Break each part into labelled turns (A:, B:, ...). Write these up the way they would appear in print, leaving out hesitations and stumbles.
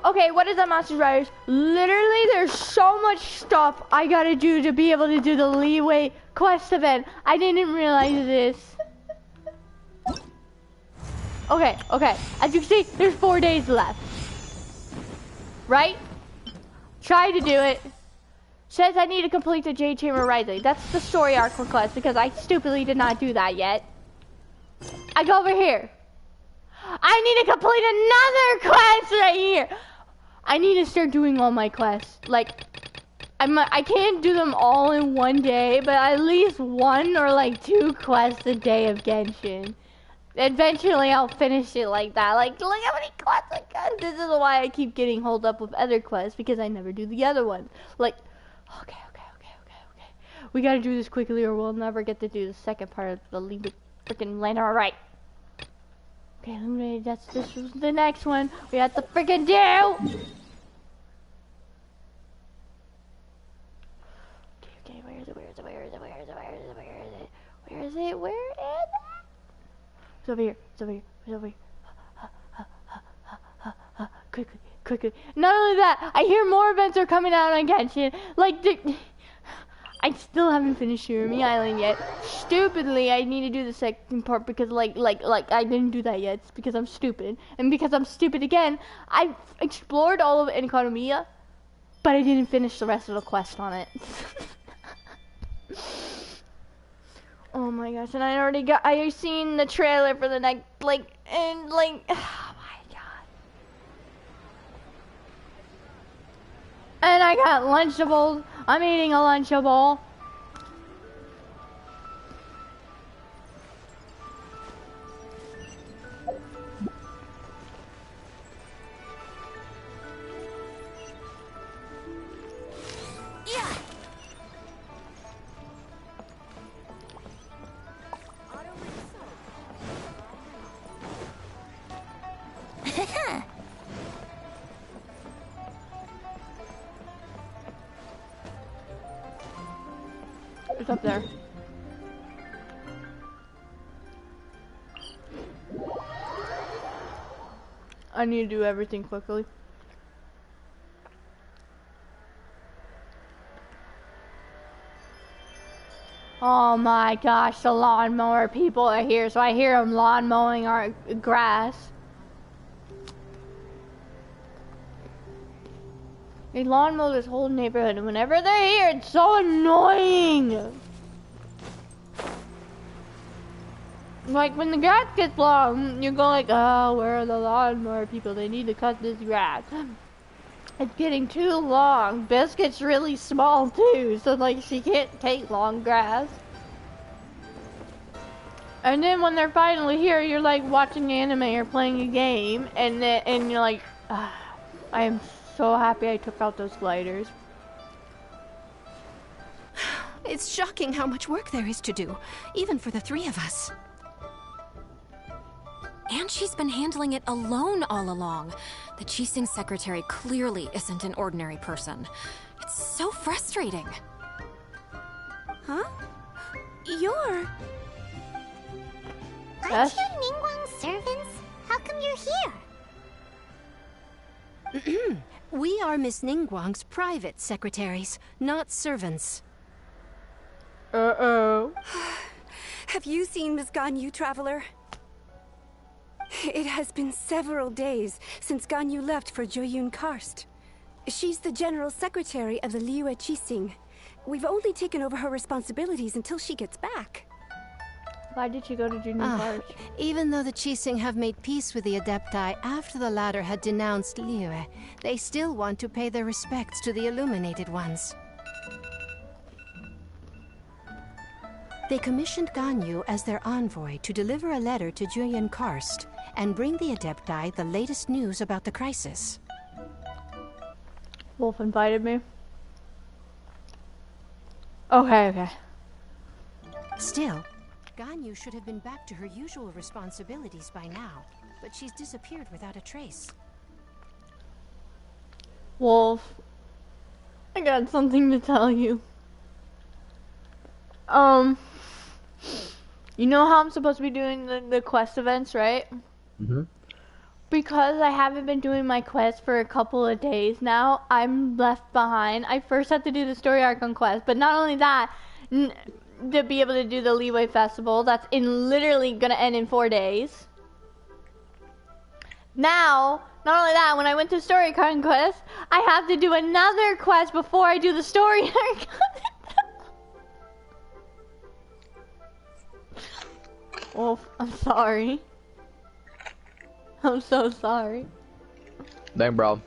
A: Okay, what is that, Monsters Riders? Literally, there's so much stuff I gotta do to be able to do the Leeway quest event. I didn't realize this. Okay, okay. As you can see, there's 4 days left. Right? Try to do it. Says I need to complete the Jade Chamber Rising. That's the story arc request because I stupidly did not do that yet. I go over here. I need to complete another quest right here. I need to start doing all my quests. Like, I can't do them all in one day, but at least 1 or like 2 quests a day of Genshin. Eventually, I'll finish it like that. Like, look how many quests I got. This is why I keep getting holed up with other quests, because I never do the other ones. Like, okay. We gotta do this quickly or we'll never get to do the second part of the freaking land. Alright. Okay, this was the next one we have to freaking do. Okay, where is it? It's over here. Quickly. Not only that, I hear more events are coming out on Genshin. Like, I still haven't finished Shirumi Island yet. Stupidly, I need to do the second part because, like, I didn't do that yet. It's because I'm stupid. And because I'm stupid again, I explored all of Economia, but I didn't finish the rest of the quest on it. Oh my gosh, and I seen the trailer for the next, oh my god. And I got Lunchables. I'm eating a Lunchable. It's up there. I need to do everything quickly. Oh my gosh, the lawnmower people are here, so I hear them lawn mowing our grass. They lawn mow this whole neighborhood, and whenever they're here, it's so annoying. Like, when the grass gets long, you go like, oh, where are the lawnmower people? They need to cut this grass. It's getting too long. Biscuit's really small, too, so, like, she can't take long grass. And then when they're finally here, you're, like, watching anime or playing a game, and you're like, I am so happy I took out those gliders.
B: It's shocking how much work there is to do, even for the 3 of us. And she's been handling it alone all along. The Qixing secretary clearly isn't an ordinary person. It's so frustrating. Huh? You're...
C: Aren't you Ningguang's servants? How come you're here?
B: We are Miss Ningguang's private secretaries, not servants.
A: Uh-oh.
D: Have you seen Miss Ganyu, Traveler? It has been several days since Ganyu left for Joyun Karst. She's the general secretary of the Liyue Qixing. We've only taken over her responsibilities until she gets back.
A: Why did she go to Joyun Karst?
B: Even though the Qixing have made peace with the Adepti after the latter had denounced Liyue, they still want to pay their respects to the Illuminated Ones. They commissioned Ganyu as their envoy to deliver a letter to Joyun Karst and bring the Adepti the latest news about the crisis.
A: Wolf invited me. Okay.
B: Still, Ganyu should have been back to her usual responsibilities by now, but she's disappeared without a trace.
A: Wolf, I got something to tell you. You know how I'm supposed to be doing the quest events, right?
E: Mm-hmm.
A: because I haven't been doing my quest for a couple of days now, I'm left behind. I first had to do the story arc on quest, but not only that, to be able to do the Leeway Festival, that's literally gonna end in 4 days. Now, not only that, when I went to story conquest, I have to do another quest before I do the story arc. Wolf, I'm sorry. I'm so sorry.
E: Dang, bro.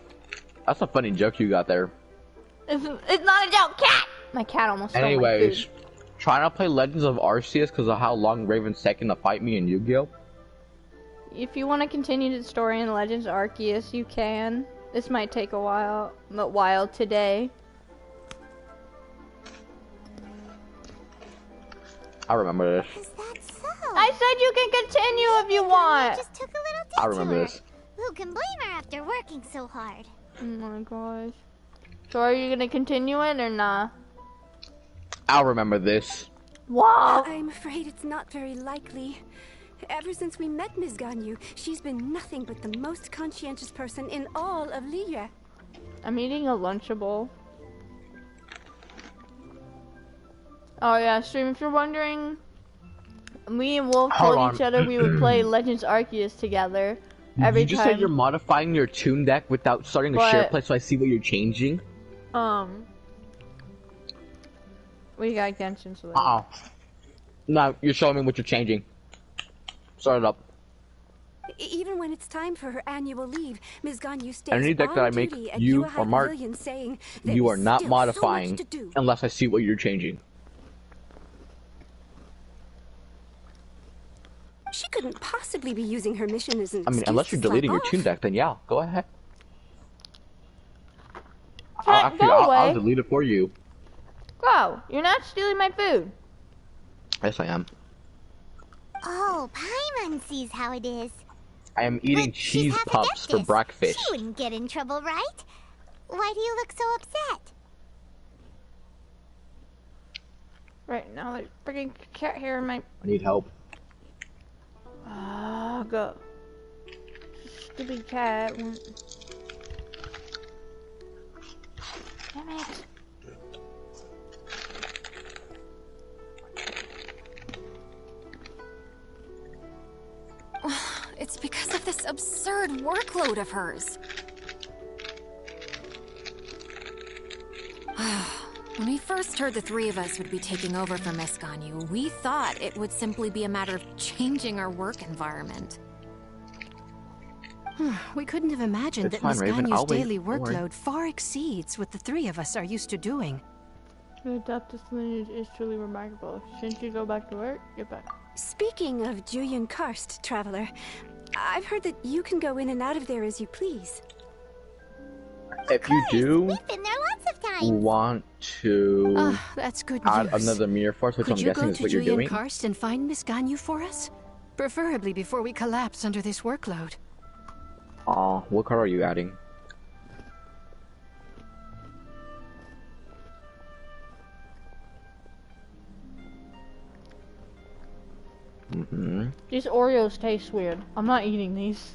E: That's a funny joke you got there.
A: It's not a joke, cat! My cat almost stole my
E: Anyways,
A: food.
E: trying to play Legends of Arceus because of how long Raven's taking to fight me in Yu-Gi-Oh!
A: If you want to continue the story in Legends Arceus, you can. This might take a while today.
E: I remember this.
C: Is that so?
A: I said you can continue if you want.
C: Just took a little detour.
E: I remember this.
C: Who can blame her after working so hard?
A: Oh my gosh. So are you gonna continue it or not?
E: I'll remember this.
A: Wow.
D: I'm afraid it's not very likely. Ever since we met Ms. Ganyu, she's been nothing but the most conscientious person in all of Liyue.
A: I'm eating a Lunchable. Oh yeah, stream, if you're wondering, me and Wolf told each other we would play Legends Arceus together every
E: You just
A: time.
E: said you're modifying your tune deck without starting a share play so I see what you're changing?
A: We got Genshin so
E: No, you're showing me what you're changing. Start it up.
D: Even when it's time for her annual leave, Ms. Ganyu stays
E: Any deck that I make,
D: duty at
E: you
D: Yuehai
E: or Mark,
D: Pavilion saying
E: you are
D: "There's
E: not
D: still
E: modifying
D: so much to do."
E: unless I see what you're changing.
D: She couldn't possibly be using her mission as an
E: I mean,
D: excuse
E: unless
D: to
E: you're deleting
D: slack
E: your tune
D: off.
E: deck, then yeah, go ahead.
A: Go away.
E: I'll delete it for you.
A: Go. You're not stealing my food.
E: Yes, I am.
C: Oh, Paimon sees how it is.
E: I am eating
C: But she's
E: cheese
C: half
E: puffs for
C: Adeptus.
E: breakfast.
C: She wouldn't get in trouble, right? Why do you look so upset?
A: Right now, there's freaking cat hair in my.
E: I need help.
A: Go. Stupid cat. Damn it.
B: It's because of this absurd workload of hers. When we first heard the three of us would be taking over for Miss Ganyu, we thought it would simply be a matter of changing our work environment.
F: We couldn't have imagined
E: It's
F: that
E: fine,
F: Miss
E: Raven. I'll
F: Ganyu's
E: wait.
F: daily
E: Don't worry.
F: workload far exceeds what the three of us are used to doing.
A: To adopt this lineage is truly remarkable. Shouldn't you go back to work? Get back.
D: Speaking of Jueyun Karst, Traveler, I've heard that you can go in and out of there as you please.
E: If you do
C: We've been there lots of times.
E: want to
F: Ah, that's good
E: add
F: news.
E: another mirror force, which
F: Could
E: I'm
F: you
E: guessing
F: go
E: is
F: to
E: what you're
F: Jueyun
E: doing.
F: Karst and find Miss Ganyu for us? Preferably before we collapse under this workload.
E: What card are you adding?
A: These Oreos taste weird. I'm not eating these.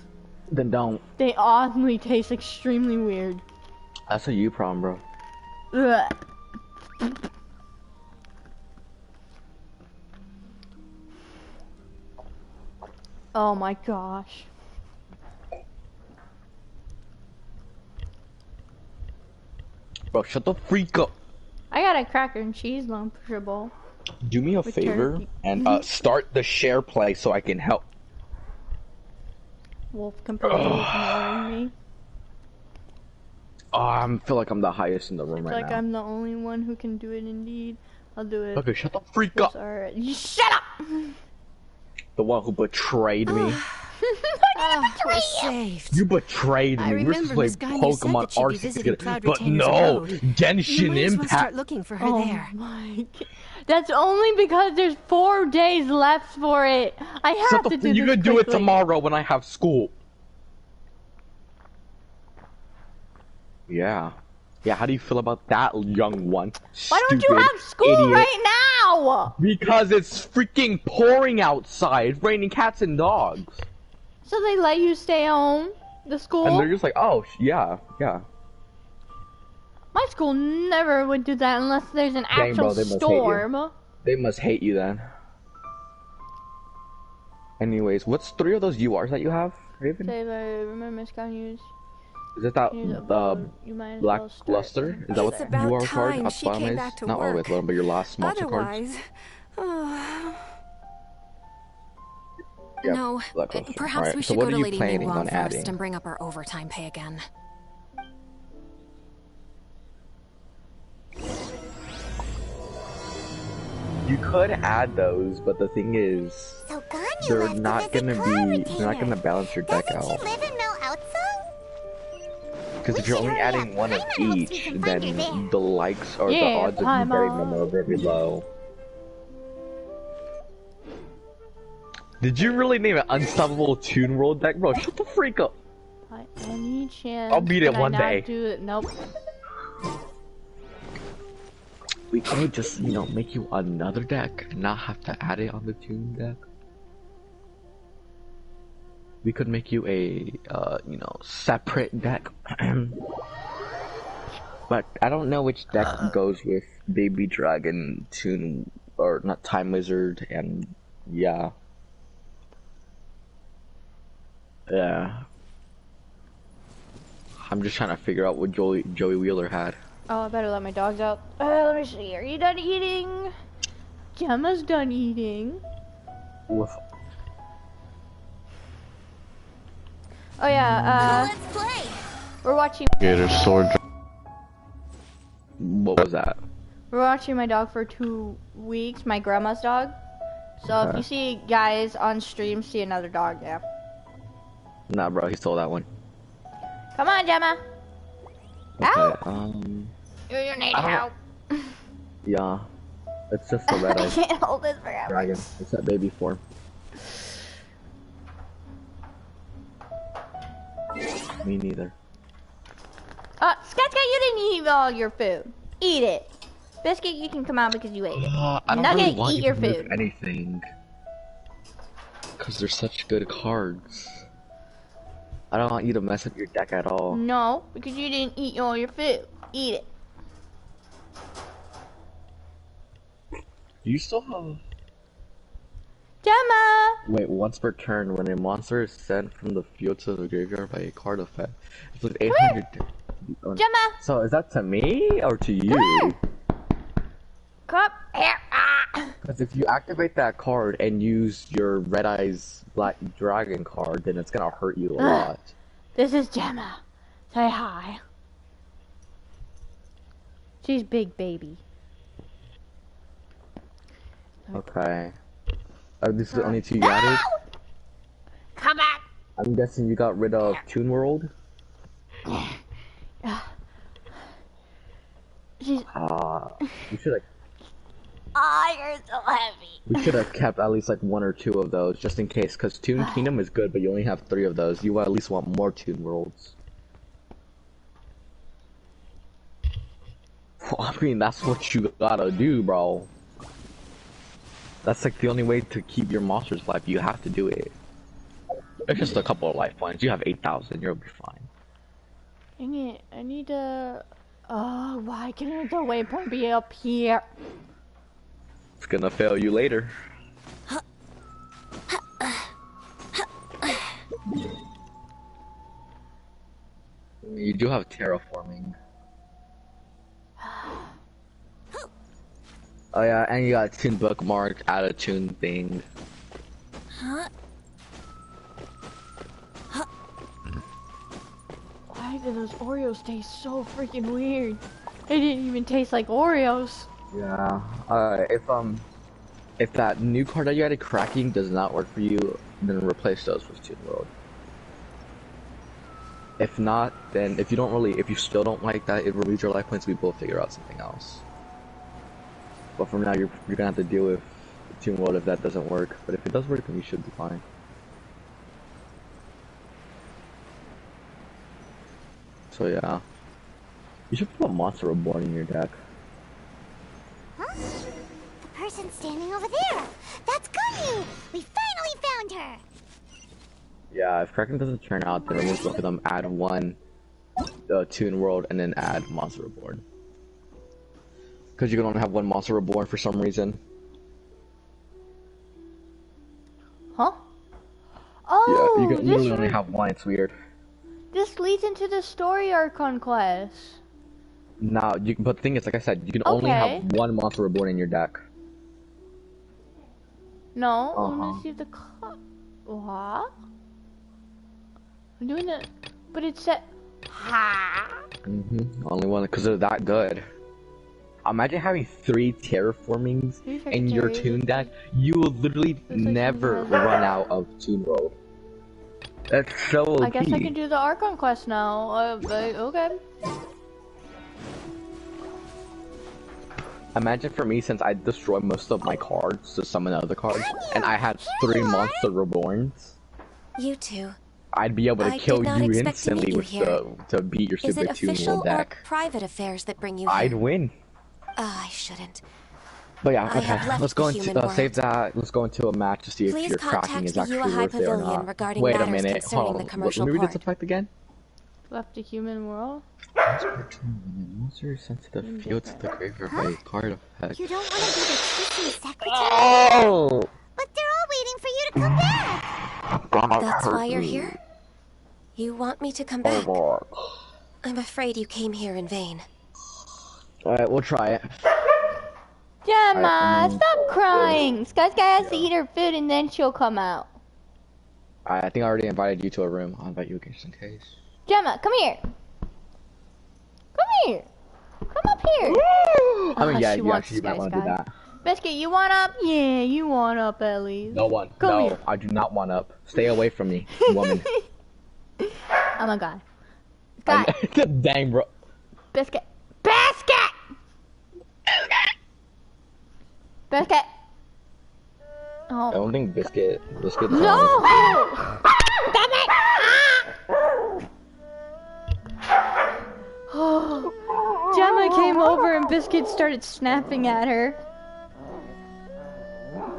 E: Then don't.
A: They oddly taste extremely weird.
E: That's a you problem, bro.
A: Ugh. Oh my gosh.
E: Bro, shut the freak up.
A: I got a cracker and cheese lunchable.
E: Do me a
A: With
E: favor
A: turkey.
E: and start the share play so I can help.
A: Wolf completely ignoring me.
E: Oh, I feel like I'm the highest in the room
A: It's
E: right
A: like
E: now.
A: I'm the only one who can do it indeed. I'll do it.
E: Okay, shut the freak up.
A: Sorry. You shut up!
E: The one who betrayed me.
F: We're saved.
E: You betrayed me.
F: I
E: We're supposed
F: remember
E: to
F: Miss
E: play
F: Ganyu said
E: Pokemon
F: that she'd be
E: Arceus
F: visiting
E: together.
F: Cloud
E: But
F: Retainers
E: no,
F: Abode. You
E: Genshin
F: might as well start
E: Impact.
F: looking for her
A: Oh
F: there.
A: my god. That's only because there's 4 days left for it. I have to do this
E: You could do it
A: quickly.
E: tomorrow when I have school. Yeah. Yeah, how do you feel about that, young one?
A: Why don't you
E: Stupid
A: have school
E: idiot.
A: right now?
E: Because it's freaking pouring outside, raining cats and dogs.
A: So they let you stay home? The school?
E: And they're just like, oh, yeah.
A: My school never would do that unless there's an
E: Dang,
A: actual
E: bro, they must hate you.
A: storm.
E: They must hate you then. Anyways, what's 3 of those URs that you have, Raven?
A: Say if I remember miscount
E: Is it that black luster? Is that what
D: It's about
E: UR card?
D: time she came back to
E: Not
D: work.
E: always one, but your last monster cards.
D: Otherwise,
E: Yep,
B: No,
E: black luster.
B: perhaps
E: Alright,
B: we
E: so
B: should
E: what
B: go
E: are
B: to
E: you
B: Lady
E: planning
B: Mingguan
E: on
B: first
E: adding?
B: and bring up our overtime pay again.
E: You could add those, but the thing is,
C: So Ganyu
E: they're
C: left
E: not
C: them as a card
E: they're not gonna
C: retainer.
E: balance your deck
C: Doesn't
E: out.
C: she live in Mel Outside?
E: Because if
C: We
E: you're
C: should
E: only
C: hurry
E: adding
C: up.
E: one of
C: Paimon hopes we
E: each,
C: can find her
E: then
C: there.
E: the likes or the
A: Yeah,
E: odds of you getting them
A: Paimon.
E: are very low. Did you really name it Unstoppable Toon World deck? Bro, shut the freak up.
A: Any chance?
E: I'll beat it
A: can I
E: one
A: not
E: day.
A: Do it? Nope.
E: We could just, make you another deck and not have to add it on the Toon deck. We could make you a, separate deck. But I don't know which deck goes with Baby Dragon, Toon, or not Time Wizard, and yeah. Yeah. I'm just trying to figure out what Joey Wheeler had.
A: Oh, I better let my dogs out. Let me see. Are you done eating? Gemma's done eating.
E: Woof.
A: Oh yeah.
C: Let's play.
A: We're watching.
G: Gator sword.
E: What was that?
A: We're watching my dog for 2 weeks. My grandma's dog. So if
E: Okay.
A: you see guys on stream see another dog, yeah.
E: Nah, bro, he stole that one.
A: Come on, Gemma.
E: Okay,
A: Ow! You need
E: I don't-
A: help.
E: yeah. It's just a
A: I
E: red-eyed
A: can't hold this forever.
E: dragon. It's that baby form. Me neither.
A: Sketchka, you didn't eat all your food. Eat it. Biscuit, you can come out because you ate it.
E: I don't
A: Nugget,
E: really want
A: eat
E: you
A: your
E: to move
A: food.
E: anything. Because they're such good cards. I don't want you to mess up your deck at all.
A: No, because you didn't eat all your food. Eat it.
E: Do you still have...
A: Gemma!
E: Wait, once per turn, when a monster is sent from the field to the graveyard by a card effect, it's like 800...
A: Gemma!
E: So is that to me or to you?
A: Come here. Ah.
E: Because if you activate that card and use your Red Eyes Black Dragon card, then it's gonna hurt you a lot.
A: This is Gemma. Say hi. She's big baby.
E: Okay. This is the only 2 you added?
A: Come back.
E: I'm guessing you got rid of Toon World?
A: She's.
E: You should have...
A: Oh, you're so heavy.
E: We should have kept at least like 1 or 2 of those, just in case, because Toon Kingdom is good, but you only have 3 of those. You at least want more Toon Worlds. Well, I mean, that's what you gotta do, bro. That's like the only way to keep your monsters alive. You have to do it. It's just a couple of life points. You have 8,000, you'll be fine.
A: Dang it, I need to... Oh, why can't the waypoint be up here?
E: It's gonna fail you later. You do have terraforming. Oh yeah, and you got Toon bookmark, add a Toon thing.
A: Why do those Oreos taste so freaking weird? They didn't even taste like Oreos.
E: Yeah. If that new card that you added, cracking, does not work for you, then replace those with Toon World. If not, then if you still don't like that, it removes your life points. We both figure out something else. But for now, you're gonna have to deal with Toon World if that doesn't work. But if it does work, then you should be fine. So yeah, you should put a Monster Reborn in your deck.
C: Huh? The person standing over there. That's Ganyu. We finally found her.
E: Yeah, if Kraken doesn't turn out, then remove both of them, add one Toon World, and then add Monster Reborn. Because you can only have one Monster Reborn for some reason.
A: Huh? Oh,
E: yeah, you can literally only have one, it's weird.
A: This leads into the story Archon quest.
E: Now, but the thing is, like I said, you can only have one Monster Reborn in your deck.
A: No, let me see if the what? I'm doing it, but it said
E: Only one, because they're that good. Imagine having 3 terraformings in your Toon deck. You will literally never run out of Toon World. That's so OP.
A: I guess I can do the Archon quest now. But okay.
E: Imagine for me, since I destroyed most of my cards to summon other cards, and I had 3 Monster Reborns.
B: You two.
E: I'd be able to kill you instantly with to beat your
B: Is
E: stupid
B: it
E: Toon
B: official
E: World deck.
B: or private affairs that bring you here?
E: I'd win.
B: I shouldn't.
E: But yeah,
B: I have
E: okay.
B: left
E: Let's go
B: the
E: into
B: human
E: save that. Let's go into a match to see if your Kraken is actually worth it or not.
B: regarding
E: Wait a
B: matters
E: minute.
B: concerning
E: Hold
B: the
E: on.
B: commercial
E: Let me read
B: port.
E: this effect again.
A: Left the human world.
E: Monster sensitive field to the graveyard by a card effect.
C: You don't want to be the kissing secretary?
E: Oh!
C: But they're all waiting for you to come back.
B: That's why you're here? You want me to come back? I'm afraid you came here in vain.
E: Alright, we'll try it.
A: Gemma, stop crying. Sky has to eat her food and then she'll come out.
E: I think I already invited you to a room. I'll invite you again just in case.
A: Gemma, come here. Come here. Come up here.
E: I mean, yeah,
A: she
E: you
A: wants
E: actually might want to do that.
A: Biscuit, you want up? Yeah, you want up at least.
E: No one.
A: Come
E: no,
A: here.
E: I do not want up. Stay away from me, woman.
A: Oh my god. Sky.
E: Dang, bro.
A: Biscuit. Biscuit! Biscuit! Oh.
E: I don't think Biscuit.
A: No! Damn it! Oh. Gemma came over and Biscuit started snapping at her.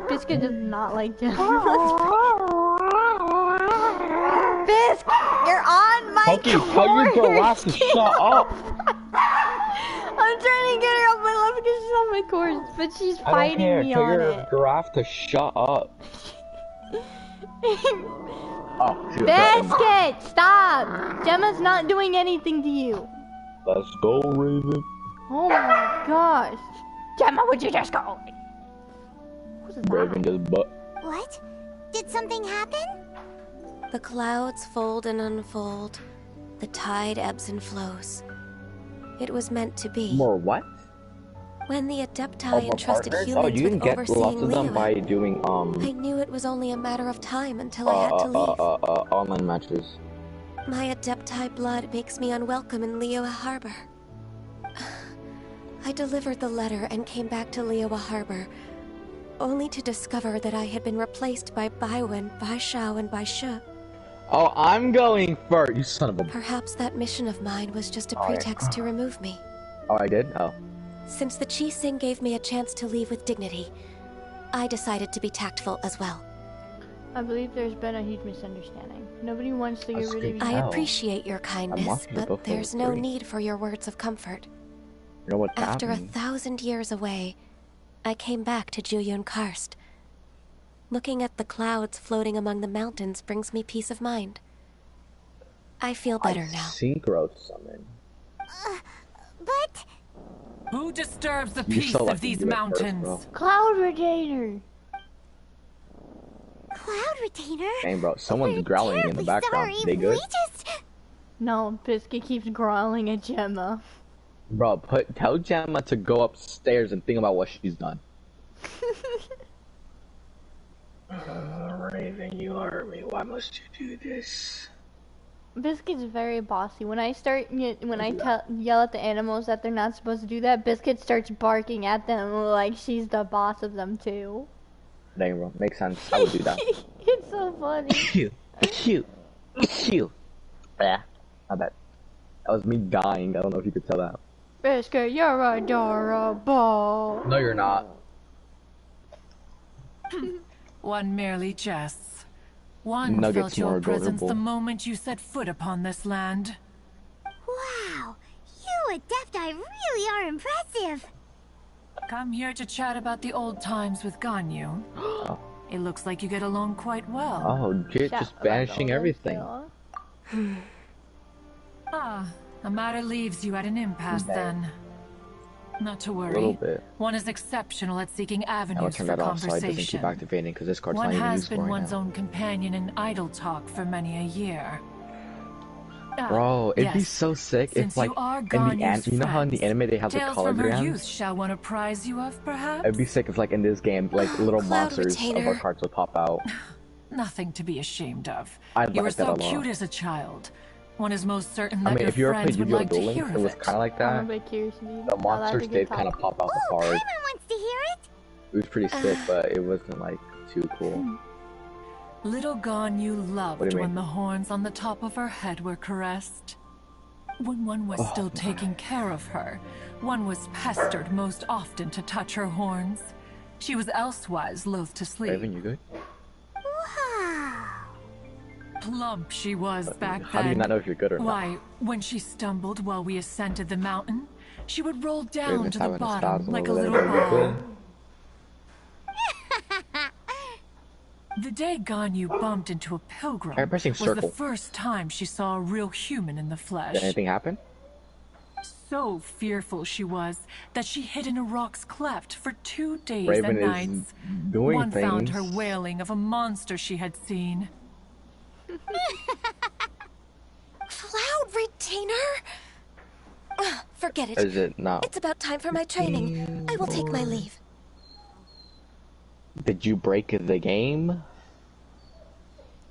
A: Biscuit does not like Gemma. Biscuit! You're on my
E: tell your giraffe to shut up!
A: I'm trying to get her off my lap because she's on my course, but she's fighting me
E: tell
A: on
E: your
A: it.
E: giraffe to shut up.
A: Biscuit! Stop! Gemma's not doing anything to you.
E: Let's go, Raven.
A: Oh my gosh. Gemma, would you just go? Who's that?
E: Raven just butt.
C: What? Did something happen?
B: The clouds fold and unfold. The tide ebbs and flows. It was meant to be.
E: More what?
B: When the Adepti
E: More
B: entrusted
E: partners?
B: humans
E: Oh, you can
B: with
E: get lots
B: overseeing
E: of them
B: Leo,
E: by doing
B: I knew it was only a matter of time until I had to leave.
E: Online matches.
B: My Adepti blood makes me unwelcome in Liyue Harbor. I delivered the letter and came back to Liyue Harbor, only to discover that I had been replaced by Baiwen, Baishao, and Baishe.
E: Oh, I'm going first, you son of a...
B: Perhaps that mission of mine was just a pretext to remove me.
E: Oh, I did? Oh.
B: Since the Qixing gave me a chance to leave with dignity, I decided to be tactful as well.
A: I believe there's been a huge misunderstanding. Nobody wants to get rid of you.
B: I appreciate your kindness, but there's no need for your words of comfort.
E: You know what's
B: After
E: happening?
B: 1,000 years away, I came back to Jueyun Karst. Looking at the clouds floating among the mountains brings me peace of mind. I feel better now.
E: Synchro summon.
C: But...
G: Who disturbs the
E: You're
G: peace
E: so lucky
G: of these
E: to do it first,
G: mountains?
E: bro.
A: Cloud Retainer.
C: Cloud Retainer?
E: Dang, bro, someone's
C: We're
E: growling in the
C: terribly
E: background.
C: sorry.
E: They good?
C: We just...
A: No, Biscuit keeps growling at Gemma.
E: Bro, tell Gemma to go upstairs and think about what she's done. Raven, you hurt me. Why must you do this?
A: Biscuit's very bossy. When I yell at the animals that they're not supposed to do that, Biscuit starts barking at them like she's the boss of them too.
E: Dang, bro, makes sense. I would do that.
A: It's so funny.
E: Cute. Yeah, I bet. That was me dying. I don't know if you could tell that.
A: Biscuit, you're adorable.
E: No, you're not.
G: One merely jests. One
E: Nugget's
G: felt your
E: more
G: presence
E: adorable.
G: the moment you set foot upon this land.
C: Wow, you Adepti really are impressive.
G: Come here to chat about the old times with Ganyu. It looks like you get along quite well.
E: Oh, Jit
A: Chat
E: just
A: about
E: banishing
A: all
E: everything.
A: this,
G: Ah, the matter leaves you at an impasse then. Not to
E: A little
G: worry.
E: bit.
G: One is exceptional at seeking
E: I'll
G: avenues
E: turn
G: for
E: that off so it doesn't keep
G: conversation.
E: activating because this card's
G: One
E: not even
G: has
E: useful
G: been
E: right
G: one's
E: now.
G: own companion in idle talk for many a year. Ah,
E: Bro, it'd be
G: yes.
E: so sick
G: Since
E: if like
G: you are
E: in the
G: Ganyu's
E: you know how in the
G: friends,
E: anime they have the
G: tales from her youth
E: holograms?
G: shall one apprise you of, perhaps?
E: It'd be sick if like in this game like little
B: Cloud
E: monsters of our
B: Retainer.
E: cards would pop out.
G: Nothing to be ashamed of.
E: I'd
G: You were
E: like that
G: so
E: a lot.
G: cute as a child. One is most certain
E: I
G: that
E: mean,
G: your
E: if you ever
G: friends
E: played
G: would
E: Yu-Gi-Oh!
G: like to
E: Duel
G: hear
E: Links,
G: of
E: it was
G: it.
E: kind of like
A: I'm a
E: that.
A: bit curious to be.
E: The monsters did kind of pop out the
C: Oh,
E: card.
C: Paimon wants to hear it.
E: It was pretty sick, but it wasn't like too cool.
G: Little Ganyu
E: What do
G: loved
E: you
G: when
E: mean?
G: the horns on the top of her head were caressed. When one was still taking care of her, one was pestered most often to touch her horns. She was elsewise loath to sleep.
E: Raven, you good?
C: Wow.
G: Plump she was back
E: How do you
G: then.
E: not know if you're good or not?
G: Why, when she stumbled while we ascended the mountain, she would roll down
E: Raven's
G: to the
E: having a
G: bottom
E: spasm
G: like a
E: over
G: little
E: there. Are you
G: ball.
E: good?
G: The day Ganyu bumped into a pilgrim
E: I'm pressing
G: was the
E: circle.
G: first time she saw a real human in the flesh.
E: Did anything happen?
G: So fearful she was that she hid in a rock's cleft for 2 days
E: Raven
G: and
E: is
G: nights.
E: doing
G: One found
E: things.
G: her wailing of a monster she had seen.
B: Cloud Retainer? Forget it.
E: Is it not?
B: It's about time for my training. I will take my leave.
E: Did you break the game?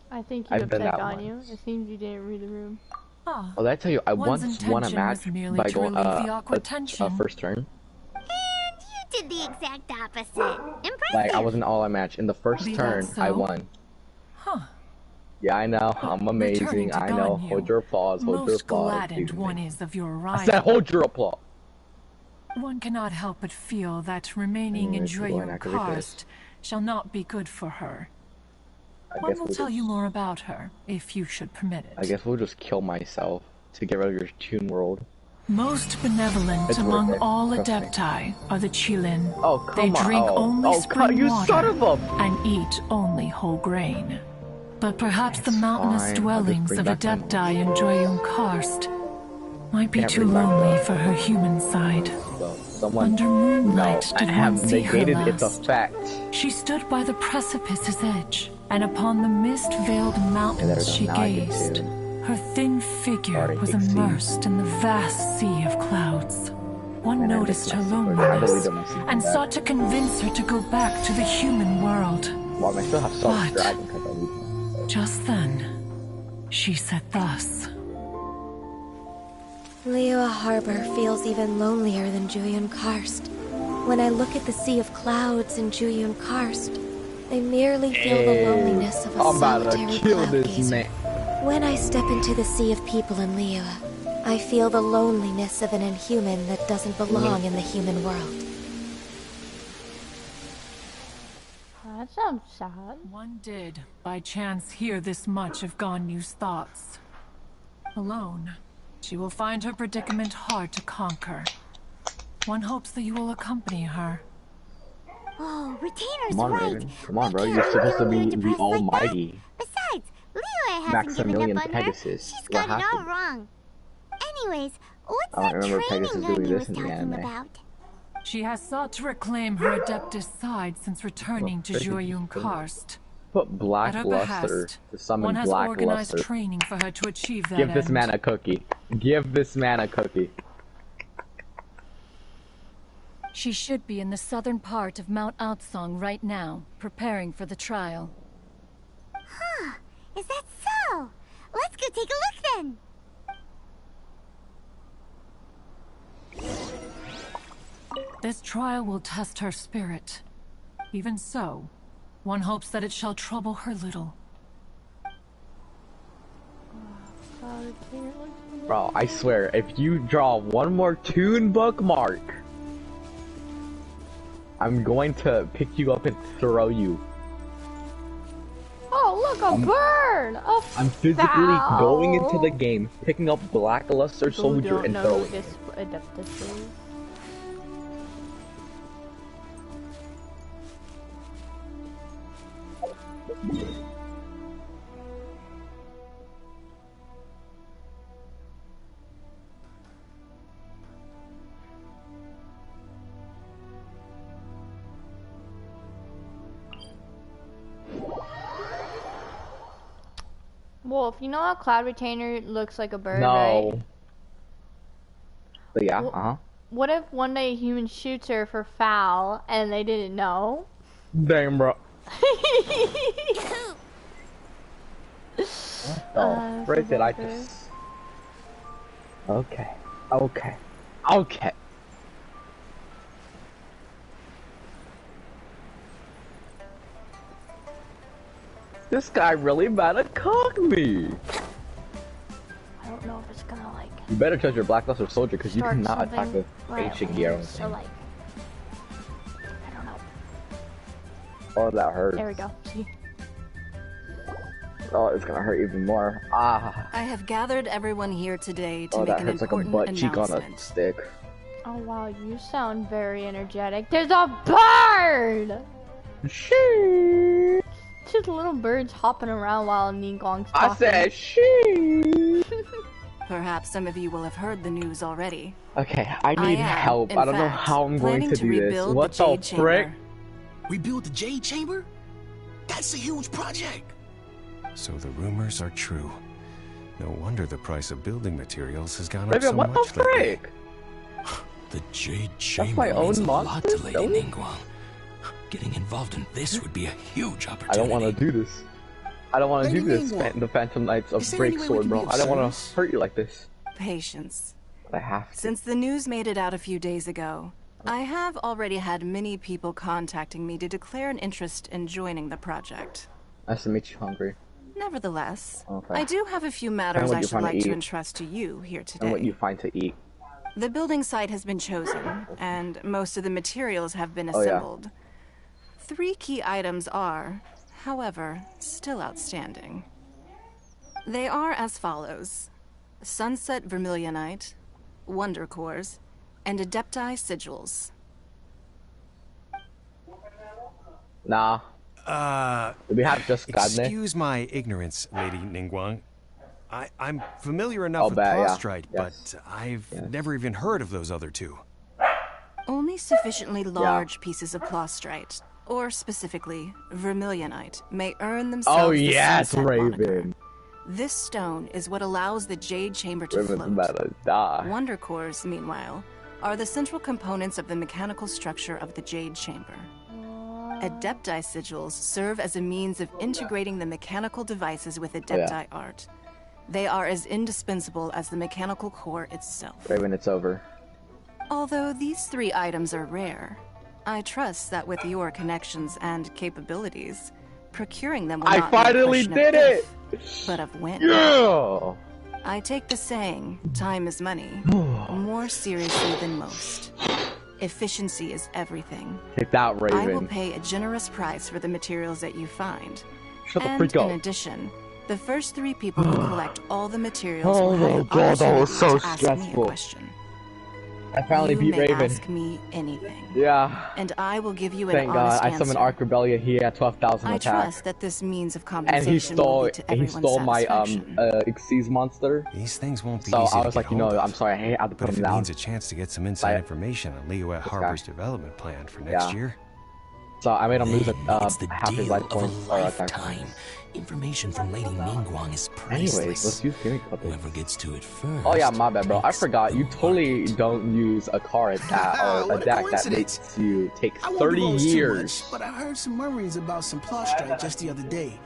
A: I think you
E: I've done
A: upset
E: that
A: on you.
E: once.
A: It seems you didn't read the room.
G: Ah,
E: Well, did I tell you, I
G: One's
E: once won a
G: intention
E: match
G: was merely
E: by
G: to
E: going
G: relieve the awkward tension.
E: first turn.
C: And you did the exact opposite. Impressive.
E: Like I was an all-out match. In the first
G: Be
E: turn,
G: that
E: I
G: so?
E: won.
G: huh.
E: Yeah, I know. I'm
G: Returning
E: amazing.
G: to
E: I know.
G: Ganyu,
E: Hold your applause. Hold your
G: Most
E: applause.
G: gladdened
E: Excuse me.
G: one is of your
E: I
G: arrival.
E: said, hold your applause.
G: One cannot help but feel that remaining in
E: Anyways, we'll go ahead and
G: Joyun
E: activate this.
G: Karst shall not be good for her.
E: I
G: One
E: guess
G: will
E: we'll
G: tell
E: just,
G: you more about her, if you should permit it.
E: I guess we'll just kill myself to get rid of your Toon World.
G: Most benevolent
E: It's
G: among
E: worth it.
G: all
E: Trust me.
G: Adepti are the Qilin.
E: Oh,
G: They
E: come on.
G: drink only spring
E: you
G: water
E: son of a...
G: and eat only whole grain. But perhaps the
E: It's
G: mountainous
E: fine. I'll just
G: dwellings
E: bring
G: of
E: back my
G: Adepti in Joyun Karst might be
E: Can't
G: too
E: bring back
G: lonely
E: the-
G: for her human side.
E: So, someone...
G: Under
E: No,
G: moonlight
E: I
G: did one
E: have
G: see her
E: negated
G: last.
E: it's a fact.
G: She stood by the precipice's edge, and upon the mist-veiled mountains she
E: Now I get
G: gazed.
E: to-
G: Her thin figure
E: Already
G: was
E: exceed.
G: immersed in the vast sea of clouds. One
E: And I
G: noticed
E: just
G: her
E: messed with her. I
G: loneliness
E: deleted my secret
G: and
E: back.
G: sought to convince her to go back to the human world.
E: Well, I still have Salt
G: What?
E: Dragon because I need one.
G: Just then, she said thus.
B: Liyue Harbor feels even lonelier than Joyun Karst. When I look at the sea of clouds in Joyun Karst, I merely feel the loneliness of a
E: I'm about
B: solitary
E: to kill
B: cloud
E: this
B: gazer.
E: man.
B: When I step into the sea of people in Liyue, I feel the loneliness of an inhuman that doesn't belong in the human world.
A: That sounds sad.
G: One did, by chance, hear this much of Ganyu's thoughts. Alone, she will find her predicament hard to conquer. One hopes that you will accompany her.
C: Oh, Retainer's
E: Come on,
C: right.
E: Raven. Come on, bro.
C: We
E: You're
C: can't
E: supposed to
C: leave
E: be
C: her
E: the
C: depressed like that.
E: almighty.
C: Besides, Liyue hasn't
E: Maximilian
C: given up on
E: Pegasus.
C: her. She's
E: What
C: got it all
E: happened?
C: wrong. Anyways, what's
E: I don't
C: that
E: remember
C: training
E: Pegasus doing
C: Ganyu
E: this
C: was
E: in the
C: talking
E: anime.
C: about?
G: She has sought to reclaim her Adeptus side since returning to
E: Pegasus
G: Joyun
E: couldn't.
G: Karst.
E: Put
G: At
E: black
G: her
E: luster
G: behest,
E: to summon
G: one has
E: black
G: organized
E: luster.
G: training for her to achieve that
E: Give this
G: end.
E: man a cookie. Give this man a cookie.
H: She should be in the southern part of Mount Aotsong right now, preparing for the trial.
C: Huh, is that so? Let's go take a look then.
G: This trial will test her spirit. Even so, one hopes that it shall trouble her little.
E: Bro, I swear, if you draw one more Toon bookmark, I'm going to pick you up and throw you.
A: Oh, a burn!
E: I'm physically going into the game, picking up Blackluster Soldier and throwing it.
A: This is. Wolf, you know how Cloud Retainer looks like a bird, right?
E: But yeah,
A: What if one day a human shoots her for foul and they didn't know?
E: Damn, bro. Right, did I just... Okay. This guy really about to cock me.
A: I don't know if it's gonna like.
E: You better touch your Blackluster Soldier because you cannot attack with
A: right
E: ancient gear.
A: So like, I don't know.
E: Oh, that hurts.
A: There we go. See?
E: Oh, it's gonna hurt even more. Ah.
B: I have gathered everyone here today to make
E: that
B: an
E: hurts like a
B: important
E: butt cheek on
B: announcement.
E: a stick.
A: Oh wow, you sound very energetic. There's a bird!
E: Shee.
A: Just little birds hopping around while Ningguang's
E: I
A: talking.
E: said shee.
B: Perhaps some of you will have heard the news already.
E: Okay, I need help.
B: In
E: I don't know
B: fact,
E: how I'm going to do this.
B: rebuild
E: What
B: the
E: the
B: Jade
E: frick?
B: Chamber.
I: Rebuild the Jade Chamber? That's a huge project.
J: So the rumors are true. No wonder the price of building materials has gone up
E: Raven,
J: so
E: what
J: much
E: the
J: lately.
E: frick?
I: The Jade Chamber
E: my
I: means
E: own
I: a lot
E: monster,
I: to Lady
E: don't it?
I: Ningguang. Getting involved in this would be a huge opportunity.
E: I don't want to do this. I don't want to do
I: Lady
E: this.
I: Ningguang,
E: The Phantom Knights of
I: is there any way we
E: Breaksword,
I: can
E: bro.
I: be of
E: I don't want to
I: service?
E: hurt you like this.
B: Patience.
E: But I have to.
B: Since the news made it out a few days ago, I have already had many people contacting me to declare an interest in joining the project.
E: Nice to meet you, Hungry.
B: Nevertheless,
E: Okay.
B: I do have a few matters
E: what
B: I
E: you
B: should
E: find to
B: like to
E: eat.
B: entrust to you here today.
E: And what you find to eat.
B: The building site has been chosen, and most of the materials have been
E: Oh, yeah.
B: assembled. 3 key items are, however, still outstanding. They are as follows: Sunset Vermilionite, Wonder Cores, and Adepti Sigils.
E: Nah. We have just gotten it.
J: Excuse my ignorance, Lady Ningguang. I'm familiar enough with
E: bet, yeah.
J: prostrate,
E: Yes.
J: but I've never even heard of those other two.
B: Only sufficiently large pieces of Plostrite, or specifically Vermilionite, may earn themselves
E: Oh,
B: the
E: yes,
B: Sunset moniker.
E: Raven.
B: This stone is what allows the Jade Chamber to
E: Raven's
B: float.
E: about to die.
B: Wonder Cores, meanwhile, are the central components of the mechanical structure of the Jade Chamber. Adepti Sigils serve as a means of integrating the mechanical devices with Adepti art. They are as indispensable as the mechanical core itself.
E: Raven, it's over.
B: Although these 3 items are rare, I trust that with your connections and capabilities, procuring them will
E: I
B: not be a
E: finally
B: question
E: did
B: of
E: it!
B: if, but of when.
E: Yeah!
B: I take the saying, time is money, more seriously than most. Efficiency is everything.
E: Take that, Raven.
B: I will pay a generous price for the materials that you find.
E: Shut the
B: And
E: freak
B: in
E: up.
B: addition, the first 3 people who collect all the materials
E: Oh
B: will
E: my
B: have an
E: God, that was so
B: opportunity to ask me a
E: stressful.
B: question.
E: I finally
B: You
E: beat
B: may
E: Raven.
B: ask me anything,
E: Yeah.
B: and I will give you an
E: Thank God.
B: honest
E: I summoned
B: answer.
E: Arc Rebellion. He had 12,000
B: I
E: attack.
B: trust that this means of
E: And
B: compensation
E: he
B: will
E: stole
B: be to everyone's
E: my
B: satisfaction.
E: Xyz monster.
J: These things won't be
E: So
J: easy
E: I
J: to
E: was
J: get
E: like, you
J: hold
E: know,
J: of.
E: I'm sorry, I had to put
J: But if
E: him
J: it
E: down.
J: means a chance to get some inside
E: Like,
J: information on Liyue
E: this
J: Harbor's
E: guy.
J: development plan for next
E: Yeah.
J: year.
E: So I made him lose
I: It's the
E: half his
I: deal
E: life
I: of a
E: points or attack
I: lifetime.
E: points.
I: Information from Lady Ningguang is priceless.
E: Anyways, let's use gaming clippers.
I: Whoever gets to it first.
E: Oh yeah, my bad, bro. I
I: makes
E: forgot.
I: the
E: You totally
I: market.
E: don't use a card that or
I: What
E: a
I: a
E: deck that
I: coincidence.
E: makes you take
I: I won't
E: 30
I: divulge too
E: years.
I: much, but I heard some murmurings about some Plostrite just the other day.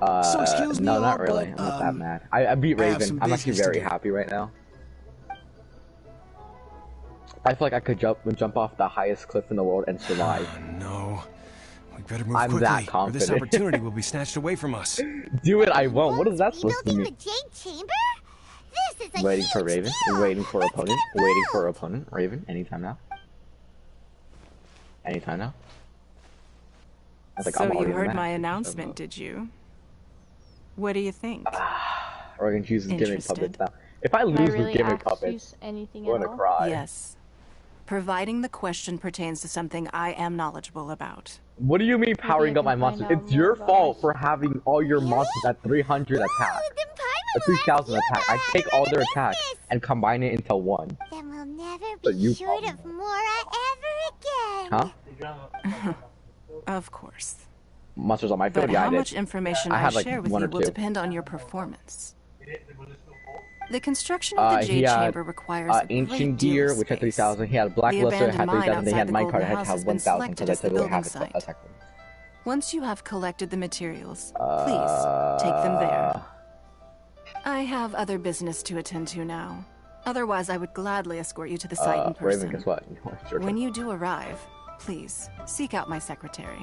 I: So excuse me,
E: No, not
I: all,
E: really.
I: but,
E: I'm not that mad. I beat
I: I have
E: Raven.
I: some
E: I'm actually
I: business to
E: very
I: do.
E: happy right now. I feel like I could jump off the highest cliff in the world and survive.
J: No. We better move
E: I'm
J: quickly,
E: that
J: or this
E: confident.
J: opportunity will be snatched away from us.
E: Do it, I won't. What is that supposed to
C: Rebuilding
E: mean?
C: the Jade Chamber? This is a
E: Waiting for
C: huge
E: Raven.
C: deal.
E: Waiting for
C: Let's
E: opponent.
C: get it
E: Waiting for
C: moved.
E: opponent. Raven. Anytime now. Anytime now. I think
B: So
E: I'm
B: you
E: already in the
B: heard
E: match.
B: my announcement, did you?
K: What do you think?
E: We're gonna choose gimmick puppets now. If I lose with gimmick puppets, I'm gonna cry.
K: Yes. Providing the question pertains to something I am knowledgeable about.
E: What do you mean powering up my monsters? It's your fault for having all your monsters at 300 attack. At 3,000 attack. I take all their attacks and combine it into one.
C: Then we'll never be short of Mora ever again.
E: Huh?
K: Of course.
E: Monsters on my field,
K: But
E: yeah,
K: how
E: I did.
K: much information I
E: like
K: share with
E: one
K: you
E: or
K: will
E: two.
K: depend on your performance. The construction of the Jade Chamber requires a
E: ancient
K: great deal
E: gear,
K: of
E: which had
K: space.
E: 3,000. He had
K: The
E: blackluster, had
K: abandoned mine
E: 3,000. They had
K: outside the
E: minecart,
K: Golden
E: had
K: House
E: to
K: has
E: have
K: been
E: 1,000
K: selected
E: because I
K: as the
E: totally
K: building
E: have
K: site.
E: attack.
K: Once you have collected the materials, please take them there. I have other business to attend to now. Otherwise, I would gladly escort you to the site in person.
E: Raven, guess what?
K: When you do arrive, please seek out my secretary.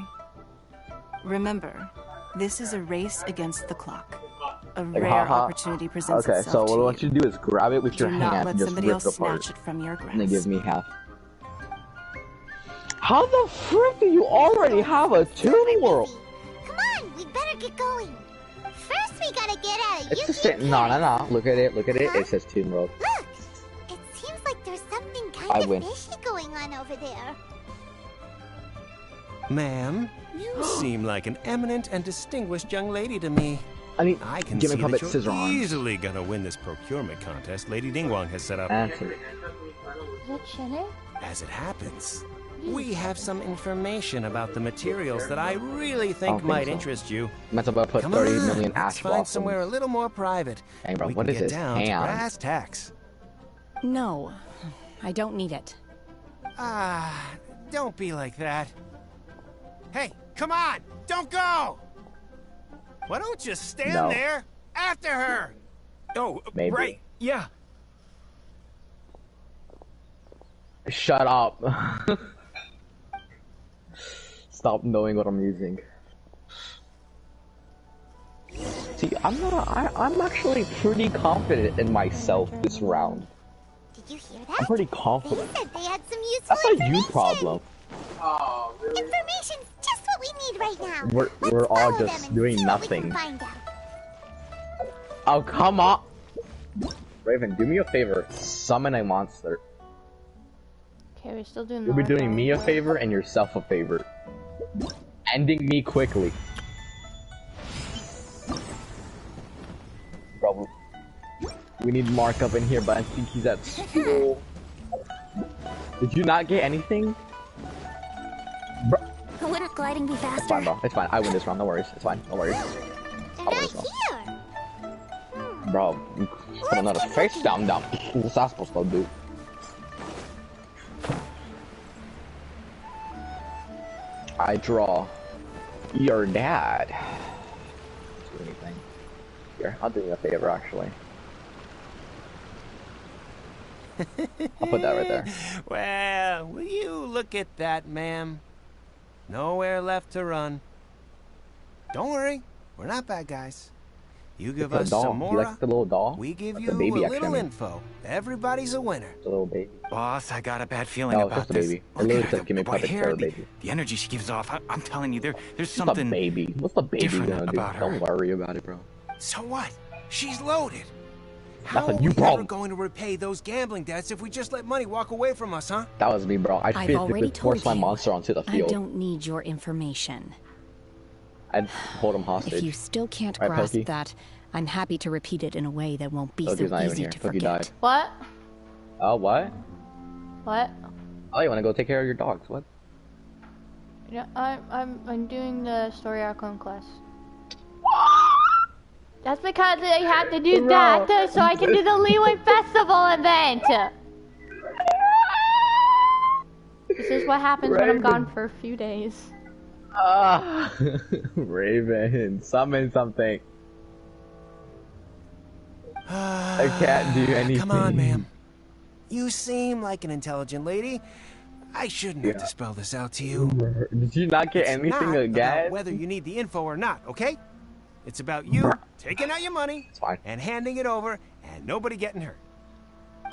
K: Remember, this is a race against the clock. A rare opportunity presents
E: Okay,
K: itself
E: so
K: to
E: what I want you to do is grab it with your
K: Do not
E: hand
K: let
E: and just
K: somebody
E: rip
K: else
E: it apart.
K: snatch it from your grasp.
E: And then give me half. How the frick do you already have a Toon World?
C: Come on, we better get going. First, we gotta get out of
E: It's just saying, no. Look at it. It says Toon World.
C: Look, it seems like there's something
E: I
C: kind
E: win.
C: of fishy going on over there.
J: Ma'am, you seem like an eminent and distinguished young lady to me.
E: I
J: can
E: give
J: see
E: me
J: that
E: puppet
J: you're
E: scissor arms.
J: easily gonna win this procurement contest Lady Dingwang has set up.
E: Answer.
A: Is that Shinny?
J: As it happens, we have some information about the materials that I really think might interest you.
E: Meant about to put
J: Come
E: 30
J: on,
E: million
J: let's
E: ash
J: find
E: blossoms.
J: somewhere a little more private.
E: Hey, bro,
J: we
E: what
J: can
E: is
J: get
E: this?
J: down to
E: Ham.
J: brass tacks.
F: No, I don't need it.
J: Ah, don't be like that. Hey, come on! Don't go! Why don't you stand there after her? Oh,
E: Maybe.
J: right, yeah.
E: Shut up. Stop knowing what I'm using. See, I'm actually pretty confident in myself this round.
C: Did you hear that?
E: I'm pretty
C: They
E: confident.
C: said they had some useful
E: That's a
C: information.
E: you problem.
C: Information's just what we need right now.
E: We're all
C: Follow them
E: just
C: and
E: doing
C: see what we can
E: nothing.
C: find out.
E: Oh, come on! Raven, do me a favor. Summon a monster.
A: Okay, we're still doing
E: You'll be doing me a favor and yourself a favor. Ending me quickly. Bro, we need Mark up in here, but I think he's at school. Did you not get anything? Bro.
C: Wouldn't gliding be faster?
E: It's fine, bro. It's fine. I win this round. No worries. It's fine. No worries. I'll win this round.
C: Here.
E: Bro, put another face down. What's that supposed to do? I draw your dad. Do anything. Here, I'll do you a favor actually. I'll put that right there.
J: Well, will you look at that, ma'am? Nowhere left to run. Don't worry, we're not bad guys. You give us some
E: more.
J: more,
E: You like the little doll?
J: we give
E: That's
J: you
E: a baby,
J: a little
E: actually.
J: info. Everybody's a winner.
E: It's a little baby.
L: Boss, I got a bad feeling
E: No, it's
L: about
E: just a
L: this.
E: baby. It
L: Look
E: literally
L: at
E: says
L: her,
E: give me
L: the white
E: puppet
L: hair,
E: for a
L: the,
E: baby.
L: the energy she gives off. I'm telling you, there's
E: It's
L: something
E: a baby. What's the baby
L: different
E: gonna do?
L: about her.
E: Don't worry about it, bro.
J: So what? She's loaded. How
E: That's a
J: are
E: you
J: we ever
E: problem.
J: going to repay those gambling debts if we just let money walk away from us, huh?
E: That was me, bro. I
B: I've
E: physically
B: already
E: forced my
B: told you,
E: monster onto the
B: I
E: field.
B: don't need your information.
E: I'd hold him hostage.
B: If you still can't
E: Right,
B: grasp
E: Pokey?
B: that, I'm happy to repeat it in a way that won't be so
E: Pokey's not even
B: easy
E: here.
B: to
E: Pokey
B: forget.
E: died.
A: What?
E: Oh, what?
A: What?
E: Oh, you wanna go take care of your dogs? What?
A: Yeah, I'm doing the story arc on quest. That's because I had to do that so I can do the Leeway Festival event. This is what happens when I'm gone for a few days.
E: Ah, Raven, summon something. I can't do anything.
J: Come on, ma'am. You seem like an intelligent lady. I shouldn't have to spell this out to you.
E: Did you not get anything
J: It's not about
E: again?
J: whether you need the info or not, okay? It's about you taking out your money and handing it over and nobody getting hurt.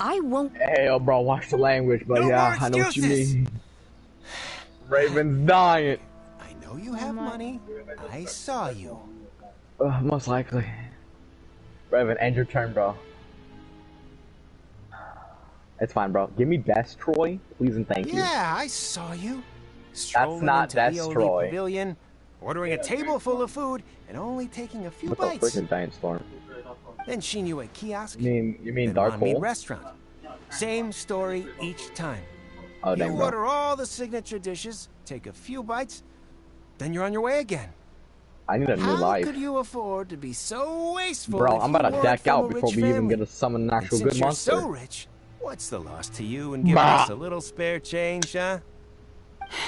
B: I won't.
E: Hey, oh, bro, watch the language, but
J: No
E: yeah,
J: more
E: I know what you
J: excuses.
E: mean. Raven's dying.
J: I know you have money. I saw you.
E: Most likely. Revan, end your turn, bro. It's fine, bro. Give me best Troy, please and thank you.
J: Yeah, I saw you.
E: That's not best Troy.
J: Pavilion, ordering a table full of food and only taking a few bites.
E: What's a freaking giant storm?
J: Then she knew a kiosk.
E: You mean Dark Hole?
J: Restaurant. Same story each time.
E: Oh,
J: you
E: dang,
J: order all the signature dishes, take a few bites, then you're on your way again.
E: I need a new life.
J: How could you afford to be so wasteful?
E: Bro, I'm about to deck out before we even get to summon an actual good monster.
J: You're so rich, what's the loss to you in giving us a little spare change, huh?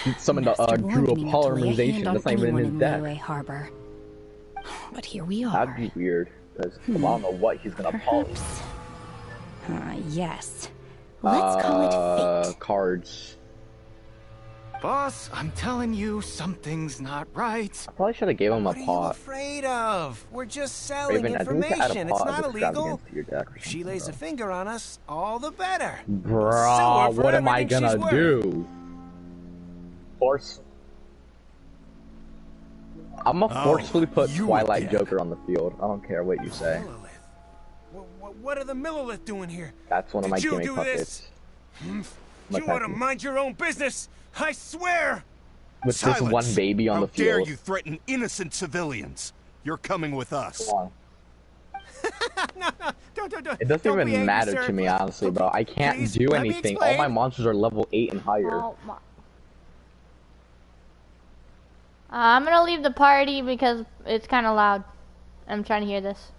E: He summoned a Drew a polymerization that's not even in his deck.
B: Harbor. But here we are.
E: That'd be weird, because I don't know what he's gonna poly.
B: Yes. Let's call it fate.
E: Cards.
L: Boss, I'm telling you, something's not right.
E: I probably should have gave him a pot.
J: What are you afraid of? We're just selling
E: Raven,
J: information. It's not illegal.
E: If
J: she lays a finger on us, all the better.
E: Bro, what am I gonna do? Force. I'm gonna forcefully put Twilight Joker on the field. I don't care what you say.
J: What are the Millilith doing here?
E: That's one of my gimmick puppets.
J: You want to mind your own business? I swear!
E: With this one baby on the field.
M: How dare you threaten innocent civilians? You're coming with us.
J: no, don't.
E: It doesn't even matter to me, honestly, bro. I can't do anything. All my monsters are level 8 and higher.
A: Oh, I'm gonna leave the party because it's kind of loud. I'm trying to hear this.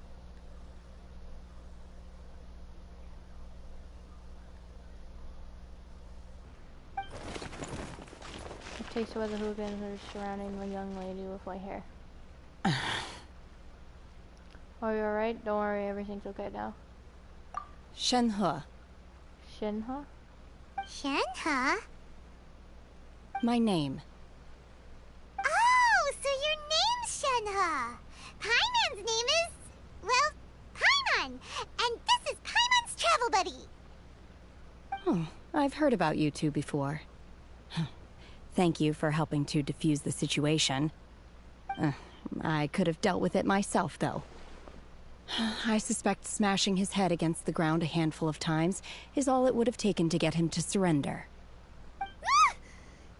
A: Takes away the hooligans that are surrounding a young lady with white hair. Are you alright? Don't worry, everything's okay now.
B: Shenhe.
A: Shenhe?
C: Shenhe?
B: My name.
C: Oh, so your name's Shenhe. Paimon's name is, well, Paimon. And this is Paimon's travel buddy.
B: Oh, I've heard about you two before. Thank you for helping to defuse the situation. I could have dealt with it myself, though. I suspect smashing his head against the ground a handful of times is all it would have taken to get him to surrender.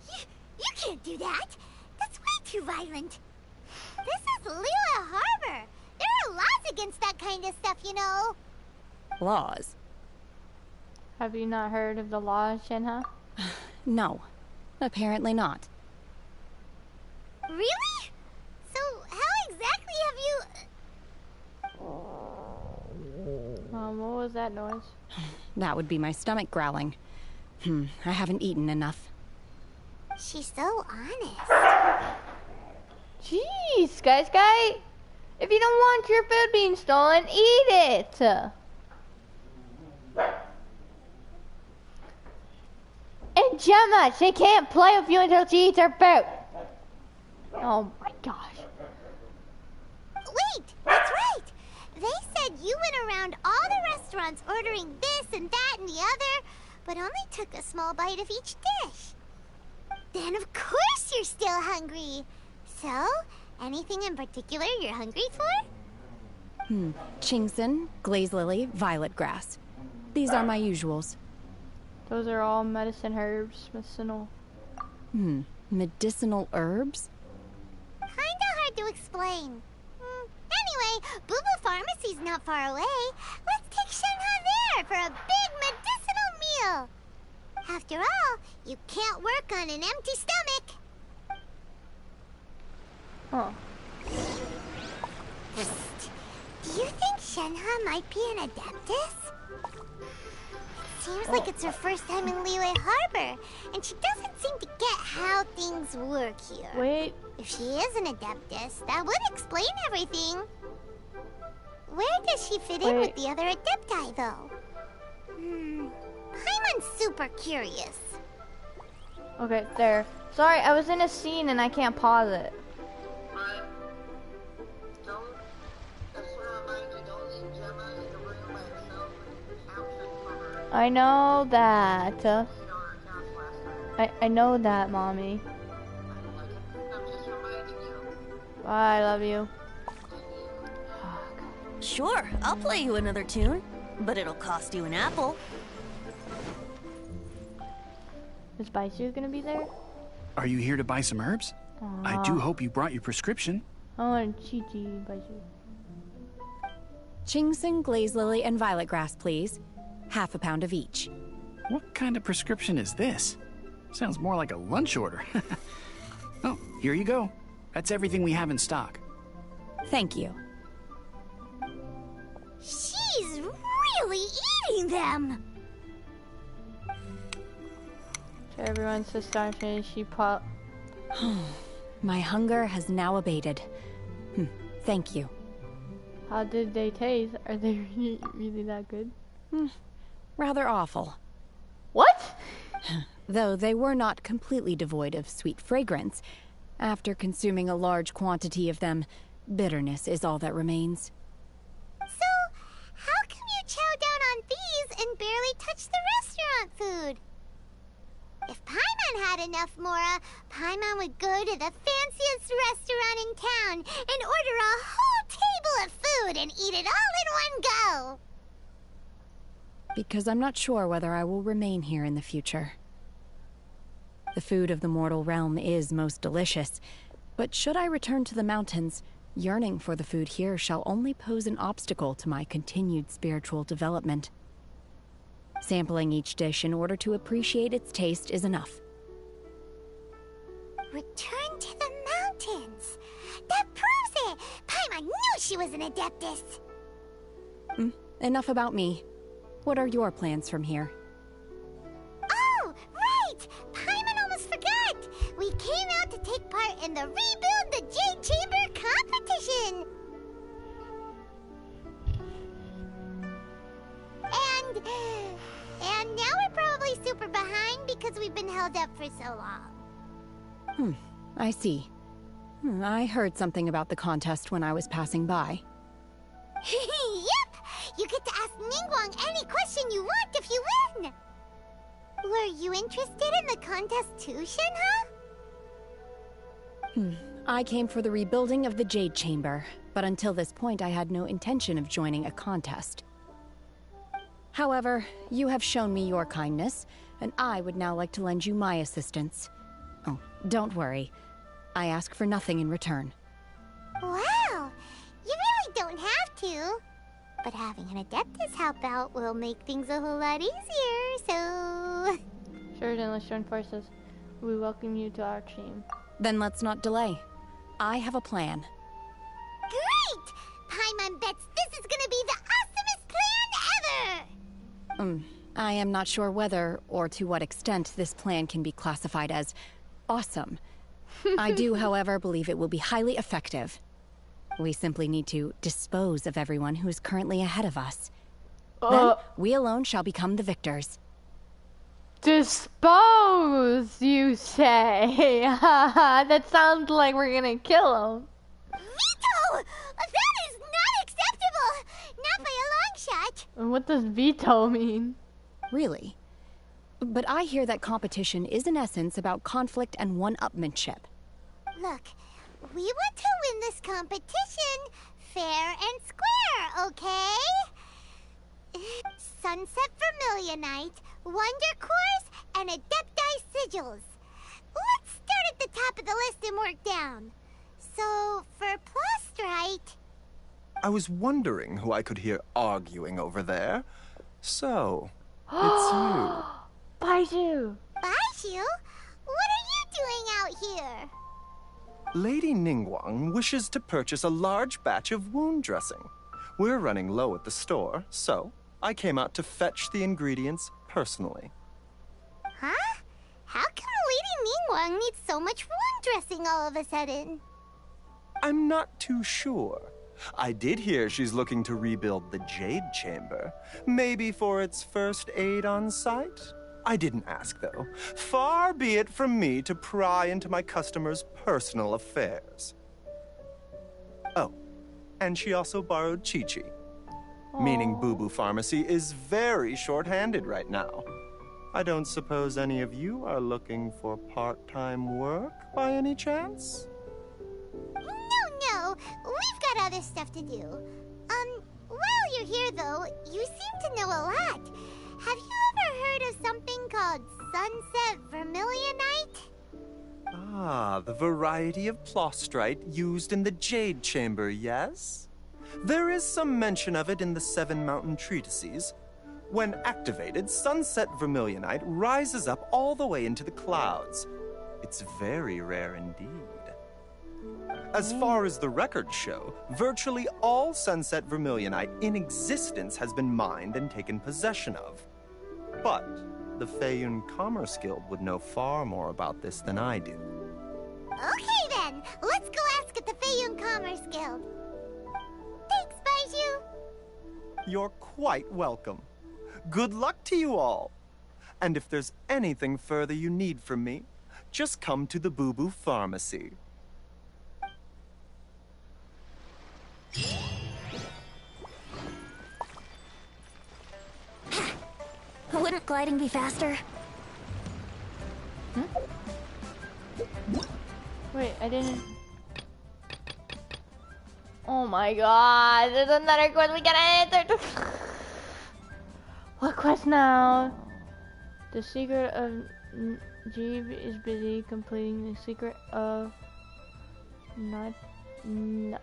C: You can't do that. That's way too violent. This is Liyue Harbor. There are laws against that kind of stuff, you know.
B: Laws?
A: Have you not heard of the law, Shenhe?
B: No. Apparently not.
C: Really? So how exactly have you...
A: What was that noise?
B: That would be my stomach growling. I haven't eaten enough.
C: She's so honest.
A: Jeez, Sky. If you don't want your food being stolen, eat it! And Gemma, she can't play with you until she eats her food. Oh my gosh.
C: Wait, that's right. They said you went around all the restaurants ordering this and that and the other, but only took a small bite of each dish. Then of course you're still hungry. So, anything in particular you're hungry for?
B: Chingson, glaze lily, violet grass. These are my usuals.
A: Those are all medicine herbs, medicinal.
B: Medicinal herbs?
C: Kinda hard to explain. Anyway, Boo Boo Pharmacy's not far away. Let's take Shenhe there for a big medicinal meal. After all, you can't work on an empty stomach.
A: Oh.
C: Do you think Shenhe might be an adeptus? Seems like it's her first time in Liyue Harbor, and she doesn't seem to get how things work here.
A: Wait.
C: If she is an adeptus, that would explain everything. Where does she fit in with the other adepti, though? Paimon's super curious.
A: Okay, there. Sorry, I was in a scene and I can't pause it. I know that. I know that, Mommy. Bye, I love you.
N: Sure, I'll play you another tune, but it'll cost you an apple.
A: Is Baisu gonna be there?
O: Are you here to buy some herbs? I do hope you brought your prescription.
A: I want Chi-Chi Baisu.
P: Ginseng, glaze lily, and violet grass, please. Half a pound of each.
O: What kind of prescription is this? Sounds more like a lunch order. Oh, here you go. That's everything we have in stock.
P: Thank you.
C: She's really eating them!
A: To everyone's astonishment, she popped.
P: My hunger has now abated. Thank you.
A: How did they taste? Are they really that good?
P: Rather awful.
A: What?
P: Though they were not completely devoid of sweet fragrance. After consuming a large quantity of them, bitterness is all that remains.
C: So, how come you chow down on these and barely touch the restaurant food? If Paimon had enough Mora, Paimon would go to the fanciest restaurant in town and order a whole table of food and eat it all in one go.
P: Because I'm not sure whether I will remain here in the future. The food of the mortal realm is most delicious, but should I return to the mountains, yearning for the food here shall only pose an obstacle to my continued spiritual development. Sampling each dish in order to appreciate its taste is enough.
C: Return to the mountains! That proves it! Paimon knew she was an Adeptus!
P: Enough about me. What are your plans from here?
C: Oh, right! Paimon almost forgot! We came out to take part in the Rebuild the Jade Chamber competition! And now we're probably super behind because we've been held up for so long.
P: I see. I heard something about the contest when I was passing by.
C: Yep! You get to ask Ningguang any question you want if you win! Were you interested in the contest too, Shenhe?
P: I came for the rebuilding of the Jade Chamber, but until this point I had no intention of joining a contest. However, you have shown me your kindness, and I would now like to lend you my assistance. Oh, don't worry. I ask for nothing in return.
C: Wow! You really don't have to. But having an Adeptus help out will make things a whole lot easier, so...
A: Sure, then let's join forces. We welcome you to our team.
P: Then let's not delay. I have a plan.
C: Great! Paimon bets this is gonna be the awesomest plan ever!
P: I am not sure whether, or to what extent, this plan can be classified as awesome. I do, however, believe it will be highly effective. We simply need to dispose of everyone who is currently ahead of us. Then, we alone shall become the victors.
A: Dispose, you say? That sounds like we're gonna kill him.
C: Veto! That is not acceptable! Not by a long shot!
A: What does veto mean?
P: Really? But I hear that competition is in essence about conflict and one-upmanship.
C: Look, we want to win this competition fair and square, okay? Sunset Vermilionite, Wonder Cores, and Adepti Sigils. Let's start at the top of the list and work down. So, for Plustrite...
Q: I was wondering who I could hear arguing over there. So, it's you.
A: Baisu!
C: Baisu? What are you doing out here?
Q: Lady Ningguang wishes to purchase a large batch of wound dressing. We're running low at the store, so I came out to fetch the ingredients personally.
C: Huh? How come Lady Ningguang needs so much wound dressing all of a sudden?
Q: I'm not too sure. I did hear she's looking to rebuild the Jade Chamber. Maybe for its first aid on site? I didn't ask, though. Far be it from me to pry into my customers' personal affairs. Oh, and she also borrowed Chi-Chi. Meaning Boo Boo Pharmacy is very short-handed right now. I don't suppose any of you are looking for part-time work by any chance?
C: No, we've got other stuff to do. While you're here though, you seem to know a lot. Have you ever heard of something called Sunset Vermilionite?
Q: Ah, the variety of plostrite used in the Jade Chamber, yes? There is some mention of it in the Seven Mountain Treatises. When activated, Sunset Vermilionite rises up all the way into the clouds. It's very rare indeed. As far as the records show, virtually all Sunset Vermilionite in existence has been mined and taken possession of. But the Feiyun Commerce Guild would know far more about this than I do.
C: Okay then, let's go ask at the Feiyun Commerce Guild. Thanks, Baiju.
Q: You're quite welcome. Good luck to you all. And if there's anything further you need from me, just come to the Boo Boo Pharmacy.
N: Wouldn't gliding be faster?
A: Wait, I didn't... Oh my god, there's another quest we gotta answer! What quest now? The secret of... Jeeve is busy completing the secret of... Non-Tianmen?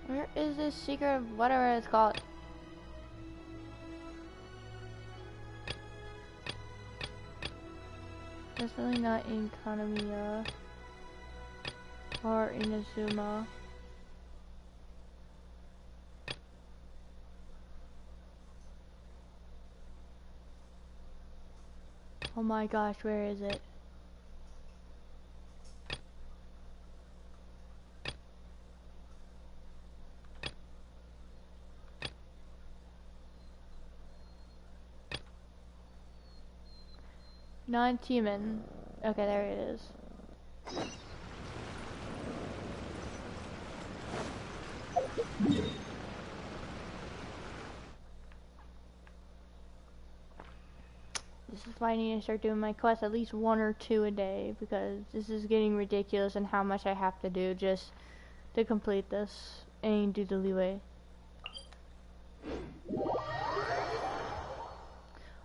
A: Where is this secret, whatever it's called? Definitely not in Kanamiya or Inazuma. Oh my gosh, where is it? Non-human. Okay, there it is. This is why I need to start doing my quests at least 1 or 2 a day, because this is getting ridiculous in how much I have to do just to complete this and do the leeway.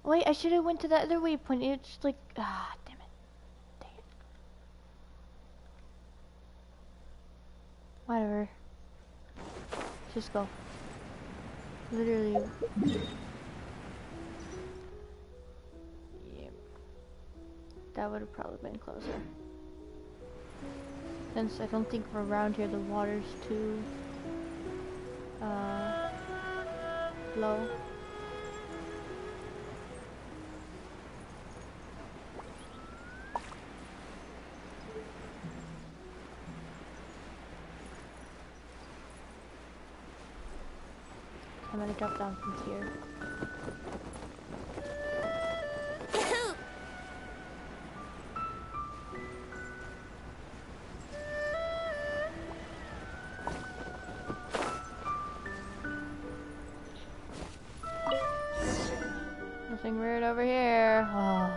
A: Wait, I should have went to the other waypoint. It's like, ah, damn it. Dang it. Whatever. Just go. Literally. Yeah. That would have probably been closer. Since I don't think around here the water's too low. I'm gonna drop down from here. Nothing weird over here. Oh.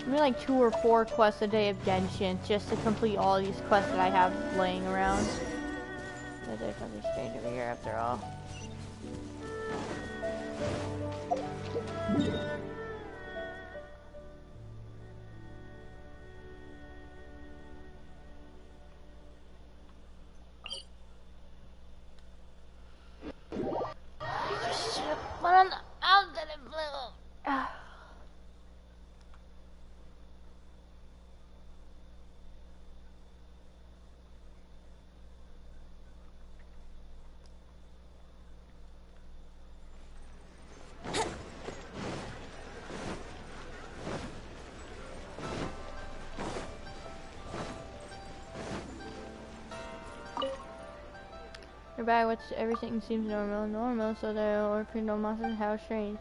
A: Like 2 or 4 quests a day of Genshin just to complete all these quests that I have laying around. But there's something strange over here after all. I just should have put on the mountain and blew. back, everything seems normal, so there are no monsters. How strange.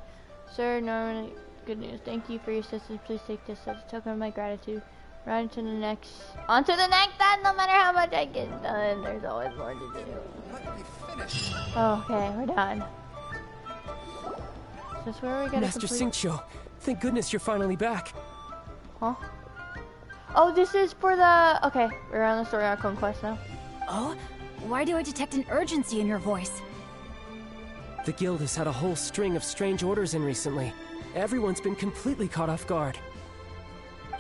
A: Sir, Norman, good news. Thank you for your assistance. Please take this as a token of my gratitude. Right on to the next time, no matter how much I get done, there's always more to do.
J: Let me finish.
A: Okay, we're done. Is this where we gotta
R: Master Xingqiu, thank goodness you're finally back.
A: Huh? Oh, this is for the... Okay, we're on the story arc conquest now.
B: Oh? Why do I detect an urgency in your voice?
R: The guild has had a whole string of strange orders in recently. Everyone's been completely caught off guard.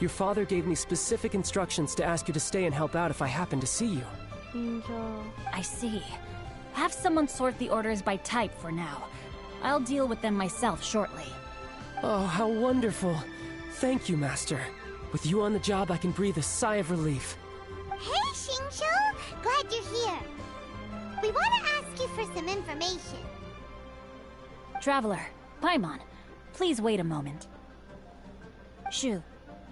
R: Your father gave me specific instructions to ask you to stay and help out if I happen to see you.
B: I see. Have someone sort the orders by type for now. I'll deal with them myself shortly.
R: Oh, how wonderful. Thank you, Master. With you on the job, I can breathe a sigh of relief.
C: Hey, Xingqiu! Glad you're here. We want to ask you for some information.
B: Traveler, Paimon, please wait a moment. Shu,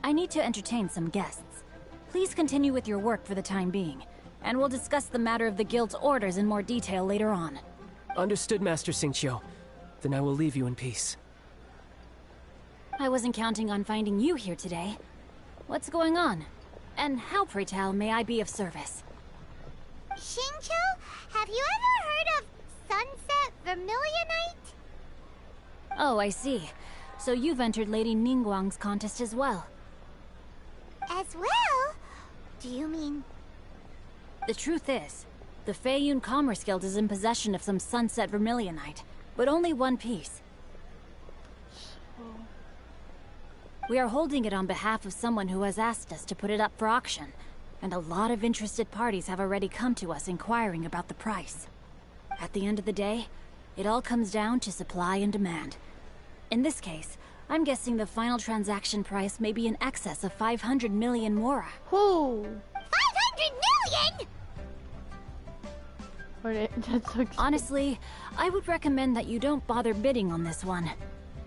B: I need to entertain some guests. Please continue with your work for the time being, and we'll discuss the matter of the guild's orders in more detail later on.
R: Understood, Master Xingqiu. Then I will leave you in peace.
B: I wasn't counting on finding you here today. What's going on? And how, pray tell, may I be of service?
C: Xingqiu, have you ever heard of Sunset Vermilionite?
B: Oh, I see. So you've entered Lady Ningguang's contest as well.
C: As well? Do you mean...
B: The truth is, the Feiyun Commerce Guild is in possession of some Sunset Vermilionite, but only one piece. We are holding it on behalf of someone who has asked us to put it up for auction, and a lot of interested parties have already come to us inquiring about the price. At the end of the day, it all comes down to supply and demand. In this case, I'm guessing the final transaction price may be in excess of 500 million mora.
A: Whoa!
C: 500 million?!
B: Honestly, I would recommend that you don't bother bidding on this one.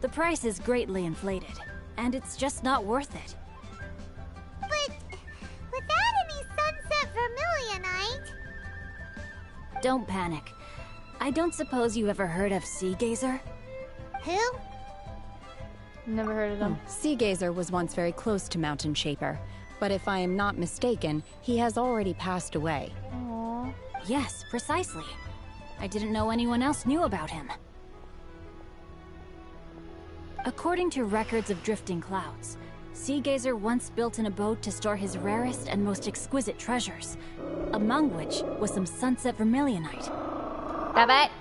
B: The price is greatly inflated, and it's just not worth it.
C: But without any Sunset Vermilionite...
B: Don't panic. I don't suppose you ever heard of Sea Gazer?
C: Who?
A: Never heard of them.
P: Sea Gazer was once very close to Mountain Shaper, but if I am not mistaken, he has already passed away.
A: Aww.
B: Yes, precisely. I didn't know anyone else knew about him. According to records of drifting clouds, Sea Gazer once built an abode to store his rarest and most exquisite treasures, among which was some Sunset Vermilionite.
A: Have it!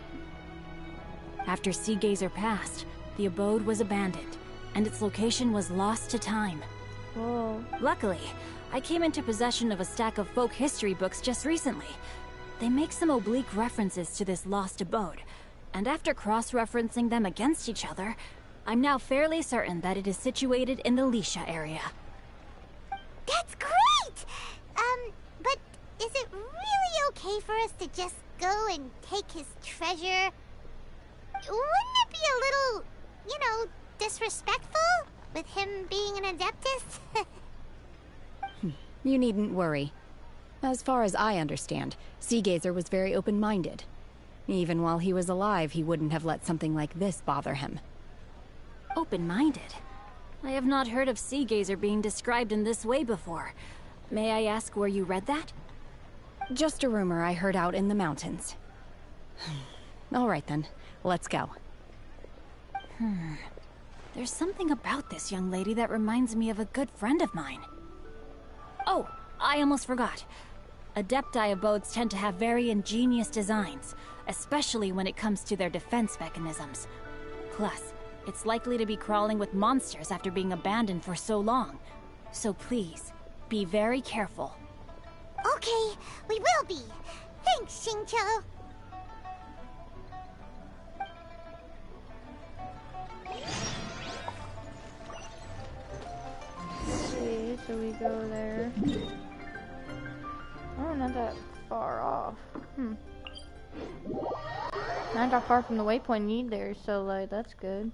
B: After Sea Gazer passed, the abode was abandoned, and its location was lost to time.
A: Whoa.
B: Luckily, I came into possession of a stack of folk history books just recently. They make some oblique references to this lost abode, and after cross-referencing them against each other, I'm now fairly certain that it is situated in the Lisha area.
C: That's great! But is it really okay for us to just go and take his treasure? Wouldn't it be a little, you know, disrespectful with him being an Adeptus?
P: You needn't worry. As far as I understand, Sea Gazer was very open-minded. Even while he was alive, he wouldn't have let something like this bother him.
B: Open-minded? I have not heard of Sea Gazer being described in this way before. May I ask where you read that?
P: Just a rumor I heard out in the mountains. All right then, let's go.
B: There's something about this young lady that reminds me of a good friend of mine. Oh, I almost forgot. Adepti abodes tend to have very ingenious designs, especially when it comes to their defense mechanisms. Plus, it's likely to be crawling with monsters after being abandoned for so long. So please, be very careful.
C: Okay, we will be. Thanks, Xingqiu.
A: See, so we go there. Oh, not that far off. Not that far from the waypoint either, so like that's good.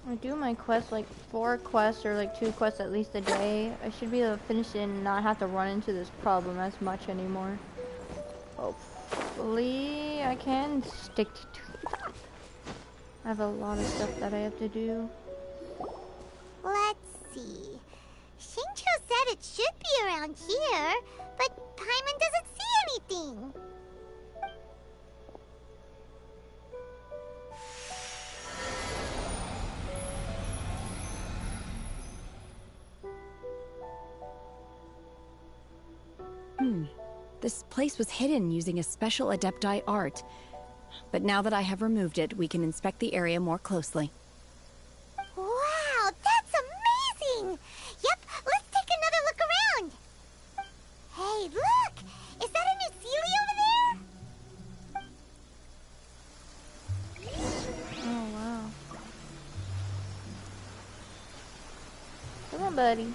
A: I do my quests like 4 quests or like 2 quests at least a day. I should be able to finish it and not have to run into this problem as much anymore. Hopefully I can stick to that. I have a lot of stuff that I have to do.
C: Let's see. Shincho said it should be around here, but Paimon doesn't see anything.
P: This place was hidden using a special Adepti art. But now that I have removed it, we can inspect the area more closely.
C: Wow, that's amazing! Yep, let's take another look around. Hey, look! Is that a new Sealy over there?
A: Oh, wow. Come on, buddy.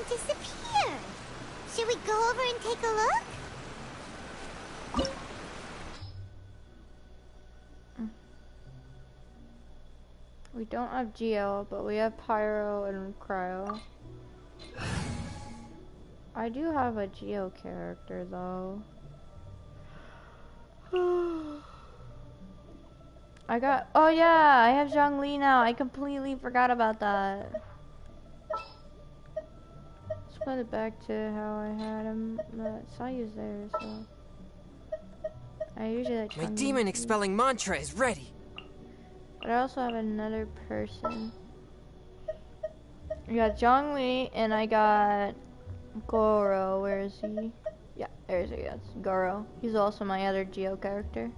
C: Disappeared. Should we go over and take a look?
A: We don't have Geo, but we have Pyro and Cryo. I do have a Geo character though. Oh yeah, I have Zhongli now. I completely forgot about that. Put it back to how I had him. Sayu's there, so I usually like.
S: My demon expelling mantra is ready.
A: But I also have another person. I got Zhongli and I got Goro. Where is he? Yeah, there's he. That's Goro. He's also my other Geo character.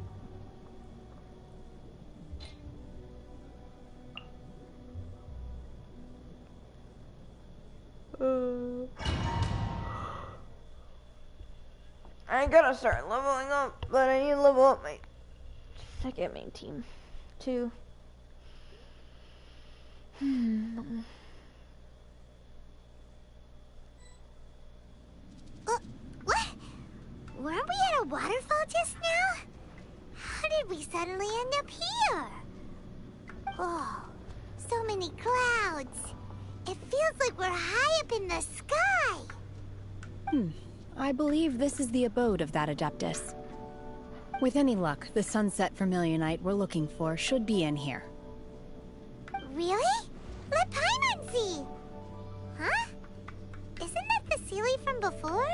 A: I gotta start leveling up, but I need to level up my second main team, too.
C: What? Weren't we at a waterfall just now? How did we suddenly end up here? Oh, so many clouds. It feels like we're high up in the sky.
P: I believe this is the abode of that Adeptus. With any luck, the sunset Vermilionite we're looking for should be in here.
C: Really? Let Paimon see! Huh? Isn't that the Sealy from before?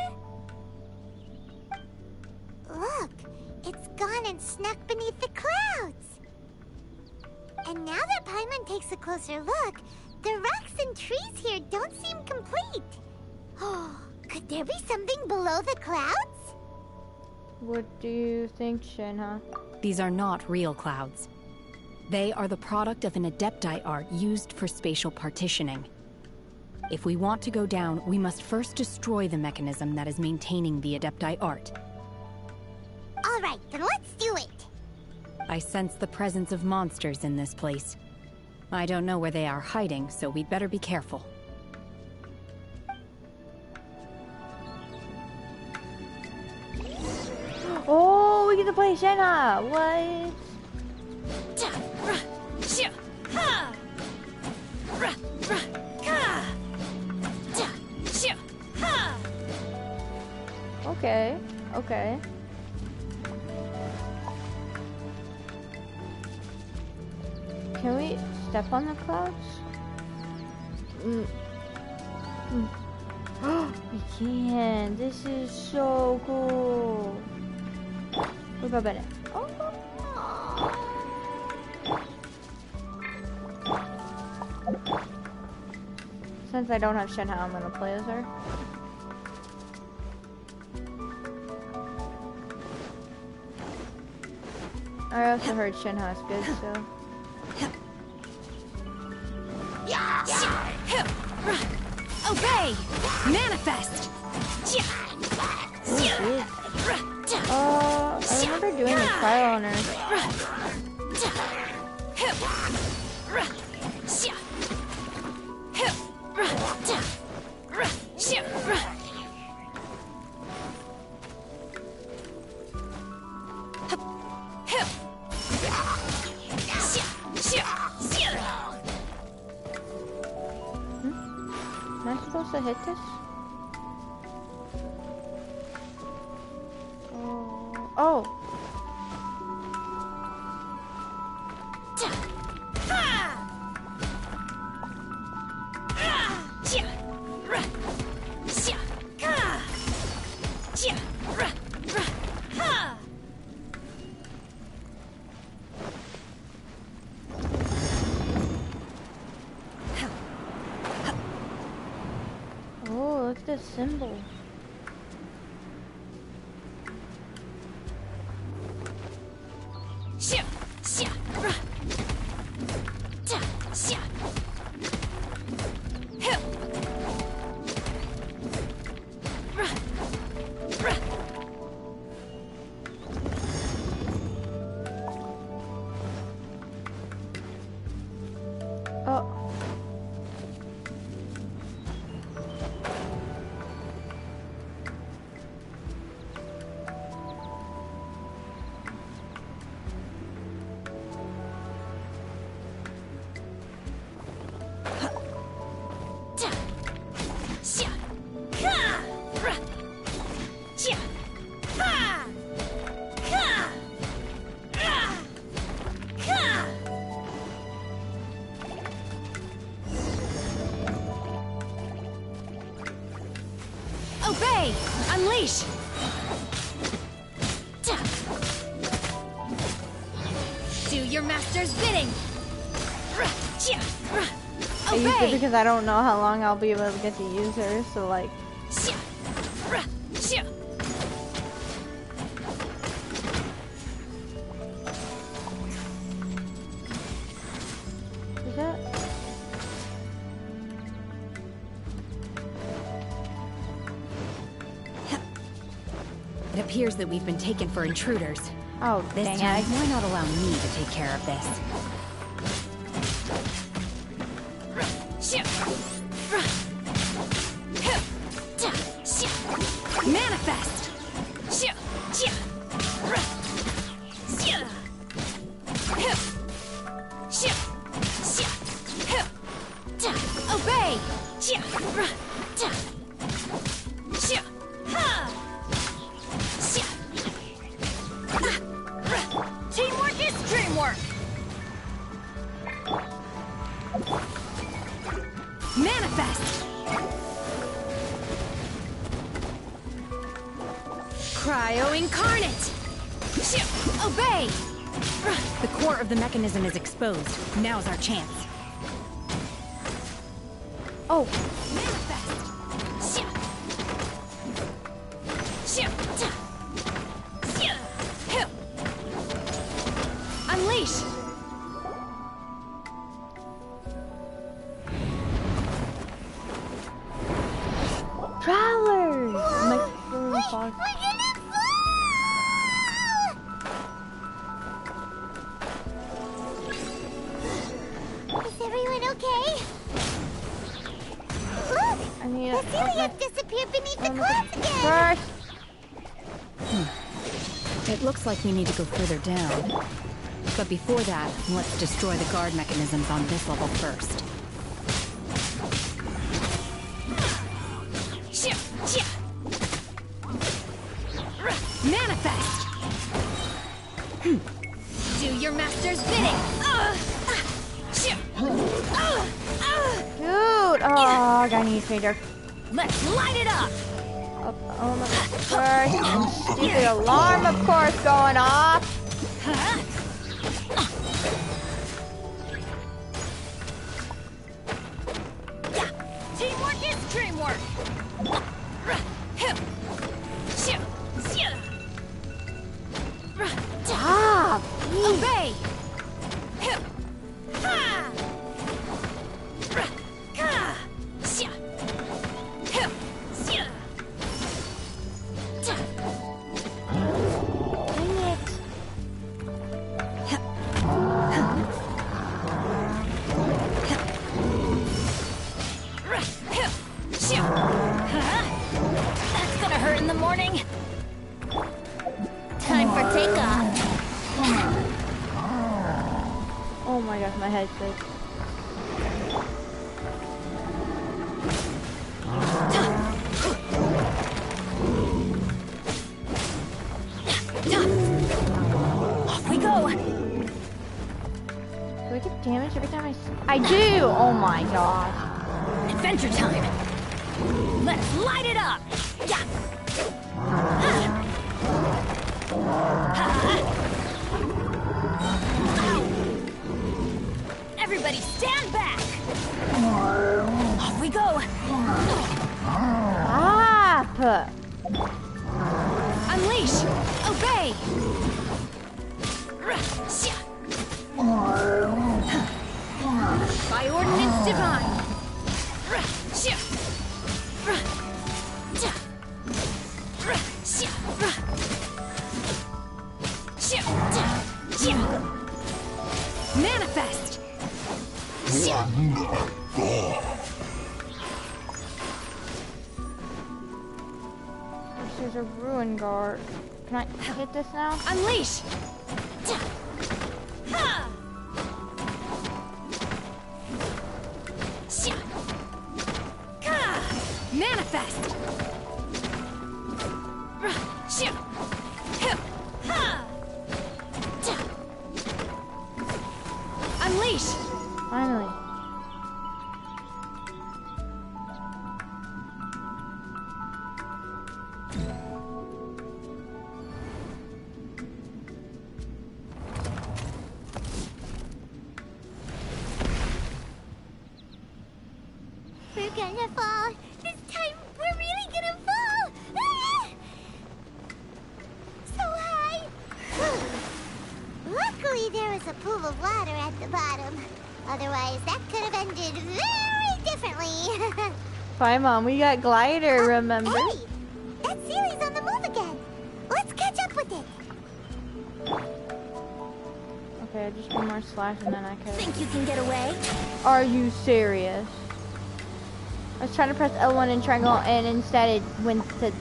C: Look, it's gone and snuck beneath the clouds. And now that Paimon takes a closer look, the rocks and trees here don't seem complete. Oh, could there be something below the clouds?
A: What do you think, Shinha?
P: These are not real clouds. They are the product of an Adepti art used for spatial partitioning. If we want to go down, we must first destroy the mechanism that is maintaining the Adepti art.
C: All right, then let's do it.
P: I sense the presence of monsters in this place. I don't know where they are hiding, so we'd better be careful.
A: Oh, we get to play Shinha! What? Okay, okay. Can we step on the clouds? We can. This is so cool. What about Bennett? Since I don't have Shinha, I'm gonna play as her. I also heard Shinha is good, so.
P: Obey! Manifest!
A: I remember doing the trial on her. supposed to hit this? Oh. Oh, look at this symbol.
B: Obey! Unleash! Do your master's bidding!
A: I use it because I don't know how long I'll be able to get to use her, so like... Is that...
P: It appears that we've been taken for intruders.
A: Oh,
P: this time, why not allow me to take care of this?
B: Manifest! Obey! Teamwork is dreamwork! Manifest! Cryo incarnate! Obey!
P: The core of the mechanism is exposed. Now's our chance.
A: Oh!
B: Manifest! Unleash!
A: Travelers!
C: We're gonna fall! Is everyone okay? Look!
A: I need
C: the Celiac disappeared beneath the clouds again!
P: It looks like we need to go further down. But before that, let's destroy the guard mechanisms on this level first.
B: Manifest! Do your master's bidding!
A: Dude! Oh, I need fader.
B: Let's light it up!
A: Oh my gosh. Stupid alarm, of course, going off.
B: Teamwork is dreamwork!
A: Stop!
B: Obey! That's gonna hurt in the morning. Time for takeoff.
A: Oh my gosh, my head's sick.
B: Off we go.
A: Do I get damage every time I do! Oh my gosh.
B: Adventure time. Let's light it up. Yeah. Everybody stand back. Off we go.
A: Stop!
B: Unleash. Obey. By ordinance divine. Manifest.
A: There's a ruin guard. Can I hit this now?
B: Unleash. Manifest. Unleash.
A: Finally.
C: We're gonna fall. This time, we're really gonna fall. Ah! So high. Luckily, there was a pool of water at the bottom. Otherwise, that could have ended very differently.
A: Bye, Mom. We got glider, remember?
C: Hey! That Sealy's on the move again. Let's catch up with it.
A: Okay, just one more slash and then I can...
C: Think you can get away?
A: Are you serious? I was trying to press L1 and triangle and instead it went to...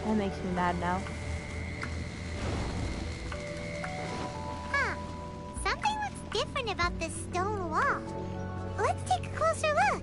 A: That makes me mad now.
C: Huh. Something looks different about this stone wall. Let's take a closer look.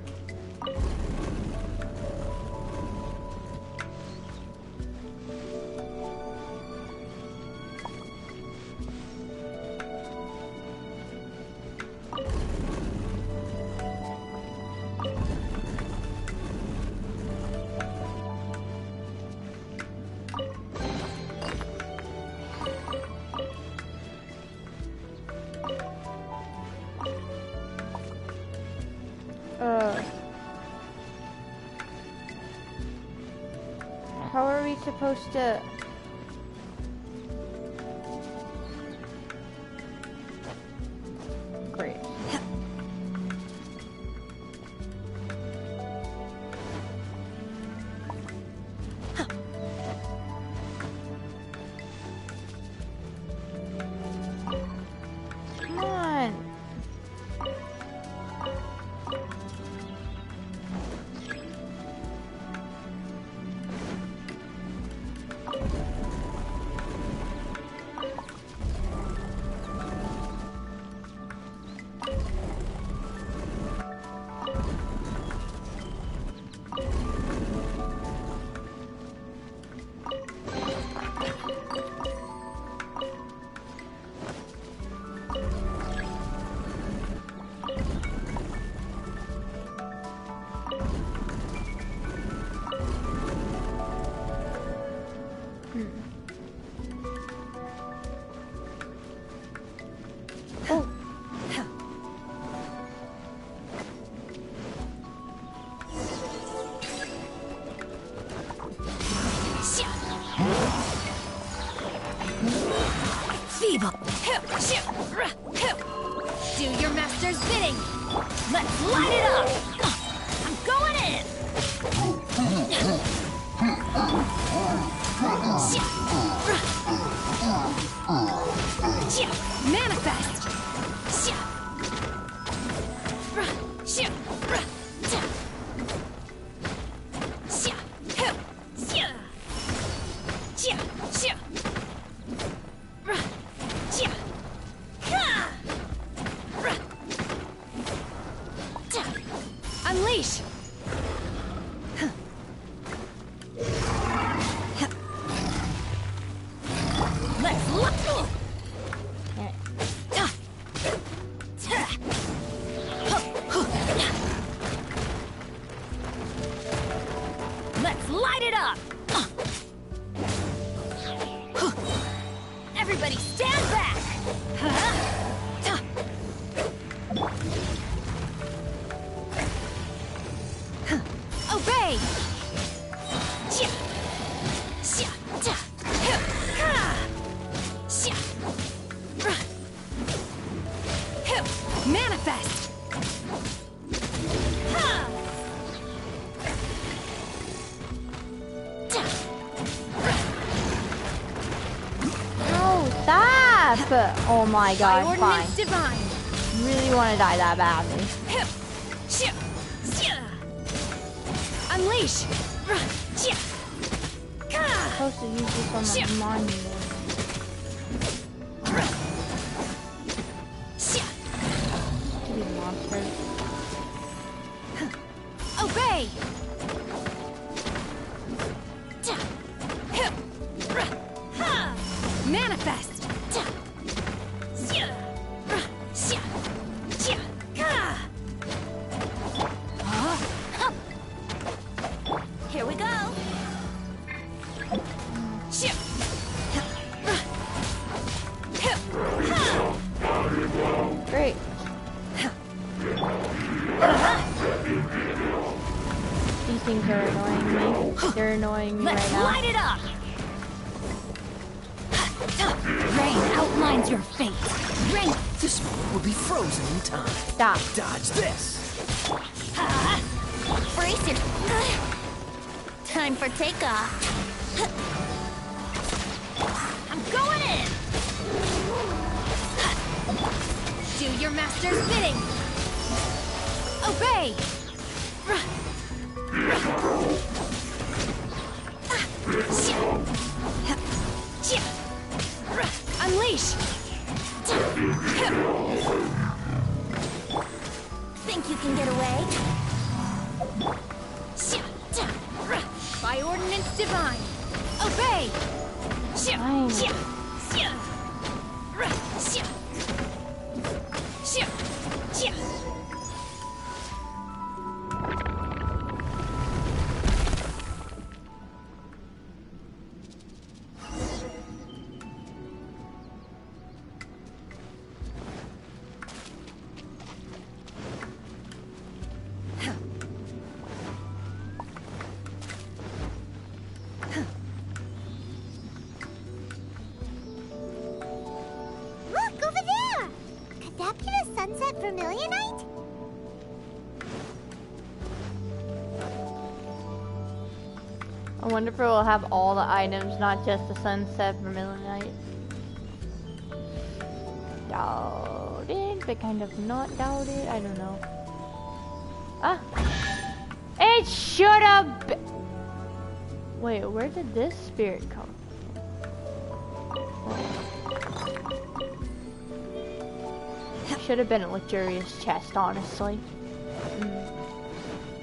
A: How are we supposed to... Great. Come on.
B: Feeble. Do your master's bidding. Let's light it up. I'm going in. Manifest. Unleash. Obey! Manifest!
A: No, stop! Oh my god,
B: By
A: fine.
B: ordinance divine.
A: Really want to die that badly.
B: Unleash!
A: I'm supposed to use this on my monument. Stupid monster.
B: Obey! Manifest!
N: Here we go.
A: Great. These things are annoying me. They're annoying me right now.
B: Light it up! Rain outlines your fate. Rain!
S: This one will be frozen in time.
A: Stop.
S: Dodge this.
N: Brace it. Time for takeoff.
B: I'm going in! Do your master's bidding! Obey! Unleash!
N: Think you can get away?
B: By ordinance divine! Obey!
C: Look, over there! Could that be the sunset vermilionite?
A: I wonder if it will have all the items, not just the sunset vermilionite. Doubt it, but kind of not doubt it. I don't know. Ah! It should have been. Wait, where did this spirit come from? Should have been a luxurious chest, honestly.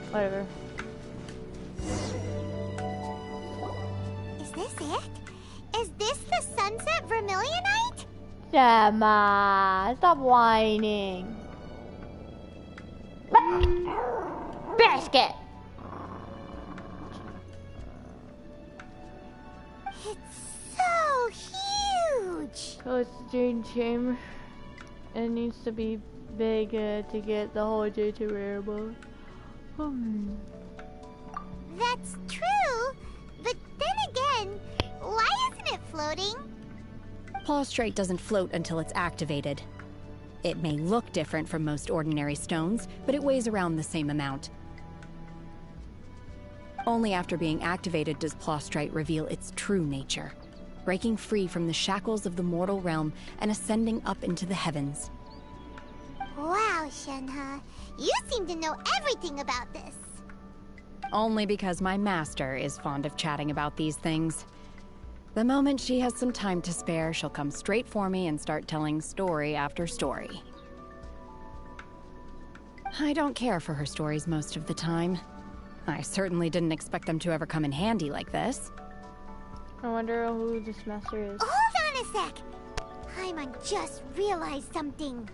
A: Whatever.
C: Is this it? Is this the sunset vermilionite?
A: Emma, stop whining. Basket!
C: It's so huge!
A: So it's the Jade Chamber. It needs to be big to get the whole Jade Chamber wearable.
C: That's true, but then again, why isn't it floating?
P: Plaustrate doesn't float until it's activated. It may look different from most ordinary stones, but it weighs around the same amount. Only after being activated does Plaustrate reveal its true nature, breaking free from the shackles of the mortal realm and ascending up into the heavens.
C: Wow, Shenhe, you seem to know everything about this.
P: Only because my master is fond of chatting about these things. The moment she has some time to spare, she'll come straight for me and start telling story after story. I don't care for her stories most of the time. I certainly didn't expect them to ever come in handy like this.
A: I wonder who this master is.
C: Hold on a sec! Paimon just realized something.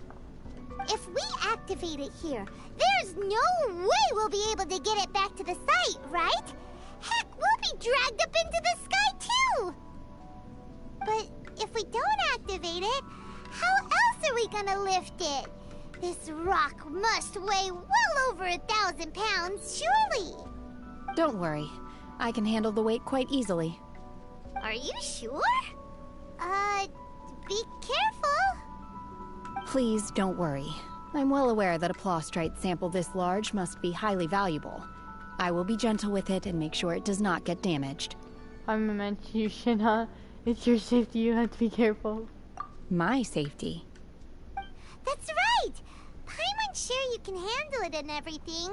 C: If we activate it here, there's no way we'll be able to get it back to the site, right? Heck, we'll be dragged up into the sky too! But if we don't activate it, how else are we gonna lift it? This rock must weigh well over 1,000 pounds, surely.
P: Don't worry. I can handle the weight quite easily.
C: Are you sure? Be careful.
P: Please don't worry. I'm well aware that a plostrite sample this large must be highly valuable. I will be gentle with it and make sure it does not get damaged.
A: I'm meant you should not. It's your safety, you have to be careful.
P: My safety?
C: That's right! Paimon's sure you can handle it and everything,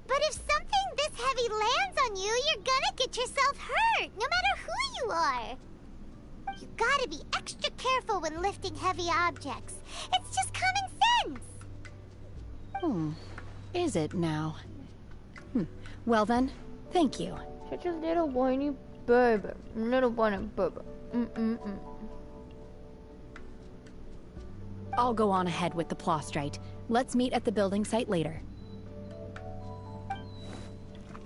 C: but if something this heavy lands on you, you're gonna get yourself hurt, no matter who you are. You gotta be extra careful when lifting heavy objects. It's just common sense.
P: Is it now? Well then, thank you.
A: Such a little whiny baby. Little whiny baby.
P: I'll go on ahead with the plostrite. Let's meet at the building site later.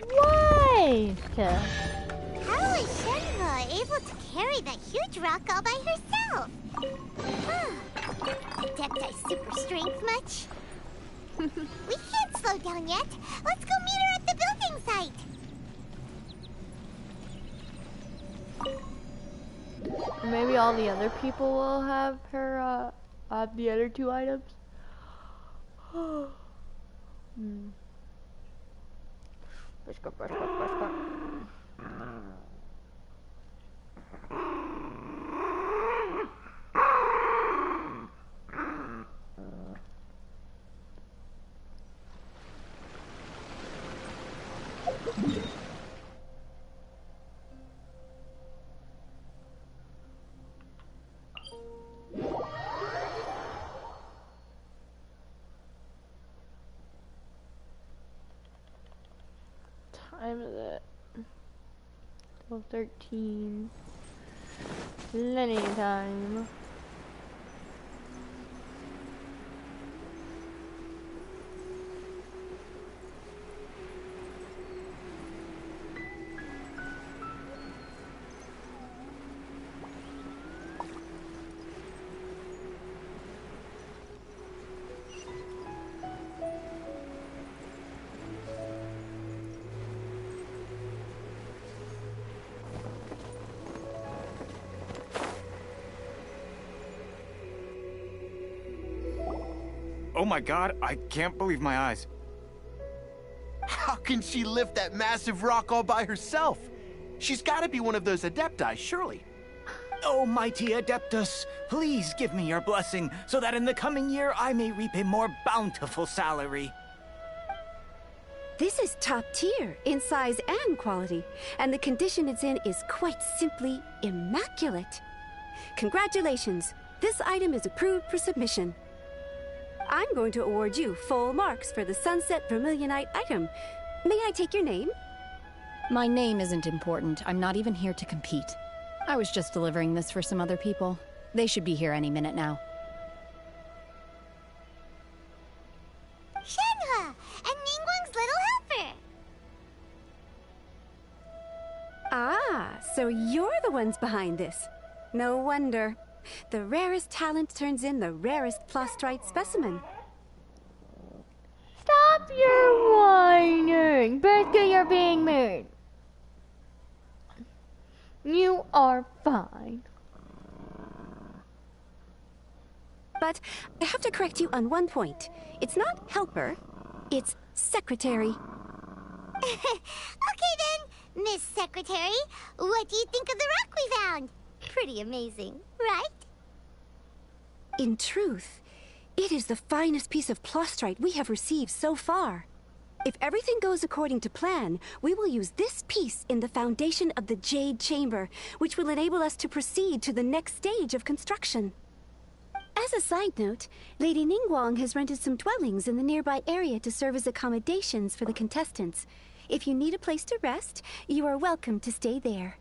A: Wait!
C: How is Shenhe able to carry that huge rock all by herself? Adepti super strength much? We can't slow down yet. Let's go meet her at the building site.
A: Maybe all the other people will have her, the other two items. Let's go. Time is it? 12:13. Plenty of time.
L: Oh my god, I can't believe my eyes.
T: How can she lift that massive rock all by herself? She's gotta be one of those Adepti, surely.
L: Oh, mighty Adeptus, please give me your blessing so that in the coming year I may reap a more bountiful salary.
D: This is top tier in size and quality, and the condition it's in is quite simply immaculate. Congratulations, this item is approved for submission. I'm going to award you full marks for the Sunset Vermilionite item. May I take your name?
P: My name isn't important. I'm not even here to compete. I was just delivering this for some other people. They should be here any minute now.
C: Shenhe, and Ningguang's little helper.
D: Ah, so you're the ones behind this. No wonder. The rarest talent turns in the rarest plostrite specimen.
A: Stop your whining! Biscuit, you're being mean. You are fine.
D: But I have to correct you on one point. It's not helper, it's secretary.
C: Okay then, Miss Secretary, what do you think of the rock we found? Pretty amazing, right?
D: In truth, it is the finest piece of plostrite we have received so far. If everything goes according to plan, we will use this piece in the foundation of the Jade Chamber, which will enable us to proceed to the next stage of construction. As a side note, Lady Ningguang has rented some dwellings in the nearby area to serve as accommodations for the contestants. If you need a place to rest, you are welcome to stay there.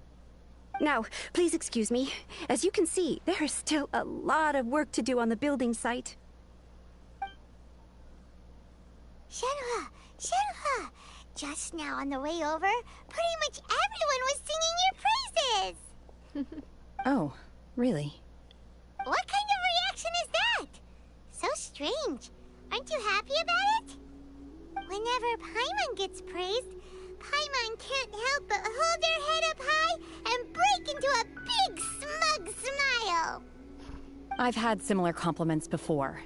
D: Now, please excuse me. As you can see, there is still a lot of work to do on the building site.
C: Shenhe! Just now on the way over, pretty much everyone was singing your praises!
P: Oh, really?
C: What kind of reaction is that? So strange. Aren't you happy about it? Whenever Paimon gets praised, Paimon can't help but hold their head up high and break into a big smug smile.
P: I've had similar compliments before.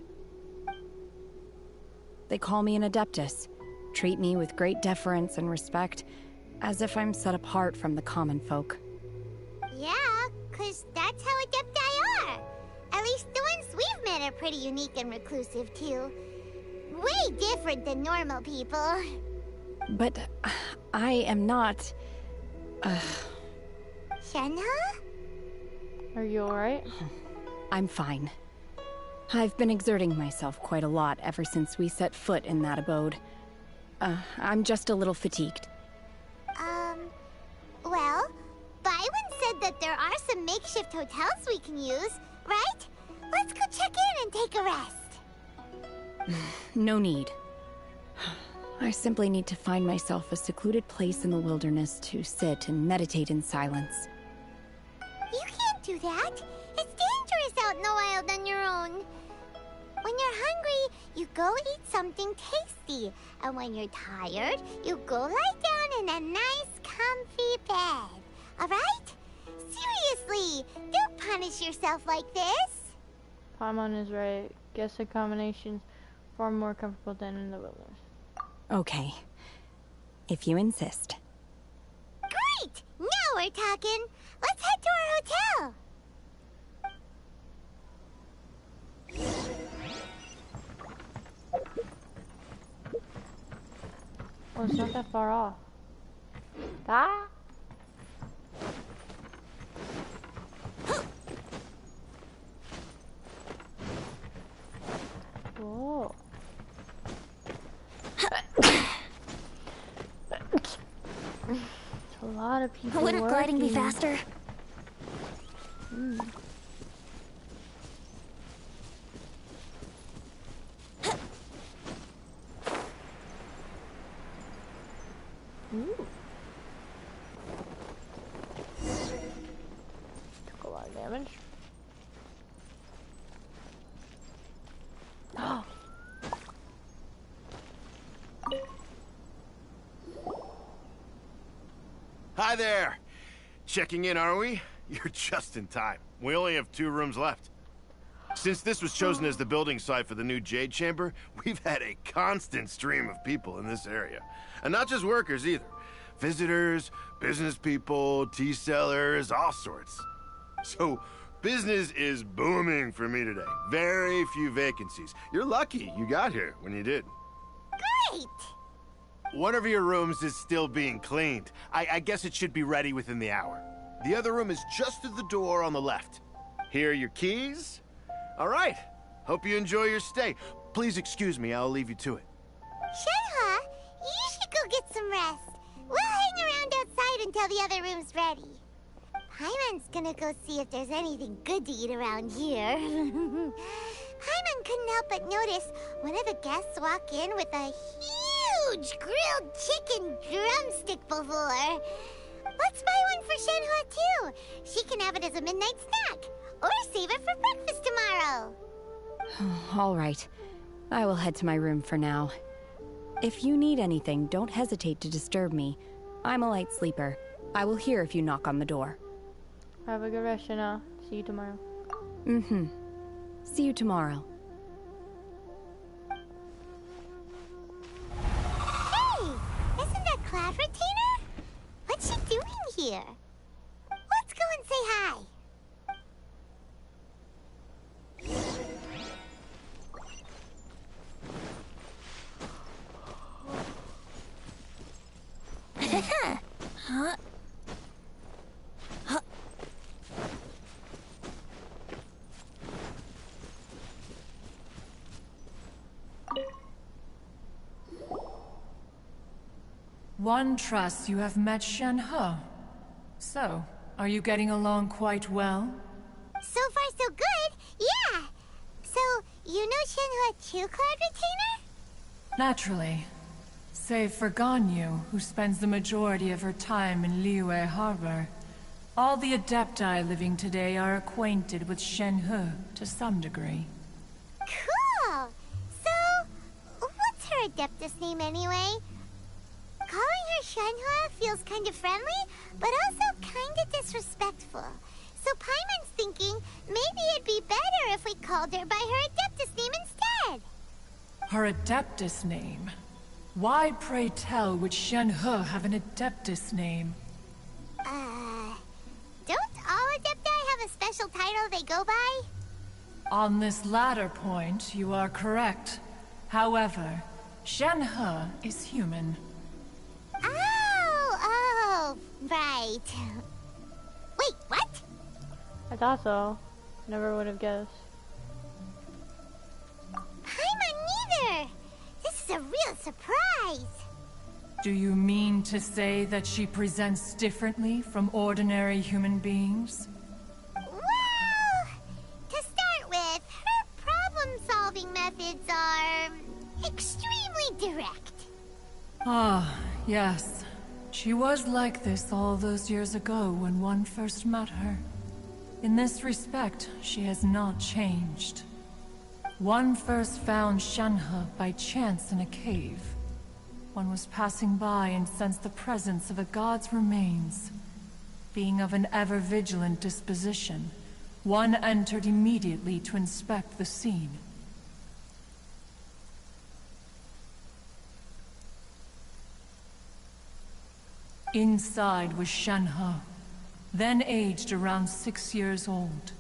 P: They call me an Adeptus, treat me with great deference and respect, as if I'm set apart from the common folk.
C: Yeah, 'cause that's how Adepti are. At least the ones we've met are pretty unique and reclusive, too. Way different than normal people.
P: But I am not...
C: Shenhe?
A: Are you alright?
P: I'm fine. I've been exerting myself quite a lot ever since we set foot in that abode. I'm just a little fatigued.
C: Well, Byron said that there are some makeshift hotels we can use, right? Let's go check in and take a rest.
P: No need. I simply need to find myself a secluded place in the wilderness to sit and meditate in silence.
C: You can't do that. It's dangerous out in the wild on your own. When you're hungry, you go eat something tasty. And when you're tired, you go lie down in a nice, comfy bed. Alright? Seriously, don't punish yourself like this.
A: Paimon is right. Guess a combination's far more comfortable than in the wilderness.
P: Okay. If you insist.
C: Great! Now we're talking. Let's head to our hotel.
A: Oh, it's not that far off. Ah! Whoa. A lot of people
C: Wouldn't gliding be
A: working.
C: faster?
A: Ooh. Took a lot of damage. Oh.
J: Hi there! Checking in, are we? You're just in time. We only have 2 rooms left. Since this was chosen as the building site for the new Jade Chamber, we've had a constant stream of people in this area. And not just workers either. Visitors, business people, tea sellers, all sorts. So, business is booming for me today. Very few vacancies. You're lucky you got here when you did.
C: Great!
J: One of your rooms is still being cleaned. I guess it should be ready within the hour. The other room is just at the door on the left. Here are your keys. All right. Hope you enjoy your stay. Please excuse me, I'll leave you to it.
C: Shenhe, you should go get some rest. We'll hang around outside until the other room's ready. Paimon's gonna go see if there's anything good to eat around here. Paimon couldn't help but notice one of the guests walk in with a huge grilled chicken drumstick before. Let's buy one for Shenhe too. She can have it as a midnight snack. Or save it for breakfast tomorrow.
P: All right. I will head to my room for now. If you need anything, don't hesitate to disturb me. I'm a light sleeper. I will hear if you knock on the door.
A: Have a good rest, Shenhe. See you tomorrow.
P: Mm-hmm. See you tomorrow.
C: Hey! Isn't that Cloud Retainer? What's she doing here? Let's go and say hi.
N: Huh?
G: One trusts you have met Shenhe. So, are you getting along quite well?
C: So far, so good. Yeah. So, you know Shenhe too, Cloud Retainer?
G: Naturally. Save for Ganyu, who spends the majority of her time in Liyue Harbor. All the Adepti living today are acquainted with Shenhe to some degree.
C: Cool. So, Adeptus name anyway. Calling her Shenhe feels kind of friendly, but also kind of disrespectful. So Paimon's thinking maybe it'd be better if we called her by her Adeptus name instead.
G: Her Adeptus name? Why, pray tell, would Shenhe have an Adeptus name?
C: Don't all Adepti have a special title they go by?
G: On this latter point, you are correct. However, Shenhe is human.
C: Oh, right. Wait, what?
A: I thought so. Never would have guessed.
C: Paimon neither! This is a real surprise!
G: Do you mean to say that she presents differently from ordinary human beings?
C: Well, to start with, her problem-solving methods are extremely direct.
G: Ah, yes. She was like this all those years ago when one first met her. In this respect, she has not changed. One first found Shenhe by chance in a cave. One was passing by and sensed the presence of a god's remains. Being of an ever-vigilant disposition, one entered immediately to inspect the scene. Inside was Shenhe, then aged around 6 years old.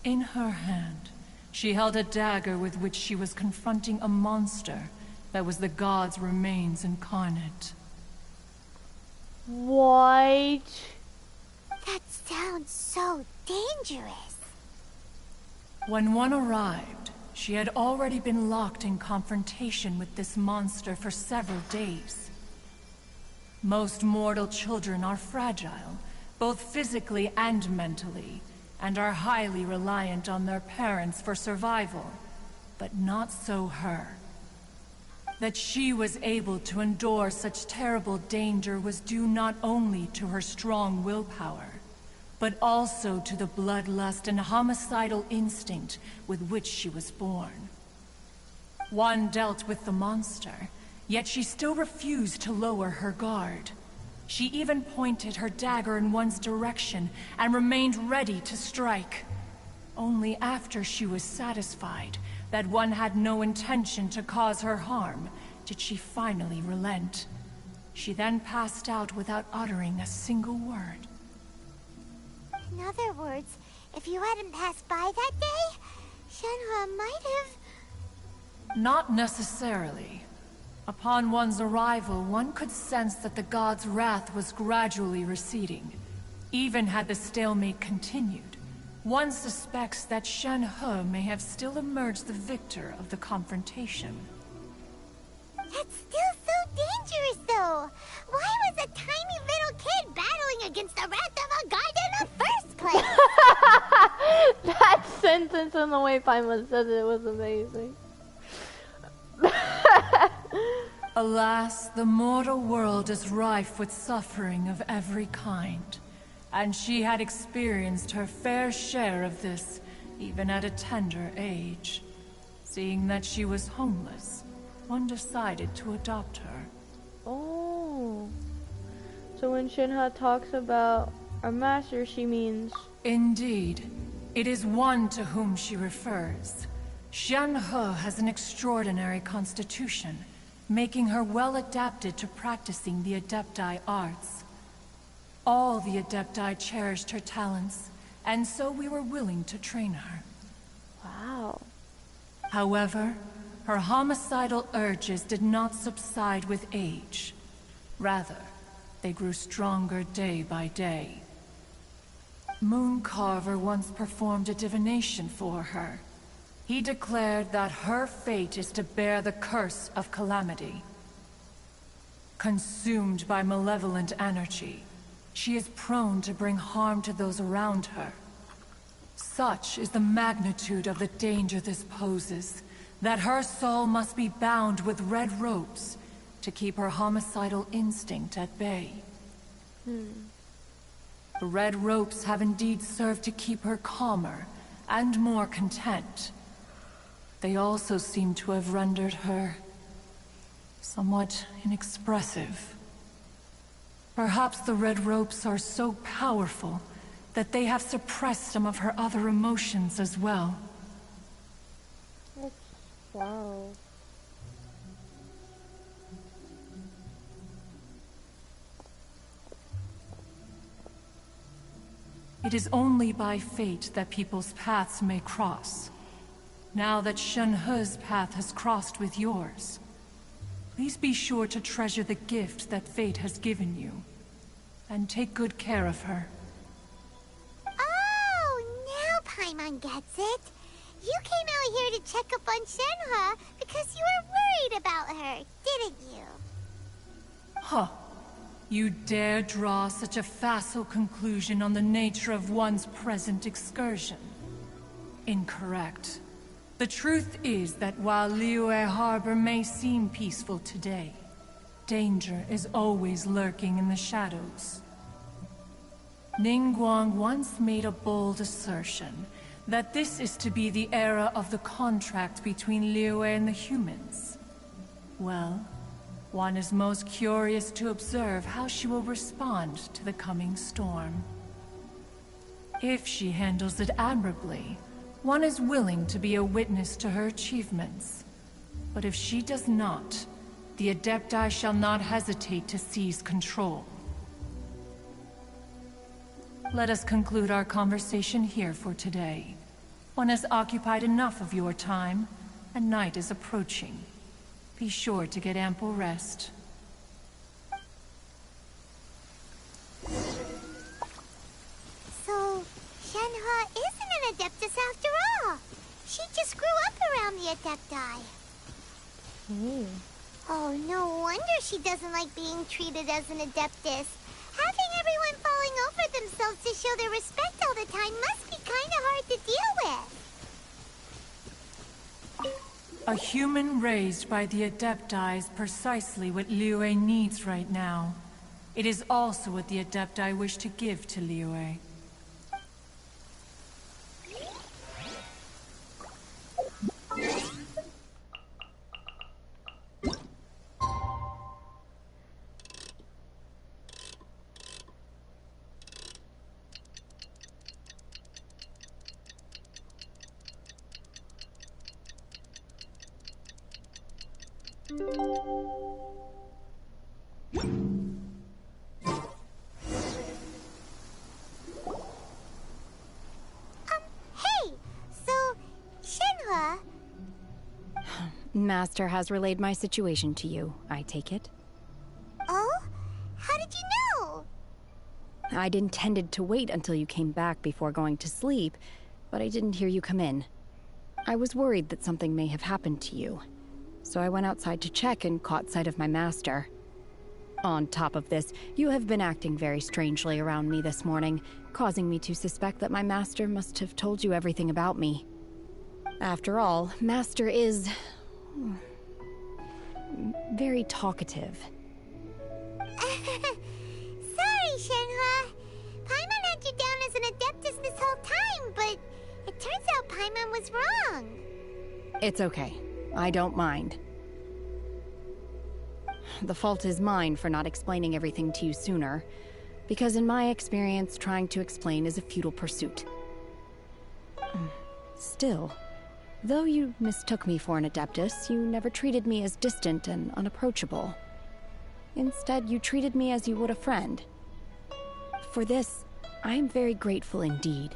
G: In her hand, she held a dagger with which she was confronting a monster that was the god's remains incarnate.
A: What?
C: That sounds so dangerous.
G: When one arrived, she had already been locked in confrontation with this monster for several days. Most mortal children are fragile, both physically and mentally, and are highly reliant on their parents for survival. But not so her. That she was able to endure such terrible danger was due not only to her strong willpower, but also to the bloodlust and homicidal instinct with which she was born. One dealt with the monster, yet she still refused to lower her guard. She even pointed her dagger in one's direction and remained ready to strike. Only after she was satisfied that one had no intention to cause her harm did she finally relent. She then passed out without uttering a single word.
C: In other words, if you hadn't passed by that day, Shenhe might have...
G: Not necessarily. Upon one's arrival, one could sense that the god's wrath was gradually receding. Even had the stalemate continued, one suspects that Shenhe may have still emerged the victor of the confrontation.
C: That's still so dangerous, though! Why was a tiny little kid battling against the wrath of a god in the first place?
A: That sentence and the way Paimon said it was amazing.
G: Alas, the mortal world is rife with suffering of every kind, and she had experienced her fair share of this, even at a tender age. Seeing that she was homeless, one decided to adopt her.
A: Oh. So when Shenhe talks about our master, she means...
G: Indeed. It is one to whom she refers. Shenhe has an extraordinary constitution, making her well adapted to practicing the Adepti arts. All the Adepti cherished her talents, and so we were willing to train her.
A: Wow.
G: However, her homicidal urges did not subside with age. Rather, they grew stronger day by day. Mooncarver once performed a divination for her. He declared that her fate is to bear the curse of calamity. Consumed by malevolent energy, she is prone to bring harm to those around her. Such is the magnitude of the danger this poses, that her soul must be bound with red ropes to keep her homicidal instinct at bay. The red ropes have indeed served to keep her calmer and more content. They also seem to have rendered her somewhat inexpressive. Perhaps the red ropes are so powerful that they have suppressed some of her other emotions as well.
A: Wow.
G: It is only by fate that people's paths may cross. Now that Shenhe's path has crossed with yours, please be sure to treasure the gift that fate has given you, and take good care of her.
C: Oh, now Paimon gets it. You came out here to check up on Shenhe because you were worried about her, didn't you?
G: Huh. You dare draw such a facile conclusion on the nature of one's present excursion? Incorrect. The truth is that while Liyue Harbor may seem peaceful today, danger is always lurking in the shadows. Ningguang once made a bold assertion that this is to be the era of the contract between Liyue and the humans. Well, one is most curious to observe how she will respond to the coming storm. If she handles it admirably, one is willing to be a witness to her achievements. But if she does not, the Adepti shall not hesitate to seize control. Let us conclude our conversation here for today. One has occupied enough of your time, and night is approaching. Be sure to get ample rest.
C: So, Shenhe isn't an Adeptus after all. She just grew up around the Adepti. Oh, no wonder she doesn't like being treated as an Adeptus. Having everyone falling over themselves to show their respect all the time must be kind of hard to deal with.
G: A human raised by the Adepti is precisely what Liyue needs right now. It is also what the Adepti wish to give to Liyue.
C: Hey! So, Shenhe...
P: Master has relayed my situation to you, I take it.
C: Oh? How did you know?
P: I'd intended to wait until you came back before going to sleep, but I didn't hear you come in. I was worried that something may have happened to you, so I went outside to check and caught sight of my master. On top of this, you have been acting very strangely around me this morning, causing me to suspect that my master must have told you everything about me. After all, Master is... very talkative.
C: Sorry, Shenhe. Paimon had you down as an Adeptus this whole time, but it turns out Paimon was wrong.
P: It's okay. I don't mind. The fault is mine for not explaining everything to you sooner, because in my experience, trying to explain is a futile pursuit. Still, though you mistook me for an Adeptus, you never treated me as distant and unapproachable. Instead, you treated me as you would a friend. For this, I am very grateful indeed.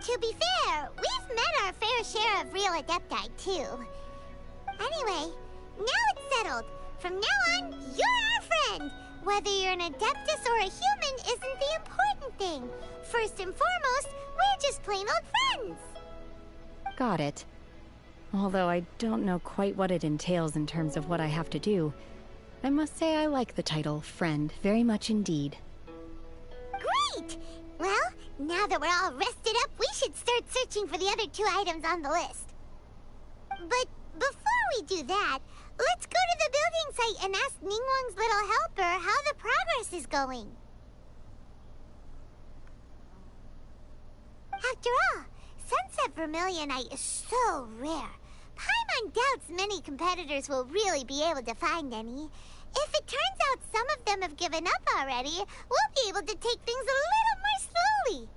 C: To be fair, we've met our fair share of real Adepti, too. Anyway, now it's settled. From now on, you're our friend. Whether you're an Adeptus or a human isn't the important thing. First and foremost, we're just plain old friends.
P: Got it. Although I don't know quite what it entails in terms of what I have to do, I must say I like the title, Friend, very much indeed.
C: Great! Well, now that we're all rested up, we should start searching for the other 2 items on the list. But before we do that, let's go to the building site and ask Ningguang's little helper how the progress is going. After all, Sunset Vermilionite is so rare. Paimon doubts many competitors will really be able to find any. If it turns out some of them have given up already, we'll be able to take things a little more slowly.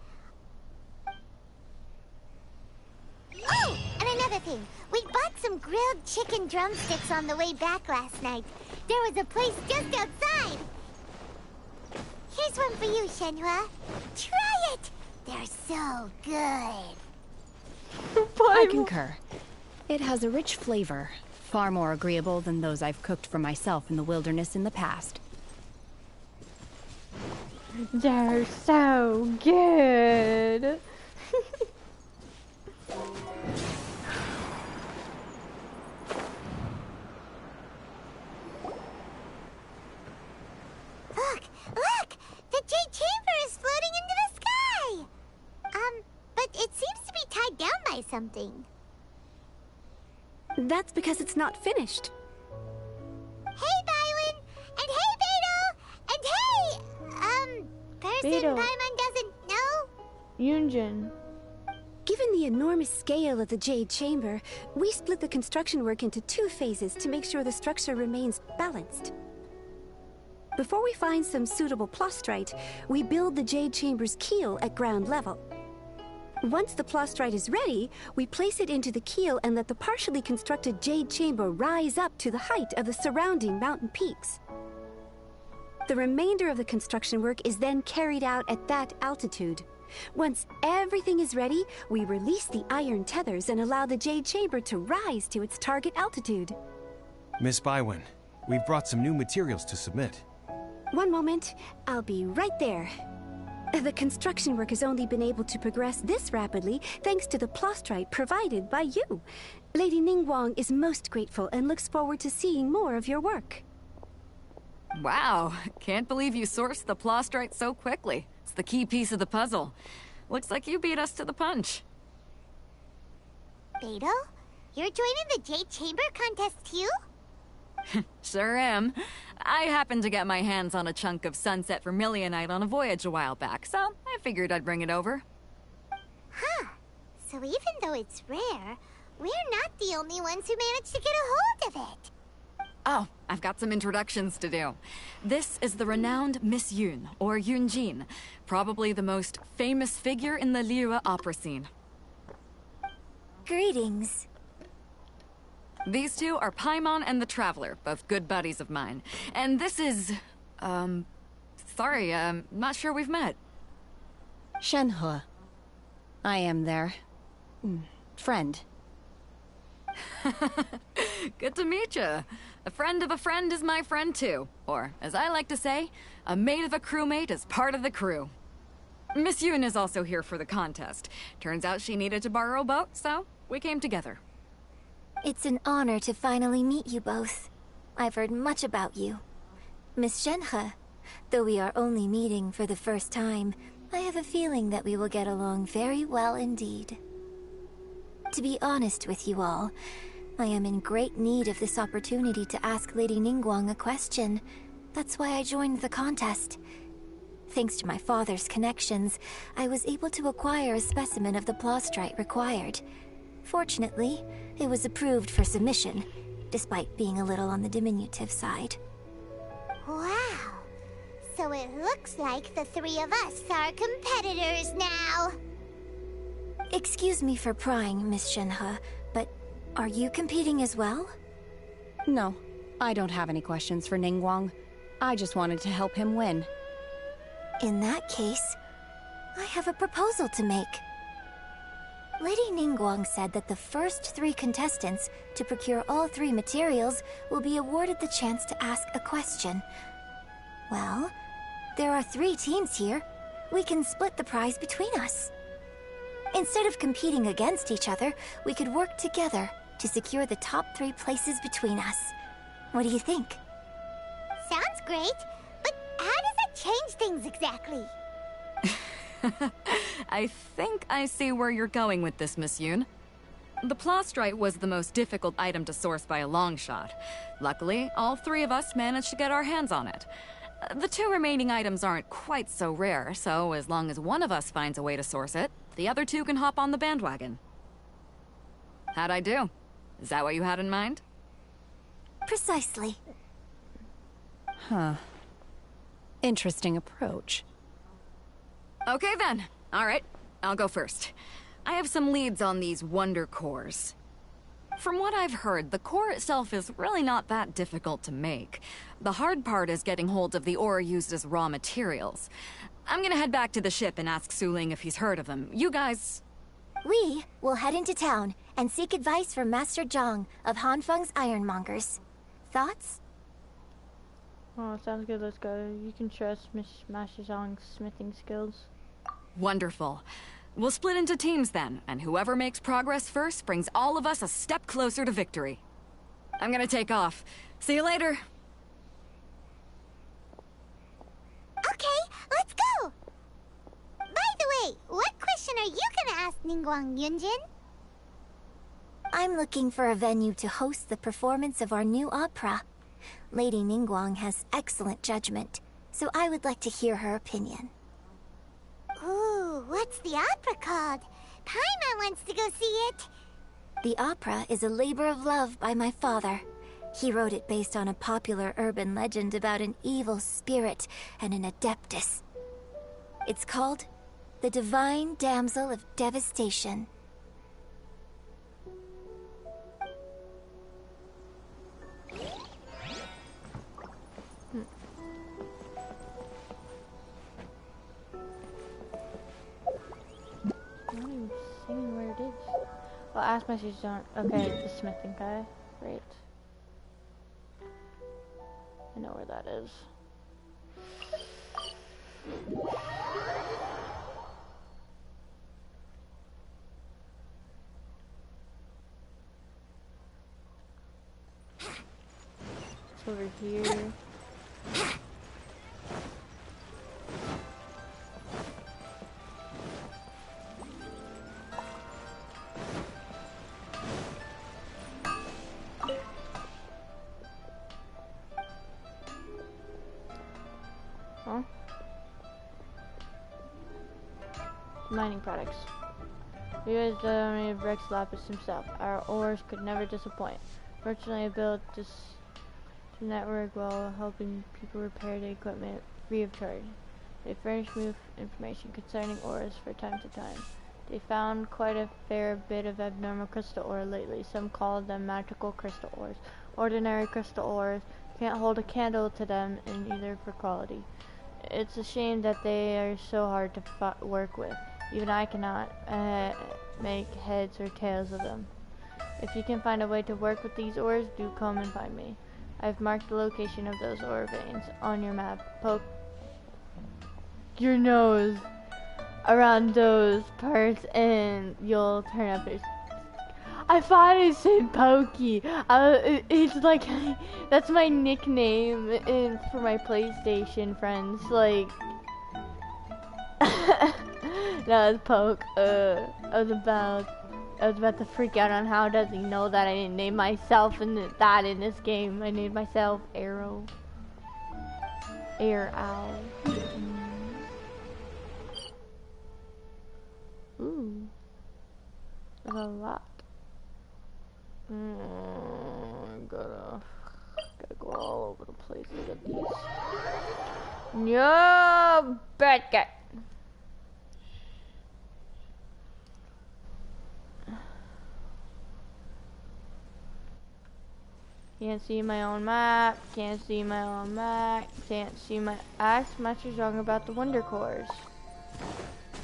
C: Oh, and another thing. We bought some grilled chicken drumsticks on the way back last night. There was a place just outside. Here's one for you, Shenhua. Try it! They're so good.
P: I concur. It has a rich flavor, far more agreeable than those I've cooked for myself in the wilderness in the past.
A: They're so good.
C: Look! The Jade Chamber is floating into the sky! But it seems to be tied down by something.
D: That's because it's not finished.
C: Hey, Bywin! And hey, Beidou! And hey, person
A: Beidou.
C: Paimon doesn't know?
A: Yunjin.
D: Given the enormous scale of the Jade Chamber, we split the construction work into 2 phases to make sure the structure remains balanced. Before we find some suitable plastrite, we build the Jade Chamber's keel at ground level. Once the plastrite is ready, we place it into the keel and let the partially constructed Jade Chamber rise up to the height of the surrounding mountain peaks. The remainder of the construction work is then carried out at that altitude. Once everything is ready, we release the iron tethers and allow the Jade Chamber to rise to its target altitude.
U: Miss Bywin, we've brought some new materials to submit.
D: One moment, I'll be right there. The construction work has only been able to progress this rapidly thanks to the plastrite provided by you. Lady Ningguang is most grateful and looks forward to seeing more of your work.
V: Wow, can't believe you sourced the plastrite so quickly. It's the key piece of the puzzle. Looks like you beat us to the punch.
C: Beidou, you're joining the Jade Chamber contest too?
V: Sure am. I happened to get my hands on a chunk of sunset vermilionite on a voyage a while back, so I figured I'd bring it over.
C: Huh. So even though it's rare, we're not the only ones who managed to get a hold of it.
V: Oh, I've got some introductions to do. This is the renowned Miss Yun, or Yunjin, probably the most famous figure in the Liyue opera scene.
C: Greetings.
V: These two are Paimon and the Traveler, both good buddies of mine. And this is... sorry, not sure we've met.
P: Shenhua. I am their... friend.
V: Good to meet you. A friend of a friend is my friend too. Or, as I like to say, a mate of a crewmate is part of the crew. Miss Yun is also here for the contest. Turns out she needed to borrow a boat, so we came together.
C: It's an honor to finally meet you both. I've heard much about you. Miss Shenhe, though we are only meeting for the first time, I have a feeling that we will get along very well indeed. To be honest with you all, I am in great need of this opportunity to ask Lady Ningguang a question. That's why I joined the contest. Thanks to my father's connections, I was able to acquire a specimen of the plastrite required. Fortunately, it was approved for submission, despite being a little on the diminutive side. Wow! So it looks like the 3 of us are competitors now! Excuse me for prying, Miss Shenhe, but are you competing as well?
P: No, I don't have any questions for Ningguang. I just wanted to help him win.
C: In that case, I have a proposal to make. Lady Ningguang said that the first 3 contestants to procure all 3 materials will be awarded the chance to ask a question. Well, there are 3 teams here. We can split the prize between us. Instead of competing against each other, we could work together to secure the top 3 places between us. What do you think? Sounds great, but how does that change things exactly?
V: I think I see where you're going with this, Miss Yun. The plastrite was the most difficult item to source by a long shot. Luckily, all 3 of us managed to get our hands on it. The 2 remaining items aren't quite so rare, so as long as one of us finds a way to source it, the other 2 can hop on the bandwagon. How'd I do? Is that what you had in mind?
C: Precisely.
P: Huh. Interesting approach.
V: Okay then. Alright, I'll go first. I have some leads on these wonder cores. From what I've heard, the core itself is really not that difficult to make. The hard part is getting hold of the ore used as raw materials. I'm gonna head back to the ship and ask Su Ling if he's heard of them. You guys...
C: We will head into town and seek advice from Master Zhang of Hanfeng's Ironmongers. Thoughts?
A: Oh, sounds good. Let's go. You can trust Master Zhang's smithing skills.
V: Wonderful. We'll split into teams then, and whoever makes progress first brings all of us a step closer to victory. I'm gonna take off. See you later.
C: Okay, let's go! By the way, what question are you gonna ask Ningguang Yunjin? I'm looking for a venue to host the performance of our new opera. Lady Ningguang has excellent judgment, so I would like to hear her opinion. Ooh, what's the opera called? Paimon wants to go see it. The opera is a labor of love by my father. He wrote it based on a popular urban legend about an evil spirit and an adeptus. It's called The Divine Damsel of Devastation.
A: I'm not even seeing where it is. Well, ask Master Zhang. Okay, the smithing guy. Great. I know where that is. It's over here. Huh? Mining products. We used the army of Rex Lapis himself. Our ores could never disappoint. Fortunately, I built this network while helping people repair the equipment free of charge. They furnished me with information concerning ores from time to time. They found quite a fair bit of abnormal crystal ore lately. Some call them magical crystal ores. Ordinary crystal ores can't hold a candle to them in either for quality. It's a shame that they are so hard to work with. Even I cannot make heads or tails of them. If you can find a way to work with these ores, do come and find me. I've marked the location of those ore veins on your map. Poke your nose around those parts and you'll turn up. I thought it said Pokey. It's like, that's my nickname for my PlayStation friends. Like, no, it's Poke. I was about to freak out on how does he know that I didn't name myself that in this game. I named myself Arrow. Air Owl. Ooh. There's a lot. I gotta go all over the place to get these. No, Beckett. Can't see my own map. Can't see my own map. Can't see my. Ask Master Zhang about the Wonder Cores.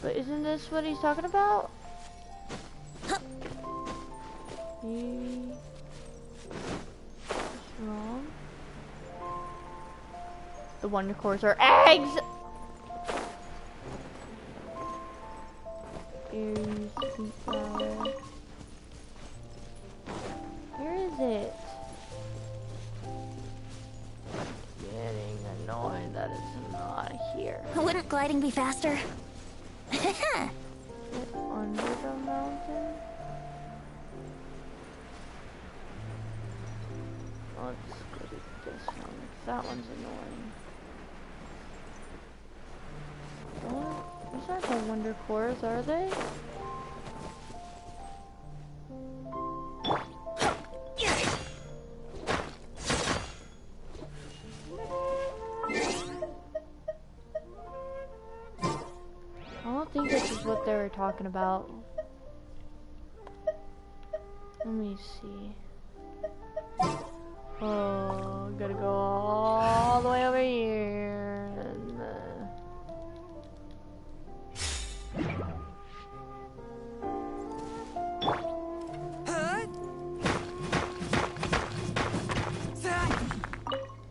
A: But isn't this what he's talking about? He's wrong. The Wonder Cores are eggs! Where is it? Getting annoyed that it's not here.
C: Wouldn't gliding be faster?
A: Is it under the mountain? Let's go to this one. That one's annoying. These aren't the Wonder Cores, are they? what they were talking about. Let me see. Oh, gotta go all the way over here. And,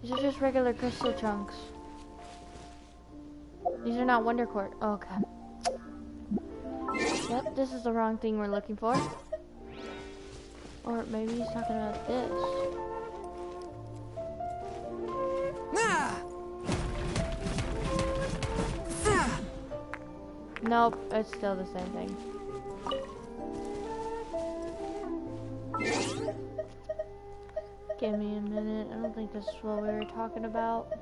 A: these are just regular crystal chunks. These are not Wonder Quartz. Oh, okay. Yep, this is the wrong thing we're looking for. Or maybe he's talking about this. Nope, it's still the same thing. Give me a minute. I don't think this is what we were talking about.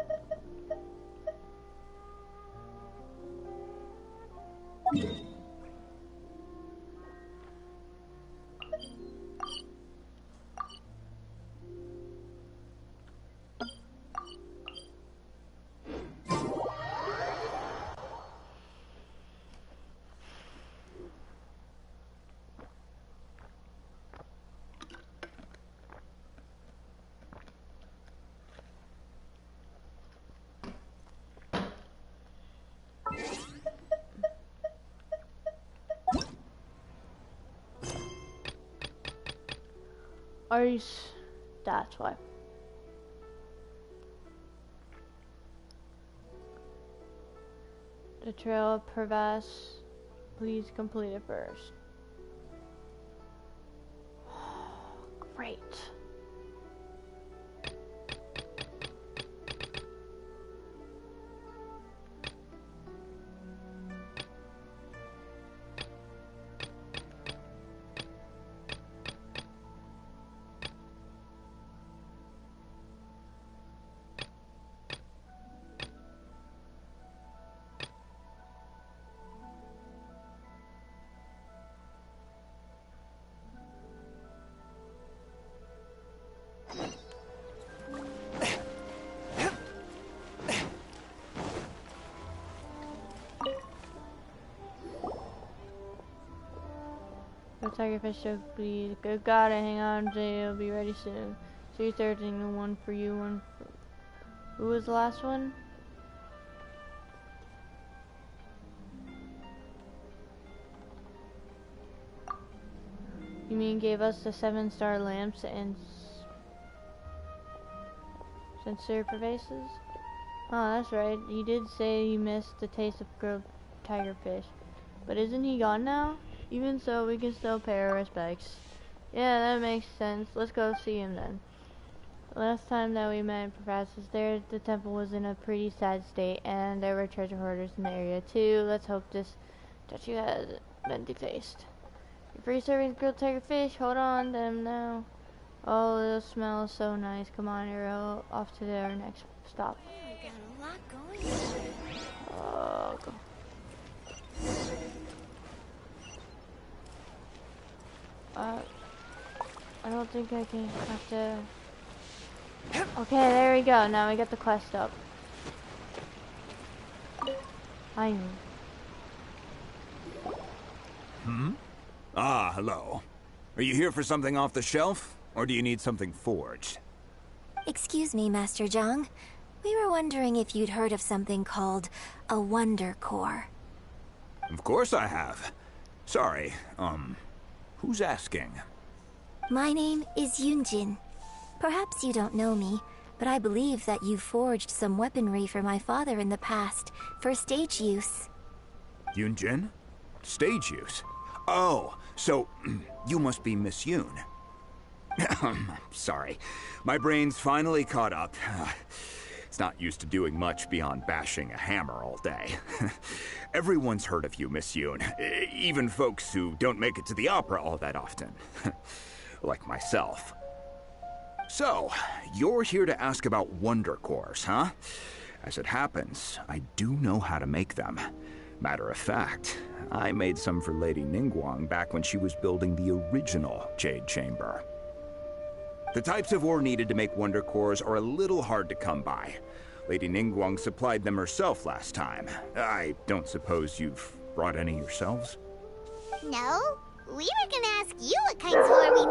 A: Oars, that's why. The trail of crevasse, please complete it first. Great. Tiger fish should be good. Gotta hang on, Jay. It'll be ready soon. So you're thirteen, the one for you, one for. Who was the last one? You mean gave us the 7-star lamps and sensor pervases? Oh, that's right. He did say he missed the taste of grilled tiger fish. But isn't he gone now? Even so, we can still pay our respects. Yeah, that makes sense. Let's go see him then. Last time that we met in Professor's there, the temple was in a pretty sad state, and there were treasure hoarders in the area too. Let's hope this statue has been defaced. Your free serving grilled tiger fish, hold on them now. Oh, it'll smell so nice. Come on, Arrow, off to our next stop.
C: We got a lot going on.
A: Oh, go. I don't think I can have to. Okay, there we go. Now we got the quest up. Finally.
H: Ah, hello. Are you here for something off the shelf, or do you need something forged?
C: Excuse me, Master Zhang. We were wondering if you'd heard of something called a Wonder Core.
H: Of course I have. Sorry, who's asking?
C: My name is Yunjin. Perhaps you don't know me, but I believe that you forged some weaponry for my father in the past, for stage use.
H: Yunjin? Stage use? Oh, so you must be Miss Yoon. Sorry, my brain's finally caught up. It's not used to doing much beyond bashing a hammer all day. Everyone's heard of you, Miss Yoon. Even folks who don't make it to the opera all that often. Like myself. So, you're here to ask about Wonder Cores, huh? As it happens, I do know how to make them. Matter of fact, I made some for Lady Ningguang back when she was building the original Jade Chamber. The types of ore needed to make Wonder Cores are a little hard to come by. Lady Ningguang supplied them herself last time. I don't suppose you've brought any yourselves?
C: No, we were gonna ask you what kinds of ore we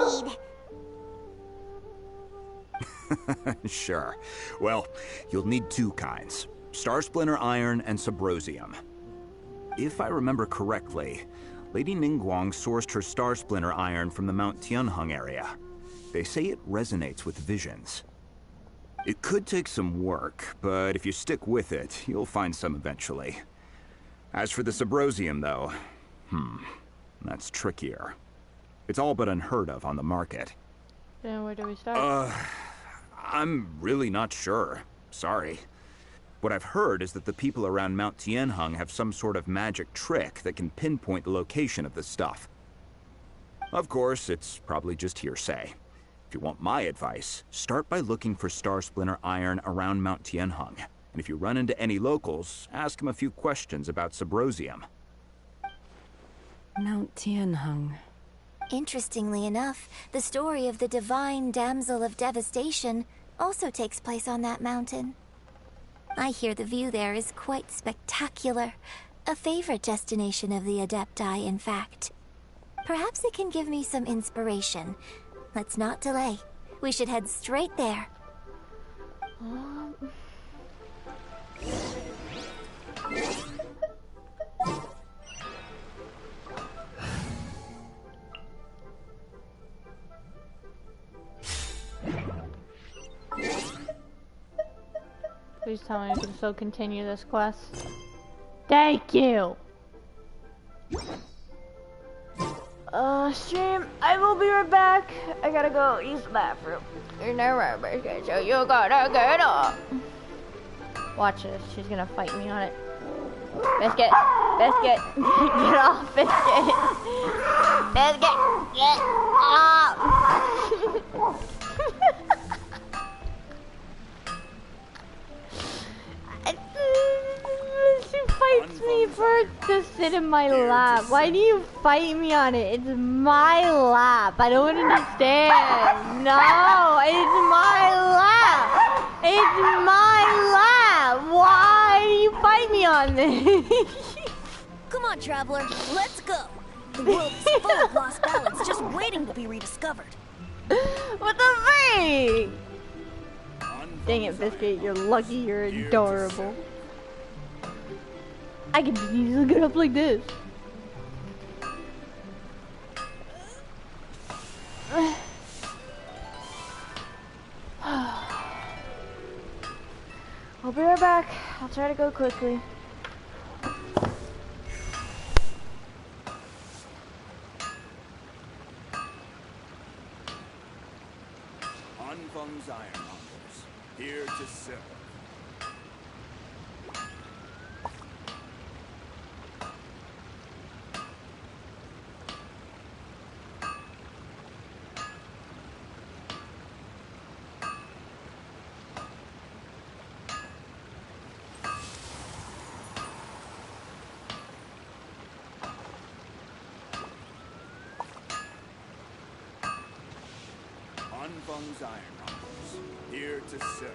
C: need.
H: Sure. Well, you'll need two kinds. Star Splinter Iron and Subrosium. If I remember correctly, Lady Ningguang sourced her Star Splinter Iron from the Mount Tianheng area. They say it resonates with visions. It could take some work, but if you stick with it, you'll find some eventually. As for the Subrosium, though, that's trickier. It's all but unheard of on the market.
A: Then where do we start?
H: I'm really not sure. Sorry. What I've heard is that the people around Mount Tianheng have some sort of magic trick that can pinpoint the location of the stuff. Of course, it's probably just hearsay. If you want my advice, start by looking for Star Splinter Iron around Mount Tianheng. And if you run into any locals, ask them a few questions about Subrosium.
P: Mount Tianheng.
C: Interestingly enough, the story of the divine Damsel of Devastation also takes place on that mountain. I hear the view there is quite spectacular. A favorite destination of the Adepti, in fact. Perhaps it can give me some inspiration. Let's not delay. We should head straight there.
A: Please tell me I can still continue this quest. Thank you! Stream, I will be right back. I gotta go use the bathroom. You're never biscuit, so you gotta get up. Watch this, she's gonna fight me on it. Biscuit, biscuit, get off, biscuit. Biscuit, get off. She fights me to sit in my lap. Why do you fight me on it? It's my lap. I don't understand. No, it's my lap. It's my lap. Why do you fight me on this?
N: Come on, traveler, let's go. The world is full of lost ballads just waiting to be rediscovered.
A: What the freak? Dang it, Biscuit, you're lucky, you're adorable. I can just easily get up like this. I'll be right back. I'll try to go quickly.
H: Anfang's Ironmongers, here to serve. Anfang's Ironmongers, here to serve.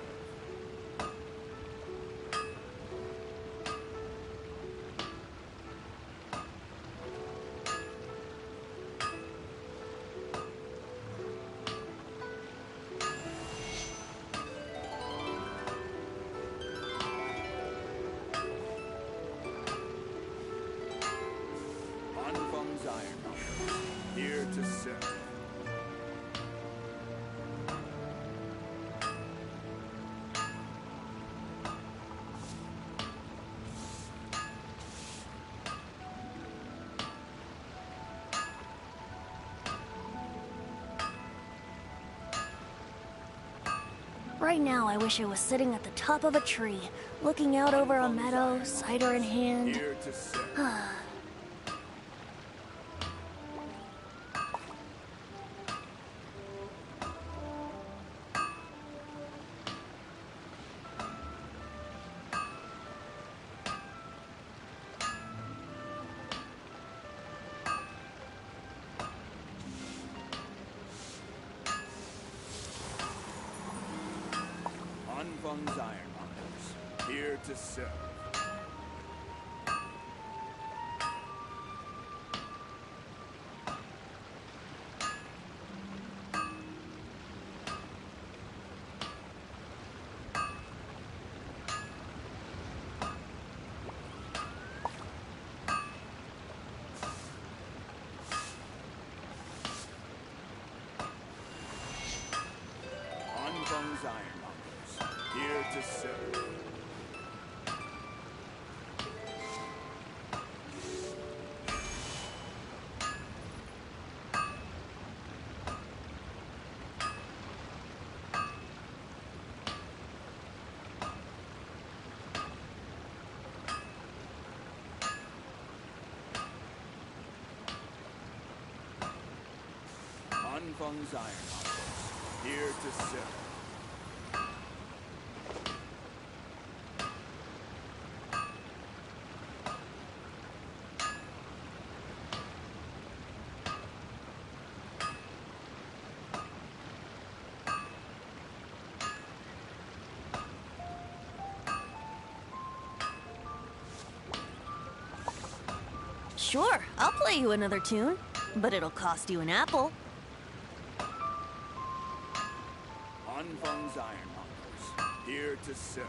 H: Anfang's Ironmongers, here to serve.
N: Right now, I wish I was sitting at the top of a tree, looking out over a meadow, cider in hand.
H: Here to serve. Anfang's Ironmongers, here to serve. to serve. Iron Hunters, here to serve.
N: Sure, I'll play you another tune, but it'll cost you an apple.
H: Iron Hunters, here to serve.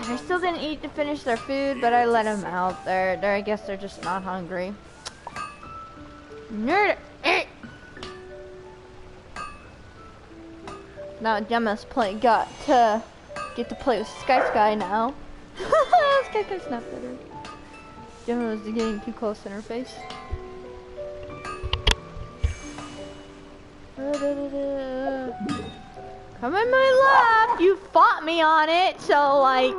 A: They still didn't eat to finish their food, but I let them out. I guess they're just not hungry. Nerd. Now Gemma's got to get to play with Sky now. Sky snapped at her. Gemma was getting too close in her face. Come in my lap. You fought me on it, so like.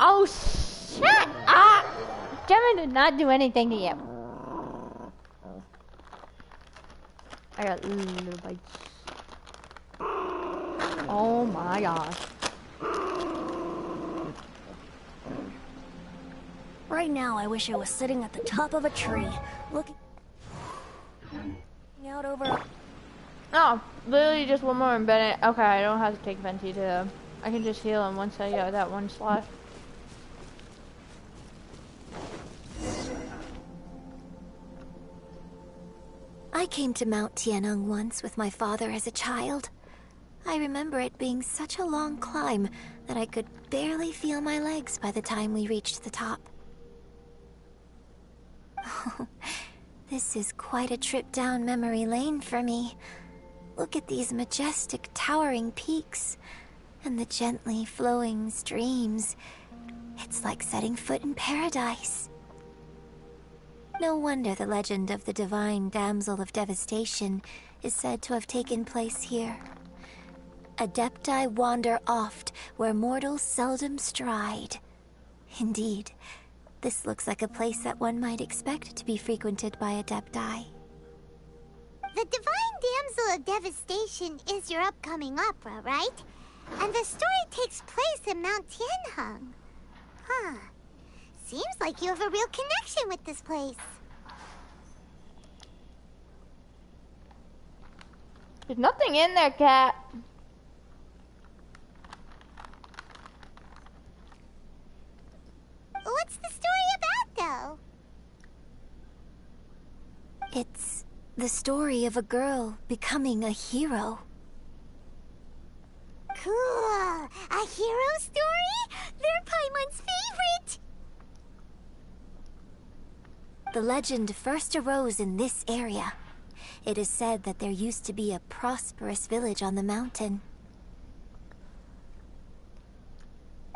A: Oh, shut up! Gemma did not do anything to you. I got little bites. Oh my gosh.
N: Right now, I wish I was sitting at the top of a tree, looking out over...
A: Oh, literally just one more in Bennett. Okay, I don't have to take Venti to... I can just heal him once I get that one slot.
C: I came to Mount Tianeng once with my father as a child. I remember it being such a long climb that I could barely feel my legs by the time we reached the top. Oh, this is quite a trip down memory lane for me. Look at these majestic, towering peaks and the gently flowing streams. It's like setting foot in paradise. No wonder the legend of the divine Damsel of Devastation is said to have taken place here. Adepti wander oft where mortals seldom stride. Indeed, this looks like a place that one might expect to be frequented by Adepti.
I: The divine Damsel of Devastation is your upcoming opera, right? And the story takes place in Mount Tianheng. Huh. Seems like you have a real connection with this place.
A: There's nothing in there, cat.
I: What's the story about, though?
C: It's the story of a girl becoming a hero.
I: Cool. A hero story? They're Paimon's favorite.
C: The legend first arose in this area. It is said that there used to be a prosperous village on the mountain.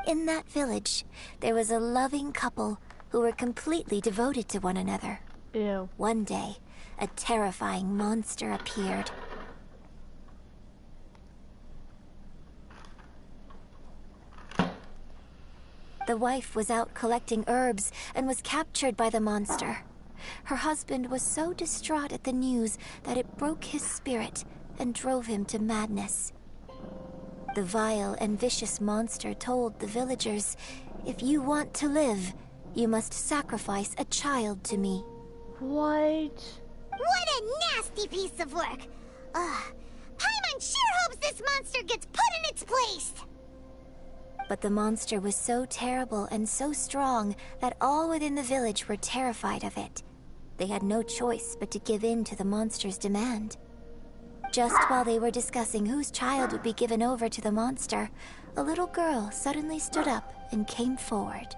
C: In that village, there was a loving couple who were completely devoted to one another.
A: Ew.
C: One day, a terrifying monster appeared. The wife was out collecting herbs and was captured by the monster. Her husband was so distraught at the news that it broke his spirit and drove him to madness. The vile and vicious monster told the villagers, "If you want to live, you must sacrifice a child to me."
A: What?
I: What a nasty piece of work. Paimon sure hopes this monster gets put in its place.
C: But the monster was so terrible and so strong that all within the village were terrified of it. They had no choice but to give in to the monster's demand. Just while they were discussing whose child would be given over to the monster, a little girl suddenly stood up and came forward.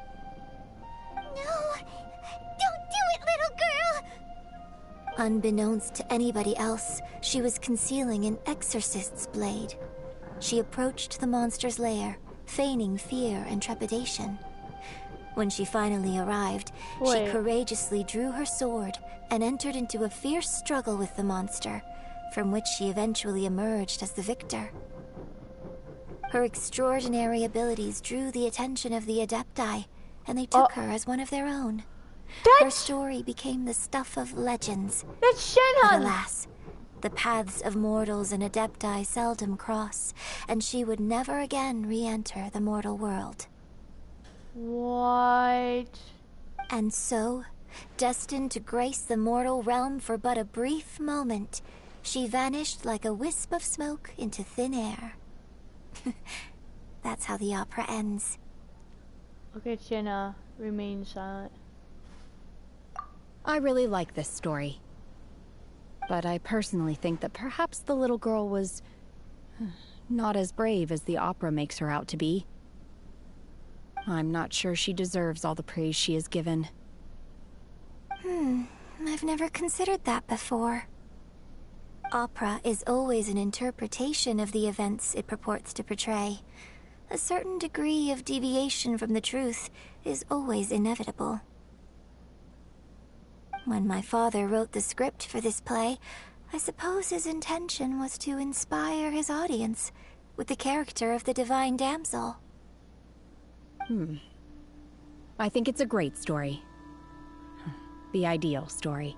I: No! Don't do it, little girl!
C: Unbeknownst to anybody else, she was concealing an exorcist's blade. She approached the monster's lair, feigning fear and trepidation. When she finally arrived, she courageously drew her sword and entered into a fierce struggle with the monster, from which she eventually emerged as the victor. Her extraordinary abilities drew the attention of the Adepti, and they took her as one of their own. Her story became the stuff of legends.
A: That's
C: But
A: Shenhe!
C: alas, the paths of mortals and Adepti seldom cross, and she would never again re-enter the mortal world.
A: What?
C: And so, destined to grace the mortal realm for but a brief moment, she vanished like a wisp of smoke into thin air. That's how the opera ends.
A: Okay, Shenhe, remain silent.
P: I really like this story. But I personally think that perhaps the little girl was not as brave as the opera makes her out to be. I'm not sure she deserves all the praise she is given.
C: I've never considered that before. Opera is always an interpretation of the events it purports to portray. A certain degree of deviation from the truth is always inevitable. When my father wrote the script for this play, I suppose his intention was to inspire his audience with the character of the divine damsel.
P: I think it's a great story. The ideal story.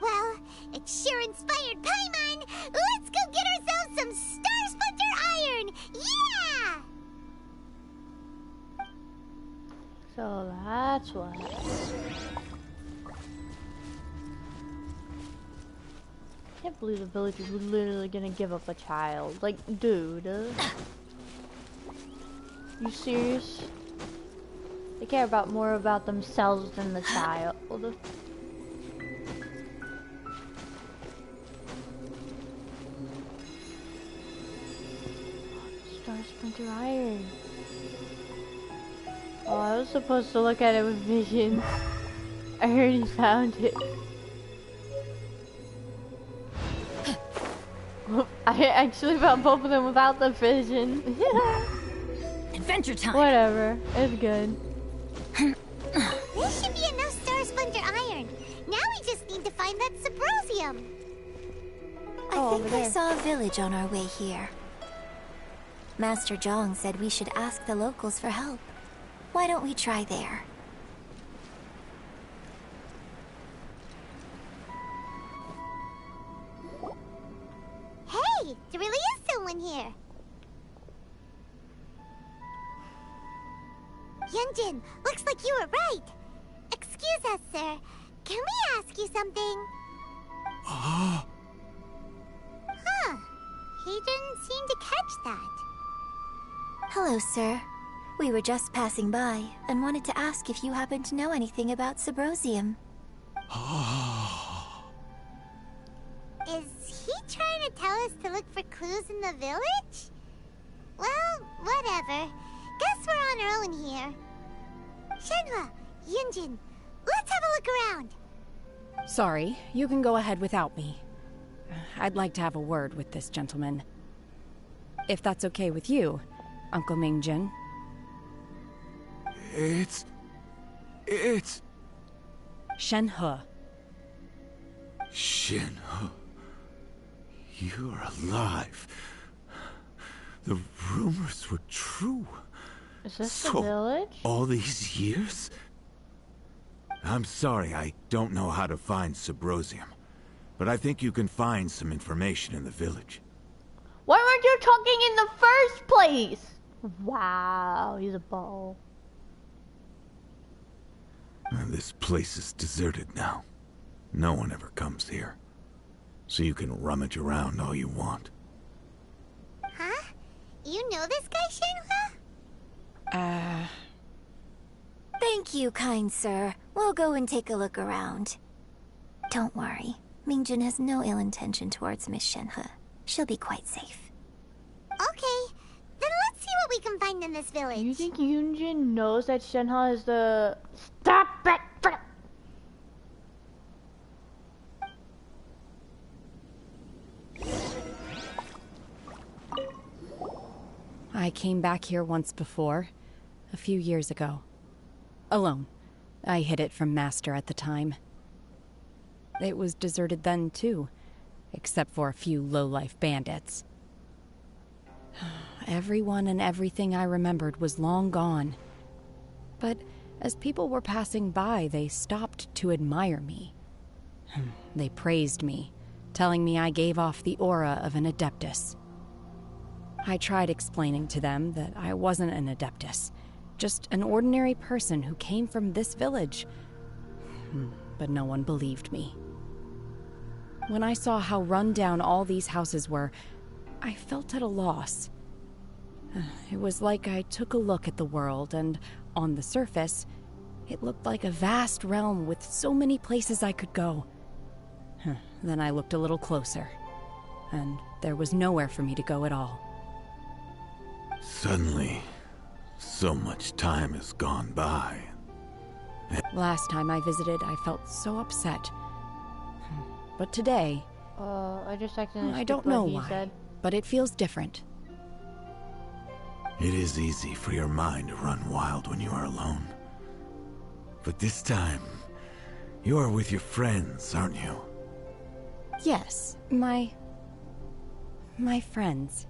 I: Well, it sure inspired Paimon! Let's go get ourselves some Star Splinter Iron! Yeah!
A: So that's what. I can't believe the village is literally gonna give up a child. Like, dude. You serious? They care more about themselves than the child. Star Splinter Iron. Oh, I was supposed to look at it with vision. I already found it. I actually found both of them without the vision.
B: Adventure time!
A: Whatever, it's good.
I: This should be enough Star Splinter Iron. Now we just need to find that Subrosium.
C: I think I saw a village on our way here. Master Zhong said we should ask the locals for help. Why don't we try there?
I: Hey, there really is someone here. Yunjin, looks like you were right. Excuse us, sir. Can we ask you something? Huh. He didn't seem to catch that.
C: Hello, sir. We were just passing by and wanted to ask if you happen to know anything about Subrosium.
I: Is he trying to tell us to look for clues in the village? Well, whatever. Guess we're on our own here. Shenhe, Yunjin, let's have a look around.
P: Sorry, you can go ahead without me. I'd like to have a word with this gentleman. If that's okay with you, Uncle Mingjin.
H: It's...
P: Shenhe.
H: Shenhe. You're alive. The rumors were true.
A: Is this the village?
H: All these years? I'm sorry, I don't know how to find Subrosium. But I think you can find some information in the village.
A: Why weren't you talking in the first place? Wow, he's a ball.
H: This place is deserted now. No one ever comes here. So you can rummage around all you want.
I: Huh? You know this guy, Shenhe?
C: Thank you, kind sir. We'll go and take a look around. Don't worry. Mingjun has no ill intention towards Miss Shenhe. She'll be quite safe. Okay, then let's see what we can find in this village.
A: You think Yunjin knows that Shenhe is the... Stop it!
P: I came back here once before, a few years ago. Alone. I hid it from Master at the time. It was deserted then, too, except for a few low-life bandits. Everyone and everything I remembered was long gone. But as people were passing by, they stopped to admire me. They praised me, telling me I gave off the aura of an Adeptus. I tried explaining to them that I wasn't an Adeptus, just an ordinary person who came from this village. But no one believed me. When I saw how run down all these houses were, I felt at a loss. It was like I took a look at the world, and on the surface, it looked like a vast realm with so many places I could go. Then I looked a little closer, and there was nowhere for me to go at all.
F: Suddenly, so much time has gone by.
P: Last time I visited, I felt so upset. But today...
A: I just accidentally
P: I don't know
A: what he
P: why,
A: said.
P: but it feels different.
F: It is easy for your mind to run wild when you are alone. But this time, you are with your friends, aren't you?
P: Yes, my friends.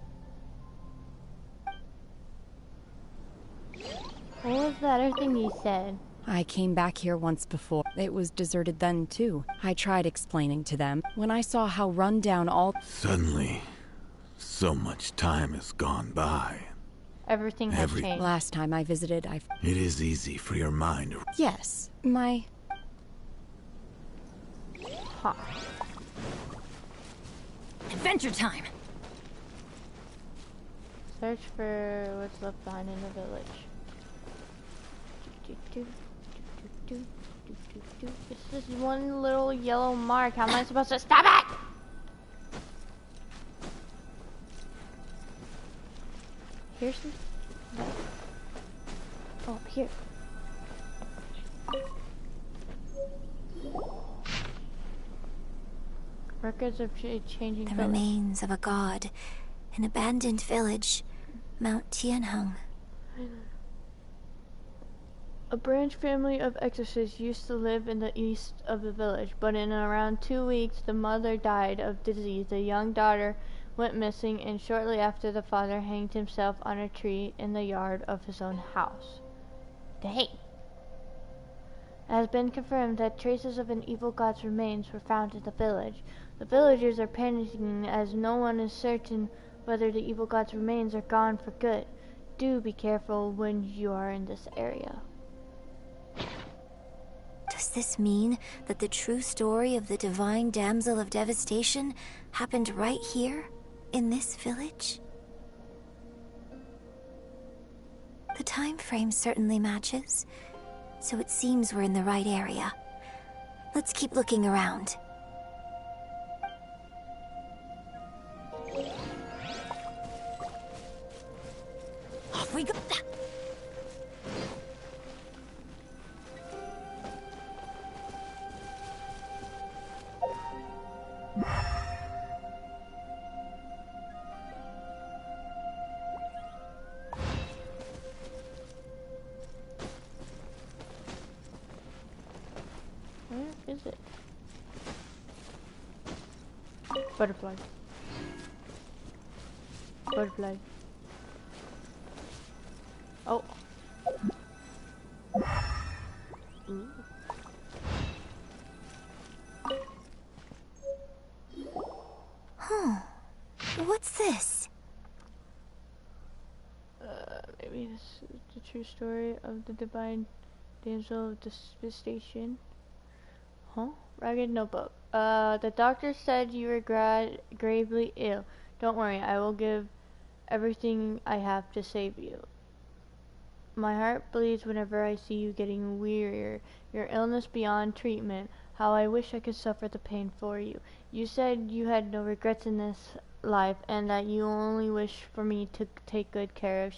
A: What was that other thing he said?
P: I came back here once before. It was deserted then, too. I tried explaining to them. When I saw how run down all...
F: Suddenly, so much time has gone by.
A: Everything has changed.
P: Last time I visited,
F: It is easy for your mind to...
P: Yes, my...
A: Huh.
B: Adventure time!
A: Search for what's left behind in the village. This is one little yellow mark. How am I supposed to stop it? Here's some. Oh, here. Records of changing.
C: The remains of a god, an abandoned village, Mount Tianheng.
A: A branch family of exorcists used to live in the east of the village, but in around 2 weeks the mother died of disease, the young daughter went missing, and shortly after the father hanged himself on a tree in the yard of his own house. Dang. It has been confirmed that traces of an evil god's remains were found in the village. The villagers are panicking as no one is certain whether the evil god's remains are gone for good. Do be careful when you are in this area.
C: Does this mean that the true story of the divine Damsel of Devastation happened right here, in this village? The time frame certainly matches, so it seems we're in the right area. Let's keep looking around.
B: Off we go!
A: Where is it? Butterfly. Butterfly. Oh. Ooh.
C: Huh. What's this?
A: Maybe this is the true story of the divine Damsel of Devastation. Huh? Ragged notebook. The doctor said you were gravely ill. Don't worry, I will give everything I have to save you. My heart bleeds whenever I see you getting wearier. Your illness beyond treatment. How I wish I could suffer the pain for you. You said you had no regrets in this life and that you only wish for me to take good care of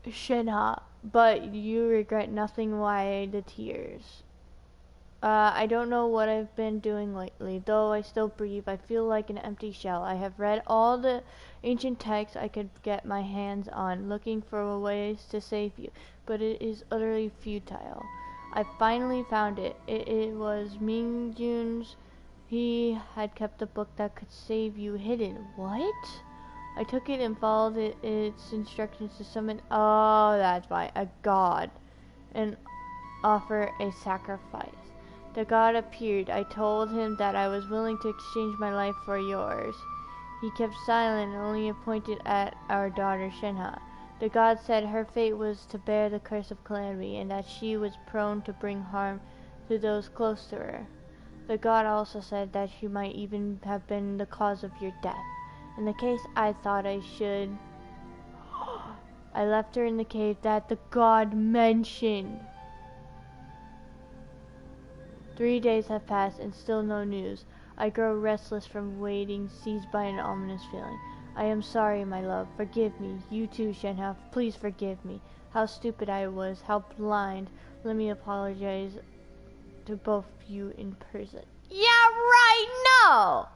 A: Shenha, but you regret nothing. Why the tears? I don't know what I've been doing lately. Though I still breathe, I feel like an empty shell. I have read all the ancient texts I could get my hands on, looking for ways to save you, but it is utterly futile. I finally found it. It was Mingjun's. He had kept a book that could save you hidden. What? I took it and followed its instructions to summon, oh, that's why, a god, and offer a sacrifice. The god appeared. I told him that I was willing to exchange my life for yours. He kept silent and only pointed at our daughter Shenha. The god said her fate was to bear the curse of calamity and that she was prone to bring harm to those close to her. The god also said that she might even have been the cause of your death. In the case I thought I should, I left her in the cave that the god mentioned. 3 days have passed and still no news. I grow restless from waiting, seized by an ominous feeling. I am sorry, my love. Forgive me. You too, Shenha. Please forgive me. How stupid I was. How blind. Let me apologize to both of you in person. Yeah, right, no!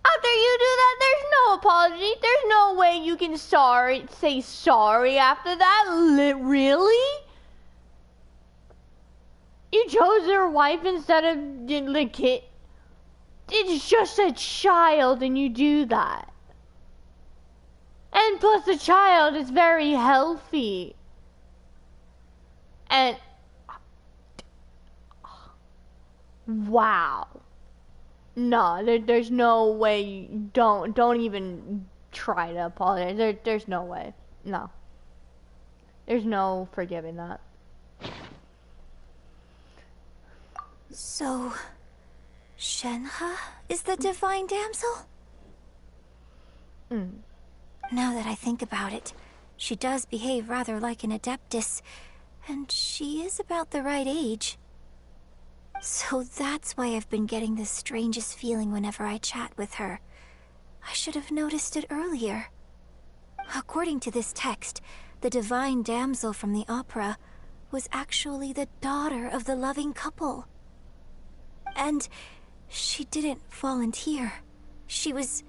A: After you do that, there's no apology. There's no way you can say sorry after that. Really? You chose your wife instead of the kid. It's just a child and you do that. And plus the child is very healthy. And wow. No, there's no way. Don't even try to apologize. There's no way. No. There's no forgiving that.
K: So, Shenha is the divine damsel? Now that I think about it, she does behave rather like an adeptus, and she is about the right age. So that's why I've been getting the strangest feeling whenever I chat with her. I should have noticed it earlier. According to this text, the divine damsel from the opera was actually the daughter of the loving couple. And she didn't volunteer. She was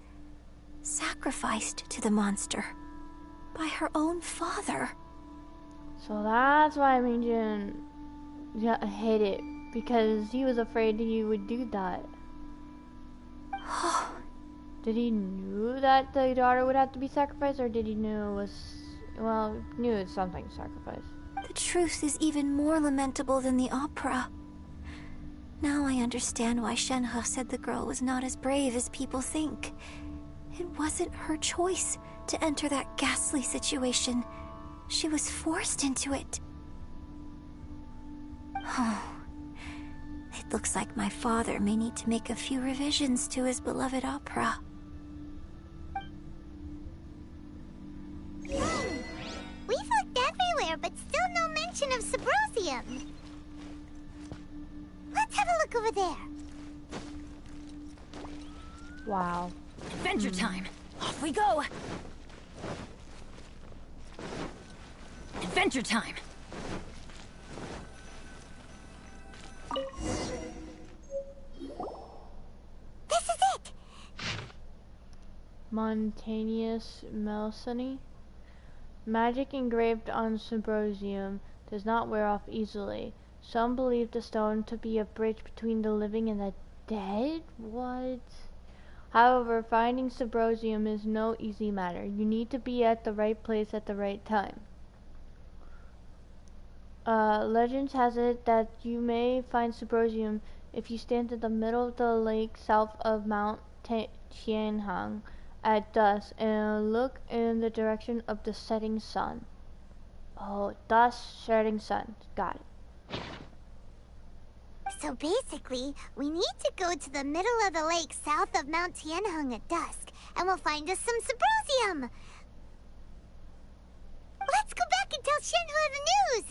K: sacrificed to the monster by her own father.
A: So that's why Mingjun hid it, because he was afraid he would do that. Did he knew that the daughter would have to be sacrificed, or did he knew it was, well, knew it's something sacrificed?
K: The truth is even more lamentable than the opera. Now I understand why Shenha said the girl was not as brave as people think. It wasn't her choice to enter that ghastly situation. She was forced into it. It looks like my father may need to make a few revisions to his beloved opera.
I: We've looked everywhere, but still no mention of Sybrosium. Let's have a look over there.
A: Wow.
B: Adventure time. Off we go. Adventure time.
I: This is it.
A: Montaneous Melcony. Magic engraved on Sybrosium does not wear off easily. Some believe the stone to be a bridge between the living and the dead? What? However, finding Sybrosium is no easy matter. You need to be at the right place at the right time. Legends has it that you may find Sybrosium if you stand in the middle of the lake south of Mount Tianhang at dusk and look in the direction of the setting sun. Oh, dusk, setting sun. Got it.
I: So basically, we need to go to the middle of the lake south of Mount Tianheng at dusk, and we'll find us some Sybrosium. Shenhua the news!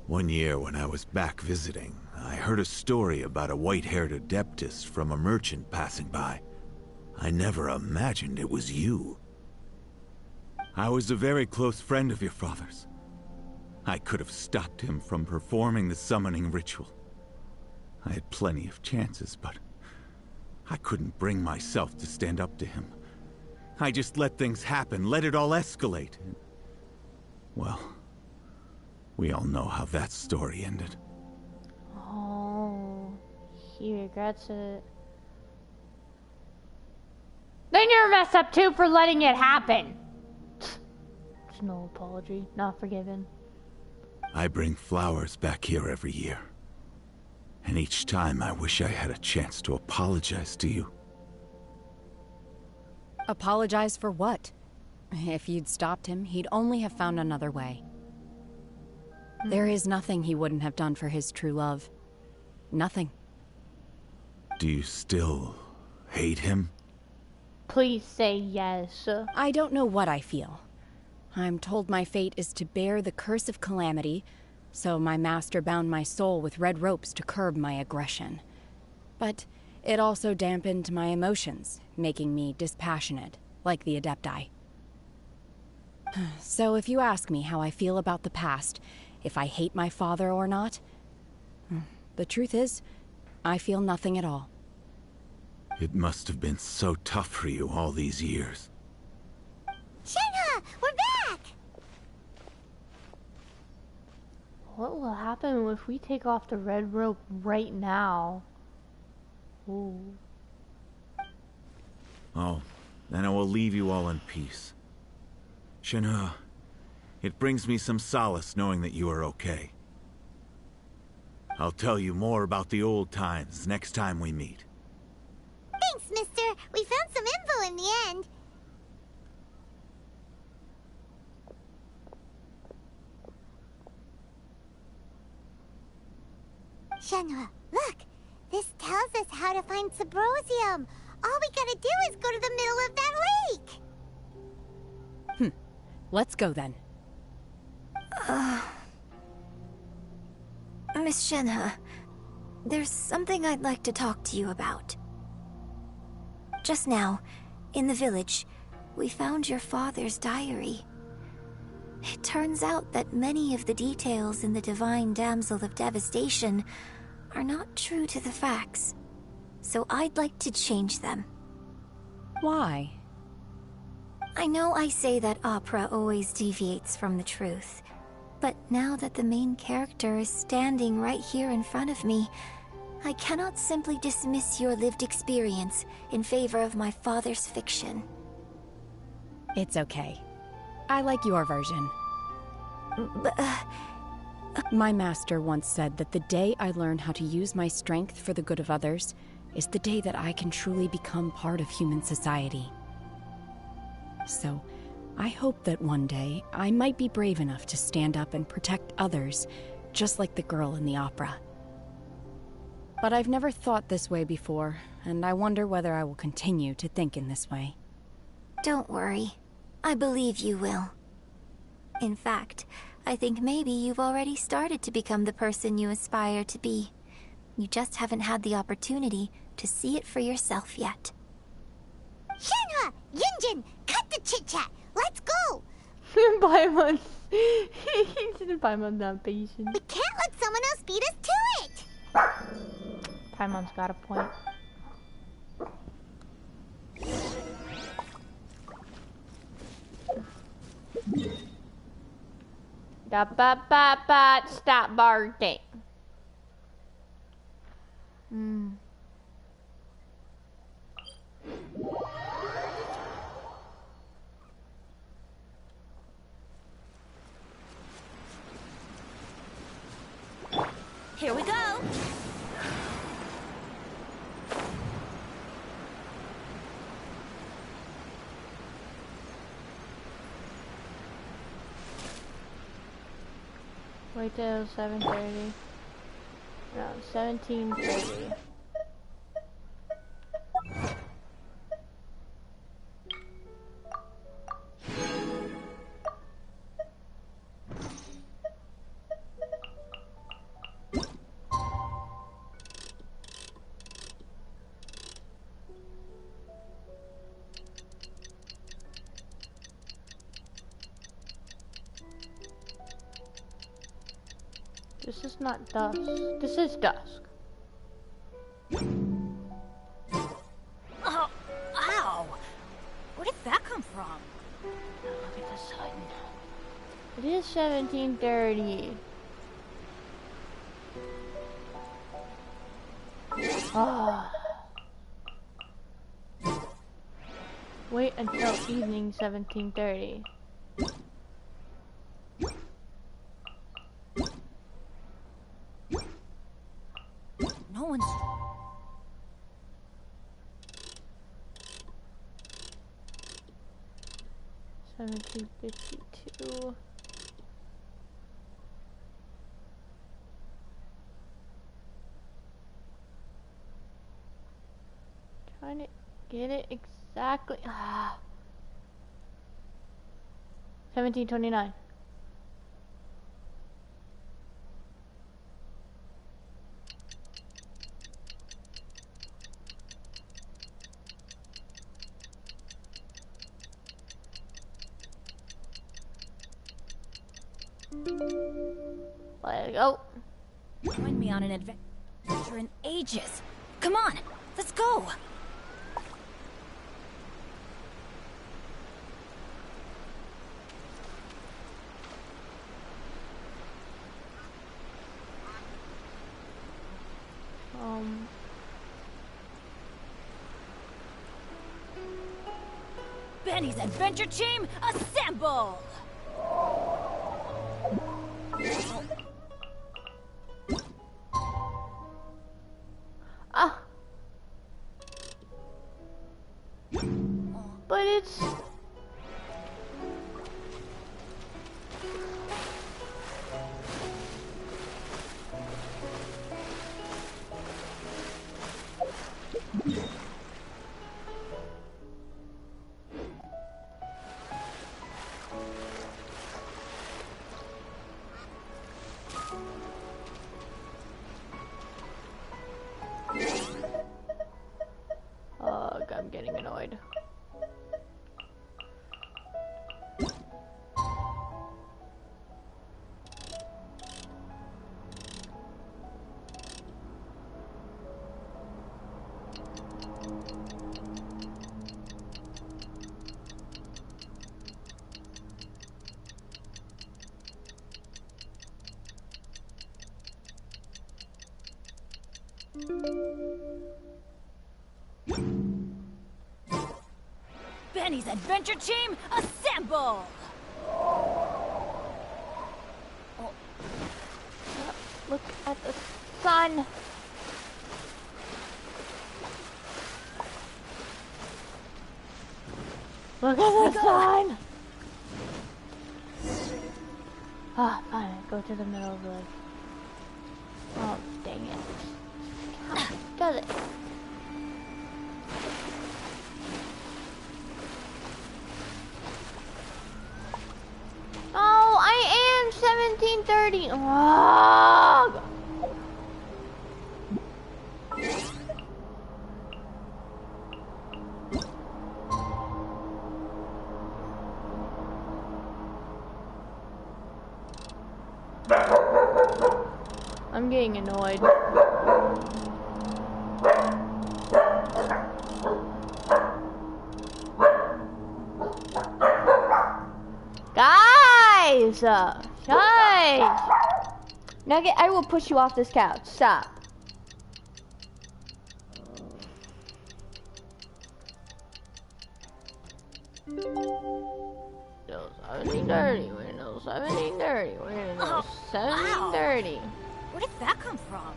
F: One year when I was back visiting, I heard a story about a white-haired adeptus from a merchant passing by. I never imagined it was you. I was a very close friend of your father's. I could have stopped him from performing the summoning ritual. I had plenty of chances, but I couldn't bring myself to stand up to him. I just let things happen, let it all escalate. Well, we all know how that story ended.
A: Oh, he regrets it. Then you're messed up too for letting it happen. There's no apology, not forgiven.
F: I bring flowers back here every year. And each time I wish I had a chance to apologize to you.
P: Apologize for what? If you'd stopped him, he'd only have found another way. There is nothing he wouldn't have done for his true love. Nothing.
F: Do you still hate him?
A: Please say yes.
P: I don't know what I feel. I'm told my fate is to bear the curse of calamity, so my master bound my soul with red ropes to curb my aggression. But it also dampened my emotions, making me dispassionate, like the Adepti. So if you ask me how I feel about the past, if I hate my father or not, the truth is, I feel nothing at all.
F: It must have been so tough for you all these years.
I: Shenhua, we're back!
A: What will happen if we take off the red rope right now? Ooh.
F: Oh, then I will leave you all in peace. Shenhua, it brings me some solace knowing that you are okay. I'll tell you more about the old times next time we meet.
I: Thanks, mister. We found some info in the end. Shenhua, look! This tells us how to find Subrosium. All we gotta do is go to the middle of that lake!
P: Let's go then.
K: Miss Shenhua, there's something I'd like to talk to you about. Just now, in the village, we found your father's diary. It turns out that many of the details in the Divine Damsel of Devastation are not true to the facts, so I'd like to change them.
P: Why?
K: I know I say that opera always deviates from the truth, but now that the main character is standing right here in front of me, I cannot simply dismiss your lived experience in favor of my father's fiction.
P: It's okay. I like your version. My master once said that the day I learn how to use my strength for the good of others is the day that I can truly become part of human society. So, I hope that one day I might be brave enough to stand up and protect others, just like the girl in the opera. But I've never thought this way before, and I wonder whether I will continue to think in this way.
K: Don't worry. I believe you will. In fact, I think maybe you've already started to become the person you aspire to be. You just haven't had the opportunity to see it for yourself yet.
I: Shenhua! Yunjin! Cut the chit-chat! Let's go!
A: Paimon's... Paimon's not patient.
I: We can't let someone else beat us to it!
A: Paimon's got a point. Stop barking.
N: Here we go!
A: Wait till 7:30. No, 17:30. This is not dusk. This is dusk.
K: Oh, ow! Where did that come from?
A: Look at the sun. It is 17:30. Ah. Wait until evening 17:30.
K: No one's...
A: 17:52. Trying to get it exactly. 17:29. Let's go.
K: Join me on an adventure in ages. Come on, let's go. Benny's Adventure Team, assemble!
A: But it's... I'm getting annoyed.
K: Benny's Adventure Team, assemble!
A: Look at the sun. Look at the sun. Ah, fine. Go to the middle of the lake. Oh, dang it. Does it? Oh, I am 17:30. Oh. I'm getting annoyed. Guys! Guys! Nugget, I will push you off this couch. Stop. Windows 17:30. Windows 17:30. Windows 17:30.
K: Where did that come from?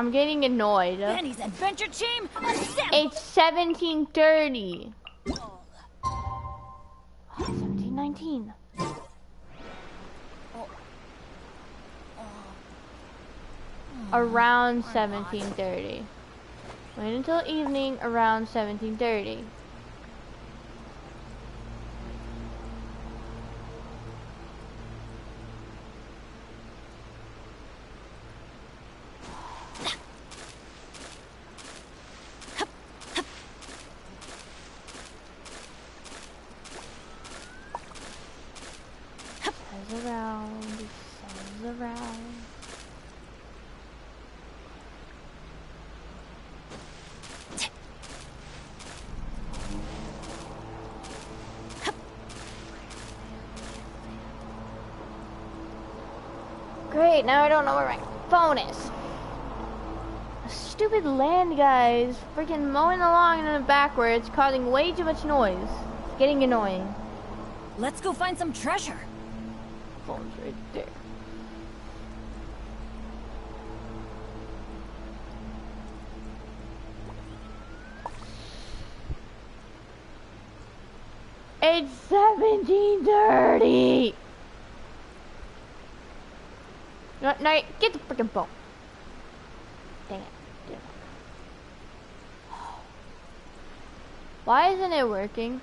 A: I'm getting annoyed.
N: Benny's adventure team,
A: it's 17:30. 17:19. Around 17:30. Wait until evening around 17:30. Great, now I don't know where my phone is. Stupid land guys, freaking mowing along in the backwards, causing way too much noise. It's getting annoying.
N: Let's go find some treasure.
A: Phone's right there. It's 17:30. No, get the freaking phone. Dang it. Why isn't it working?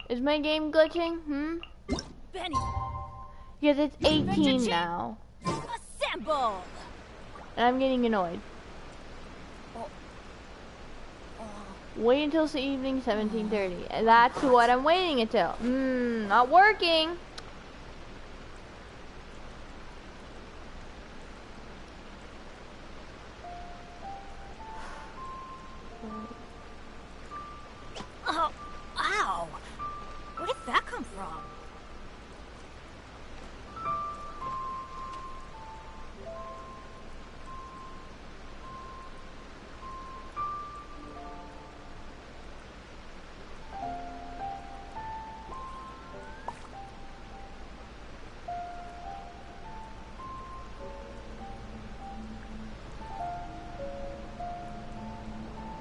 A: Is my game glitching?
N: Benny.
A: Because it's 18 now.
N: Assemble.
A: And I'm getting annoyed. Wait until the evening, 17:30. And that's what I'm waiting until. Not working.
N: Oh, ow! Where did that come from?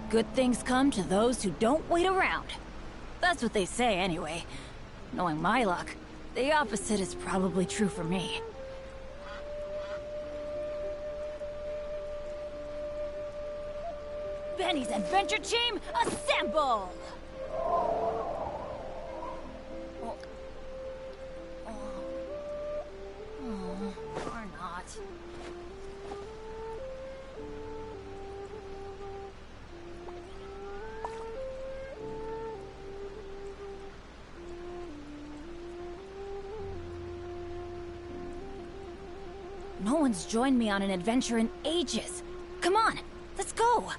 N: Good things come to those who don't wait around. That's what they say anyway. Knowing my luck, the opposite is probably true for me. Benny's adventure team, assemble! Or not. No one's joined me on an adventure in ages. Come on, let's go.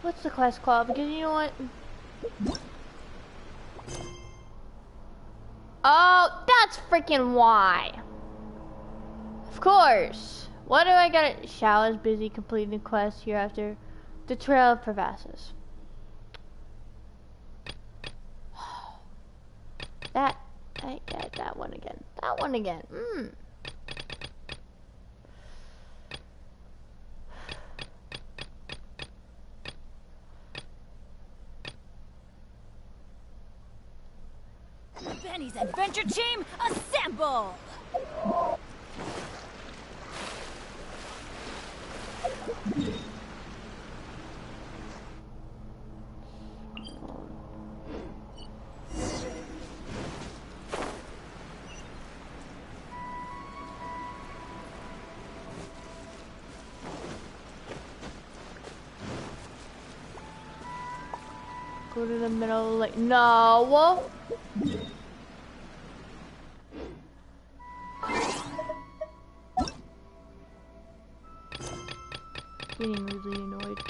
A: What's the quest called? Because you know what? Oh, that's freaking why. Of course. What do I gotta? Shao is busy completing the quest here after the Trail of Crevasses. That one again. That one again.
N: Benny's adventure team, assemble!
A: Go to the middle, like, no. Getting really annoyed.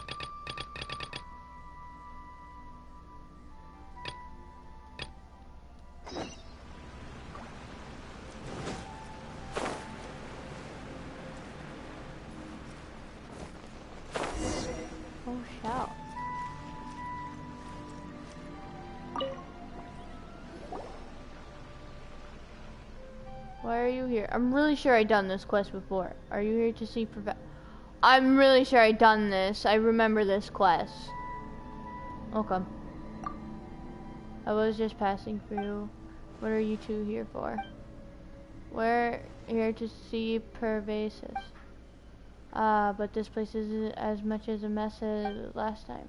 A: Oh, shout. Why are you here? I'm really sure I done this quest before. Are you here to see I'm really sure I done this. I remember this quest. Okay. I was just passing through. What are you two here for? We're here to see Pervasis. But this place isn't as much as a mess as last time.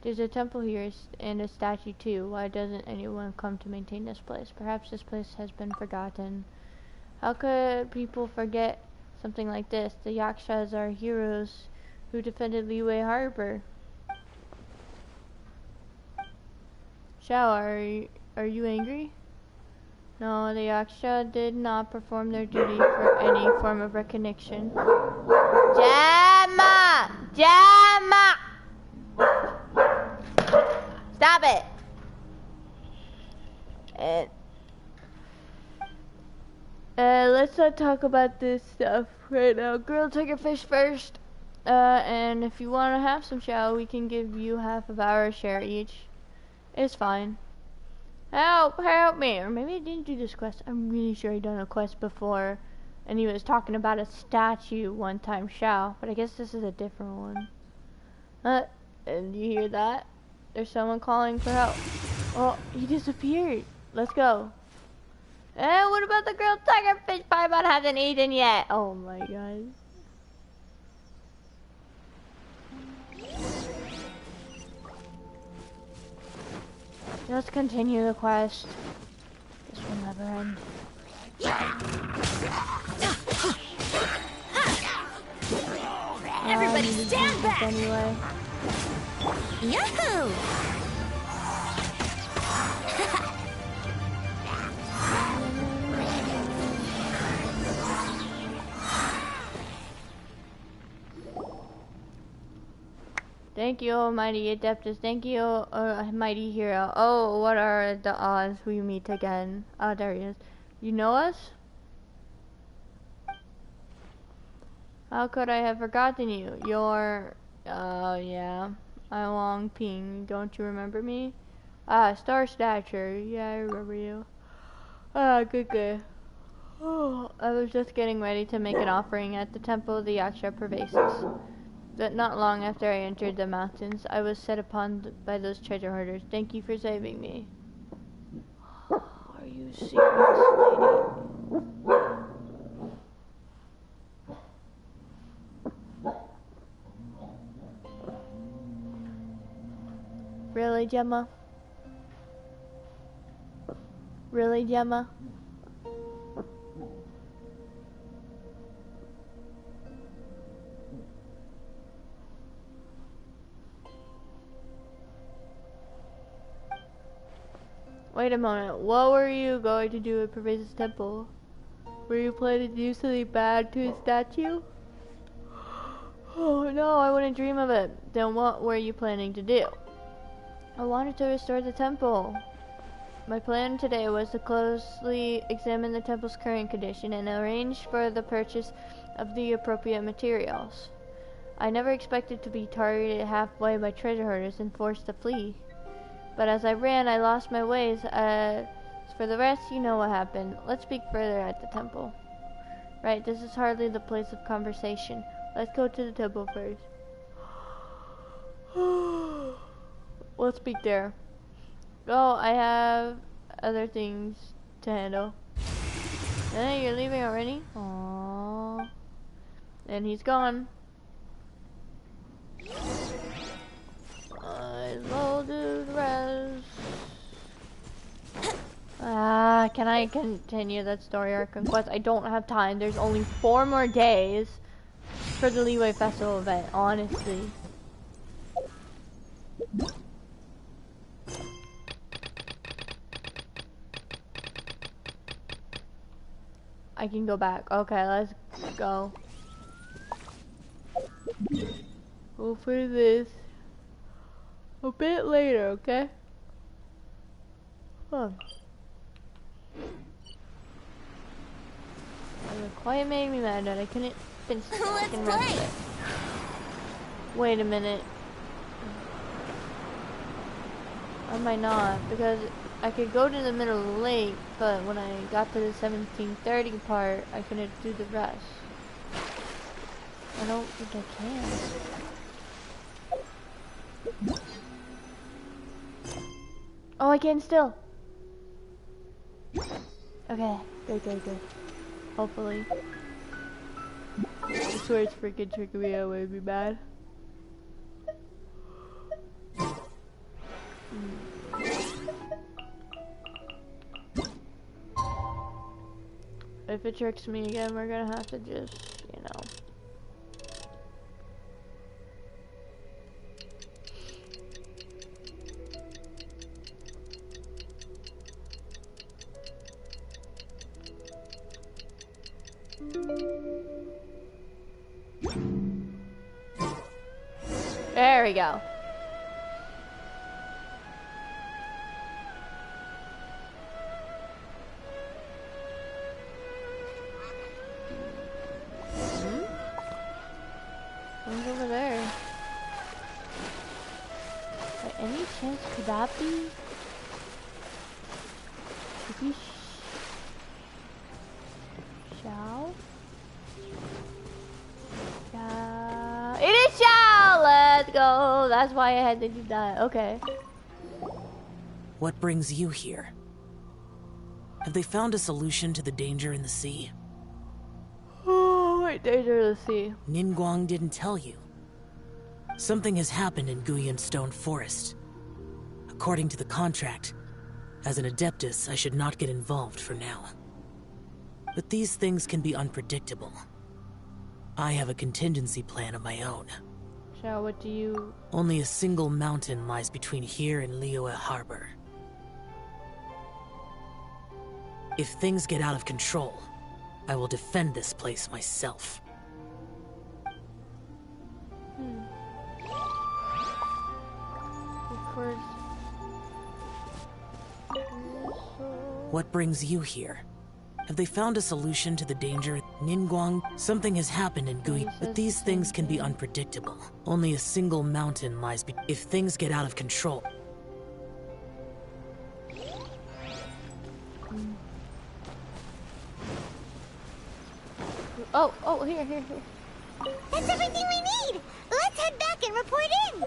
A: There's a temple here and a statue too. Why doesn't anyone come to maintain this place? Perhaps this place has been forgotten. How could people forget something like this? The Yakshas are heroes who defended Liyue Harbor. Xiao, are you angry? No, the Yaksha did not perform their duty for any form of recognition. Gemma! Gemma! Stop it! Let's not talk about this stuff right now. Girl, take your fish first. And if you want to have some Xiao, we can give you half of our share each. It's fine. Help me! Or maybe I didn't do this quest. I'm really sure I done a quest before. And he was talking about a statue one time, Xiao. But I guess this is a different one. And you hear that? There's someone calling for help. Oh, he disappeared. Let's go. What about the grilled tiger fish Paimon hasn't eaten yet? Oh my god. Let's continue the quest. This will never end.
K: Everybody stand back!
A: Anyway.
K: Yahoo!
A: Thank you, mighty Adeptus. Thank you, mighty hero. Oh, what are the odds we meet again? Oh, there he is. You know us? How could I have forgotten you? You're... yeah. I'm Long Ping. Don't you remember me? Star Stature. Yeah, I remember you. Good. Oh, I was just getting ready to make an offering at the temple of the Yaksha Pervasis. But not long after I entered the mountains, I was set upon by those treasure hoarders. Thank you for saving me. Are you serious, lady? Really, Gemma? Really, Gemma? Wait a moment, what were you going to do at Pervasis Temple? Were you planning to do something bad to his statue? Oh no, I wouldn't dream of it. Then what were you planning to do? I wanted to restore the temple. My plan today was to closely examine the temple's current condition and arrange for the purchase of the appropriate materials. I never expected to be targeted halfway by treasure hoarders and forced to flee. But as I ran, I lost my ways. As for the rest, you know what happened. Let's speak further at the temple. Right, this is hardly the place of conversation. Let's go to the temple first. Let's speak there. Oh, I have other things to handle. Hey, you're leaving already? Aww. And he's gone. I'll do the rest. Can I continue that story arc and quest? I don't have time. There's only 4 more days for the Liyue Festival event, honestly. I can go back. Okay, let's go. Go for this a bit later, okay? Huh. It quite made me mad that I couldn't finish the second rest of it. Wait a minute. I might not, because I could go to the middle of the lake, but when I got to the 1730 part, I couldn't do the rest. I don't think I can. Oh, I can still. Okay, good. Hopefully. I swear it's freaking tricking me out, would be bad. If it tricks me again, we're gonna have to just, you know. There we go. What's over there? By any chance, could that be? Could be Xiao? It is Xiao! Let's go! That's why I had to do that. Okay.
E: What brings you here? Have they found a solution to the danger in the sea?
A: Oh, wait, danger in the sea.
E: Ningguang didn't tell you. Something has happened in Guyan Stone Forest. According to the contract, as an Adeptus, I should not get involved for now. But these things can be unpredictable. I have a contingency plan of my own.
A: Xiao, what do you...
E: Only a single mountain lies between here and Liyue Harbor. If things get out of control, I will defend this place myself.
A: Of course.
E: What brings you here? Have they found a solution to the danger? Ningguang, something has happened in Guyan, but these things can be unpredictable. Only a single mountain lies if things get out of control.
A: Oh, here.
I: That's everything we need! Let's head back and report in!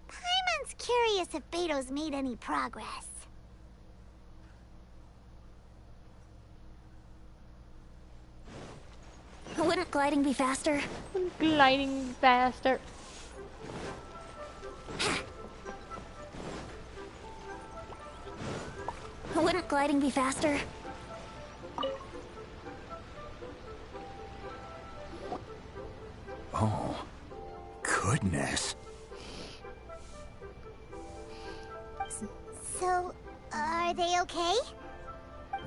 I: Paimon's curious if Beto's made any progress.
K: Wouldn't gliding be faster?
A: Gliding faster.
K: Wouldn't gliding be faster?
H: Oh, goodness.
I: So, are they okay?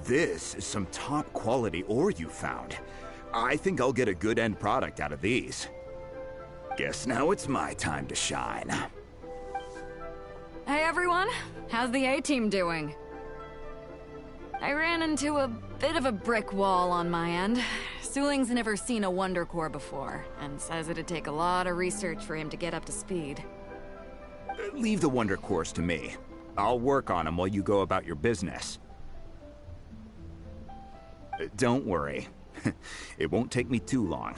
H: This is some top quality ore you found. I think I'll get a good end product out of these. Guess now it's my time to shine.
V: Hey everyone, how's the A-team doing? I ran into a bit of a brick wall on my end. Suling's never seen a Wonder Core before, and says it'd take a lot of research for him to get up to speed.
H: Leave the Wonder Cores to me. I'll work on them while you go about your business. Don't worry. It won't take me too long.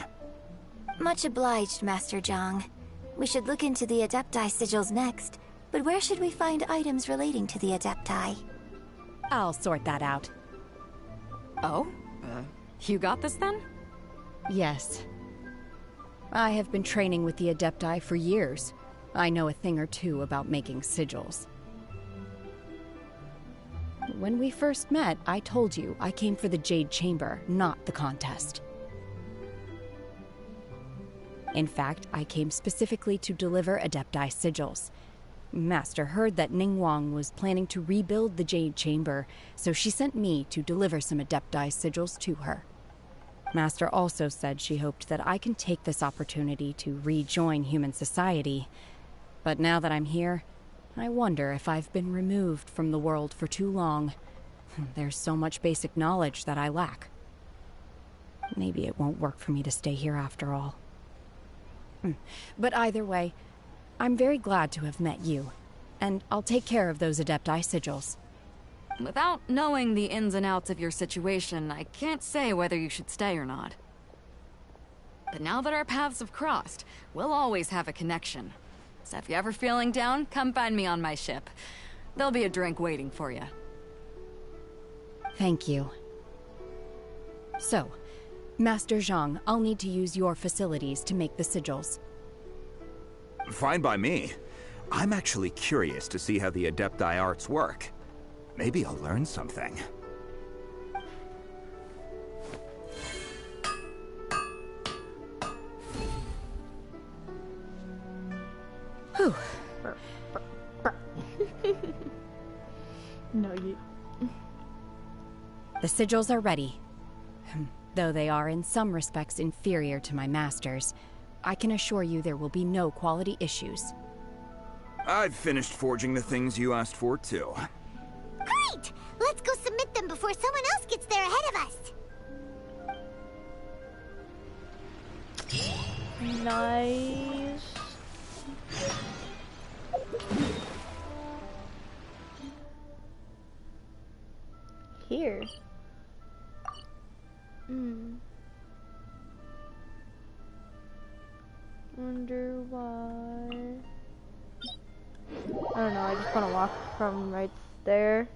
K: Much obliged, Master Zhang. We should look into the Adepti sigils next, but where should we find items relating to the Adepti?
P: I'll sort that out.
V: Oh? You got this then?
P: Yes. I have been training with the Adepti for years. I know a thing or two about making sigils. When we first met, I told you I came for the Jade Chamber, not the contest. In fact, I came specifically to deliver Adepti sigils. Master heard that Ningguang was planning to rebuild the Jade Chamber, so she sent me to deliver some Adepti sigils to her. Master also said she hoped that I can take this opportunity to rejoin human society. But now that I'm here, I wonder if I've been removed from the world for too long. There's so much basic knowledge that I lack. Maybe it won't work for me to stay here after all. But either way, I'm very glad to have met you. And I'll take care of those Adepti sigils.
V: Without knowing the ins and outs of your situation, I can't say whether you should stay or not. But now that our paths have crossed, we'll always have a connection. So if you're ever feeling down, come find me on my ship. There'll be a drink waiting for you.
P: Thank you. So, Master Zhang, I'll need to use your facilities to make the sigils.
H: Fine by me. I'm actually curious to see how the Adepti arts work. Maybe I'll learn something.
P: Whew.
A: No, you...
P: The sigils are ready. Though they are in some respects inferior to my master's, I can assure you there will be no quality issues.
H: I've finished forging the things you asked for, too.
I: Great! Let's go submit them before someone else gets there ahead of us.
A: Nice. Here. Wonder why. I don't know, I just want to walk from right there.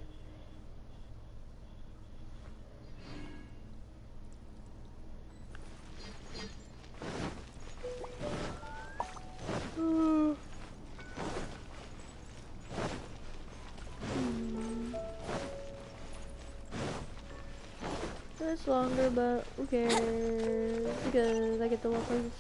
A: It's longer, but who cares? Because I get the weapons.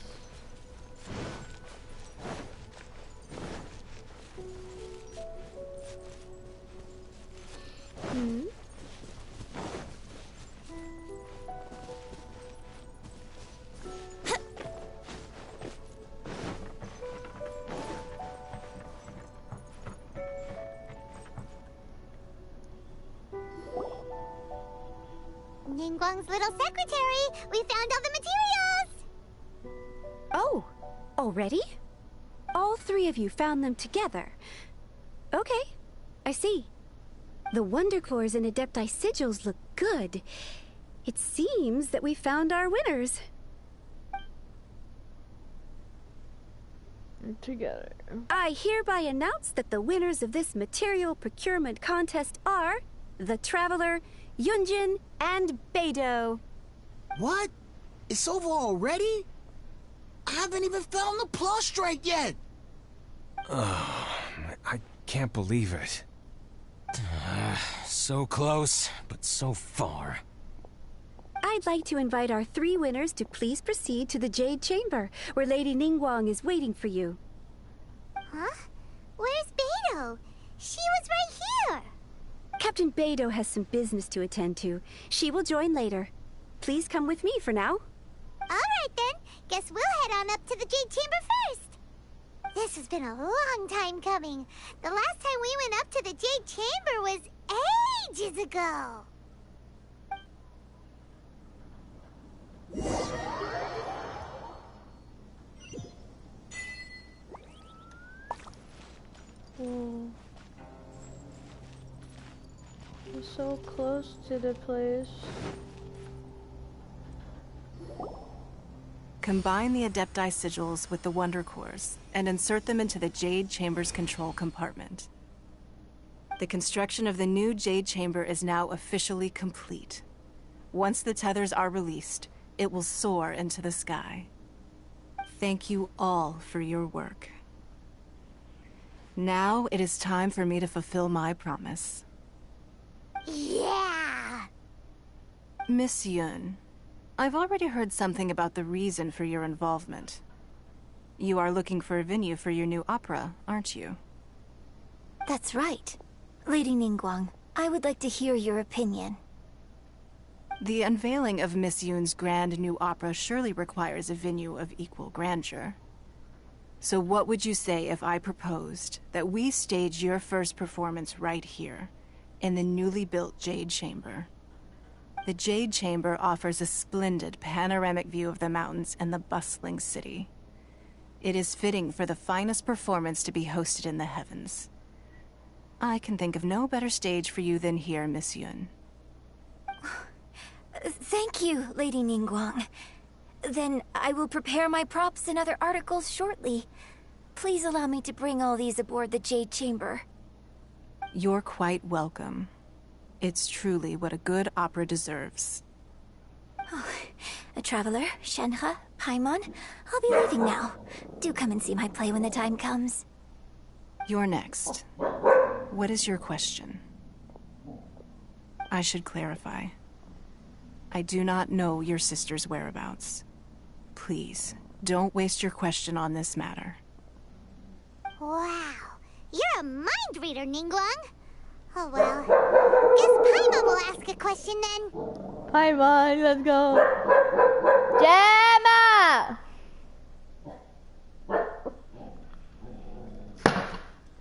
I: Ningguang's little secretary! We found all the materials!
D: Oh, already? All three of you found them together. Okay, I see. The Wonder Cores and Adepti sigils look good. It seems that we found our winners.
A: Together.
D: I hereby announce that the winners of this material procurement contest are the Traveler, Yunjin, and Beidou.
M: What? It's over already? I haven't even found the prostrate yet!
U: I can't believe it. So close, but so far.
D: I'd like to invite our three winners to please proceed to the Jade Chamber, where Lady Ningguang is waiting for you.
I: Huh? Where's Beidou? She was right here!
D: Captain Beidou has some business to attend to. She will join later. Please come with me for now.
I: Alright then. Guess we'll head on up to the Jade Chamber first. This has been a long time coming. The last time we went up to the Jade Chamber was ages ago.
A: Whoa. We're so close to the place.
O: Combine the Adepti sigils with the Wonder Cores and insert them into the Jade Chamber's control compartment. The construction of the new Jade Chamber is now officially complete. Once the tethers are released, it will soar into the sky. Thank you all for your work. Now it is time for me to fulfill my promise.
I: Yeah!
O: Miss Yun, I've already heard something about the reason for your involvement. You are looking for a venue for your new opera, aren't you?
K: That's right. Lady Ningguang, I would like to hear your opinion.
O: The unveiling of Miss Yun's grand new opera surely requires a venue of equal grandeur. So what would you say if I proposed that we stage your first performance right here, in the newly built Jade Chamber? The Jade Chamber offers a splendid panoramic view of the mountains and the bustling city. It is fitting for the finest performance to be hosted in the heavens. I can think of no better stage for you than here, Miss Yun.
K: Thank you, Lady Ningguang. Then I will prepare my props and other articles shortly. Please allow me to bring all these aboard the Jade Chamber.
O: You're quite welcome. It's truly what a good opera deserves.
K: Oh, a traveler, Shenhe, Paimon, I'll be leaving now. Do come and see my play when the time comes.
O: You're next. What is your question? I should clarify. I do not know your sister's whereabouts. Please, don't waste your question on this matter.
I: Wow, you're a mind reader, Ningguang. Oh well, guess Paimon will ask a question then.
A: Paimon, let's go. Gemma!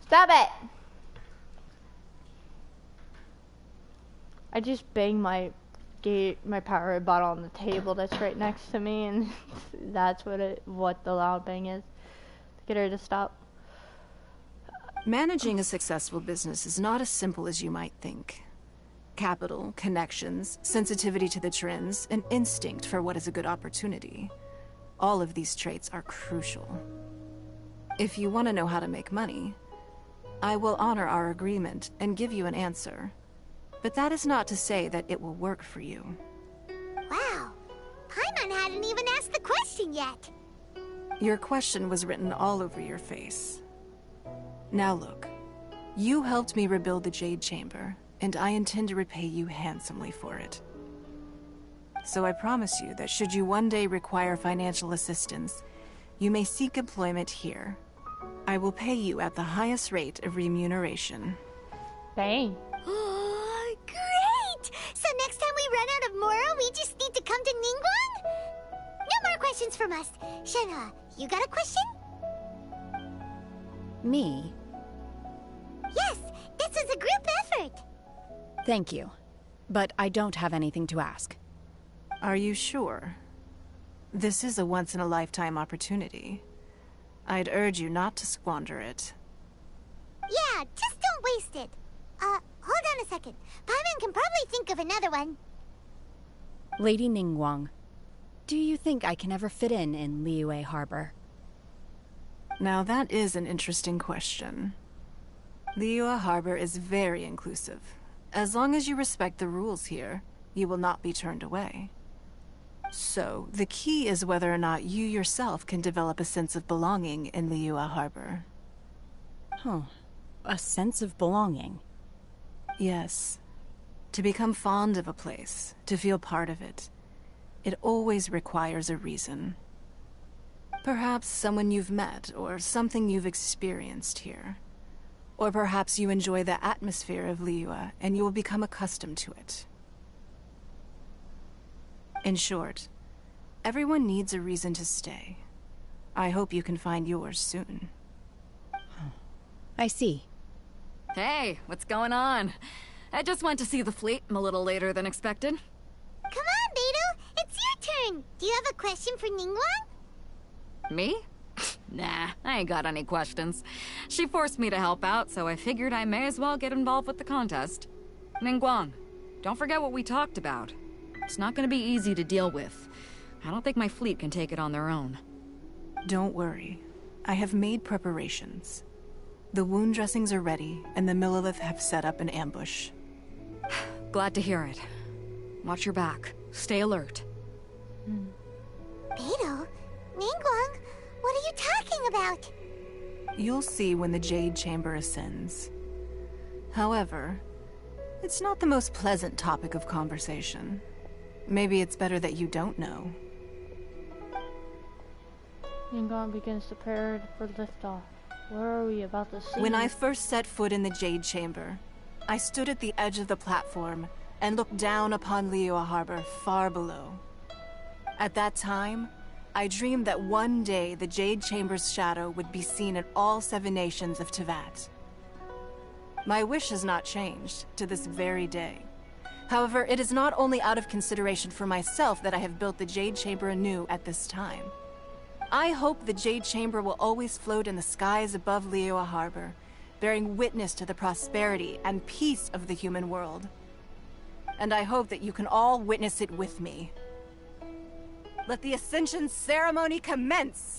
A: Stop it! I just banged my Powerade bottle on the table that's right next to me, and that's what the loud bang is. To get her to stop.
O: Managing a successful business is not as simple as you might think. Capital, connections, sensitivity to the trends, and instinct for what is a good opportunity. All of these traits are crucial. If you want to know how to make money, I will honor our agreement and give you an answer. But that is not to say that it will work for you.
I: Wow, Paimon hadn't even asked the question yet.
O: Your question was written all over your face. Now look, you helped me rebuild the Jade Chamber, and I intend to repay you handsomely for it. So I promise you that should you one day require financial assistance, you may seek employment here. I will pay you at the highest rate of remuneration.
A: Dang.
I: Great! So next time we run out of Moro, we just need to come to Ningguang? No more questions from us. Shenhe, you got a question?
P: Me?
I: Yes, this is a group effort.
P: Thank you. But I don't have anything to ask.
O: Are you sure? This is a once-in-a-lifetime opportunity. I'd urge you not to squander it.
I: Yeah, just don't waste it. Hold on a second. Paimon can probably think of another one.
P: Lady Ningguang, do you think I can ever fit in Liyue Harbor?
O: Now that is an interesting question. Liyue Harbor is very inclusive. As long as you respect the rules here, you will not be turned away. So, the key is whether or not you yourself can develop a sense of belonging in Liyue Harbor.
P: Huh. A sense of belonging?
O: Yes. To become fond of a place, to feel part of it, it always requires a reason. Perhaps someone you've met, or something you've experienced here. Or perhaps you enjoy the atmosphere of Liyue, and you will become accustomed to it. In short, everyone needs a reason to stay. I hope you can find yours soon.
P: I see.
V: Hey, what's going on? I just went to see the fleet a little later than expected.
I: Come on, Beidou! It's your turn! Do you have a question for Ningguang?
V: Me? Nah, I ain't got any questions. She forced me to help out, so I figured I may as well get involved with the contest. Ningguang, don't forget what we talked about. It's not gonna be easy to deal with. I don't think my fleet can take it on their own.
O: Don't worry. I have made preparations. The wound dressings are ready, and the Millilith have set up an ambush.
V: Glad to hear it. Watch your back. Stay alert.
I: Beidou? Ningguang? What are you talking about?
O: You'll see when the Jade Chamber ascends. However, it's not the most pleasant topic of conversation. Maybe it's better that you don't know.
A: Ningguang begins to prepare for liftoff. Where are we about to see?
O: When I first set foot in the Jade Chamber, I stood at the edge of the platform and looked down upon Liyue Harbor far below. At that time, I dreamed that one day the Jade Chamber's shadow would be seen in all 7 nations of Teyvat. My wish has not changed to this very day. However, it is not only out of consideration for myself that I have built the Jade Chamber anew at this time. I hope the Jade Chamber will always float in the skies above Liyue Harbor, bearing witness to the prosperity and peace of the human world. And I hope that you can all witness it with me. Let the Ascension ceremony commence!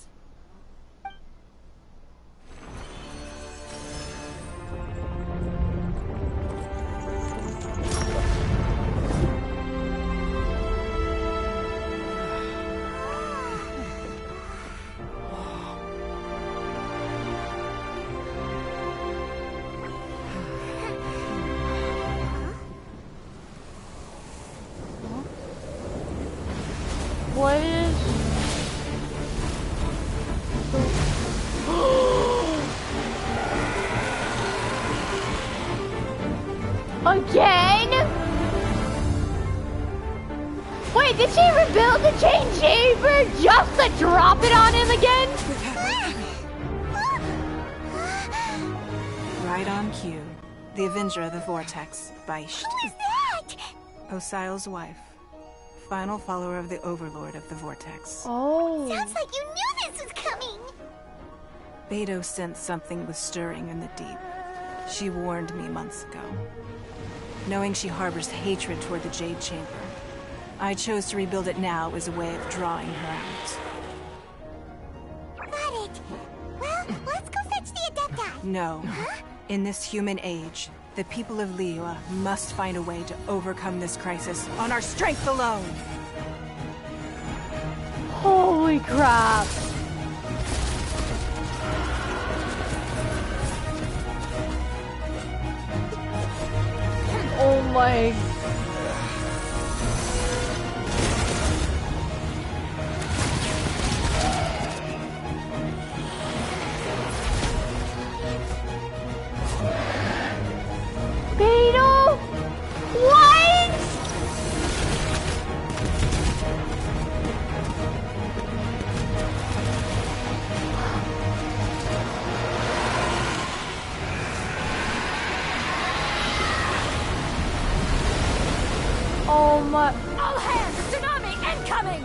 A: What is... Again? Wait, did she rebuild the Jade Chamber just to drop it on him again?
O: Right on cue. The Avenger of the Vortex, Beisht.
C: Who's that?
O: Osial's wife. Final follower of the Overlord of the Vortex.
A: Oh.
C: Sounds like you knew this was coming.
O: Beidou sensed something was stirring in the deep. She warned me months ago. Knowing she harbors hatred toward the Jade Chamber, I chose to rebuild it now as a way of drawing her out.
C: Got it. Well, let's go fetch the Adepti.
O: No.
C: Huh?
O: In this human age, the people of Liyue must find a way to overcome this crisis on our strength alone.
A: Holy crap. Oh my... Beidou? What? Oh my...
N: All hands! Tsunami incoming!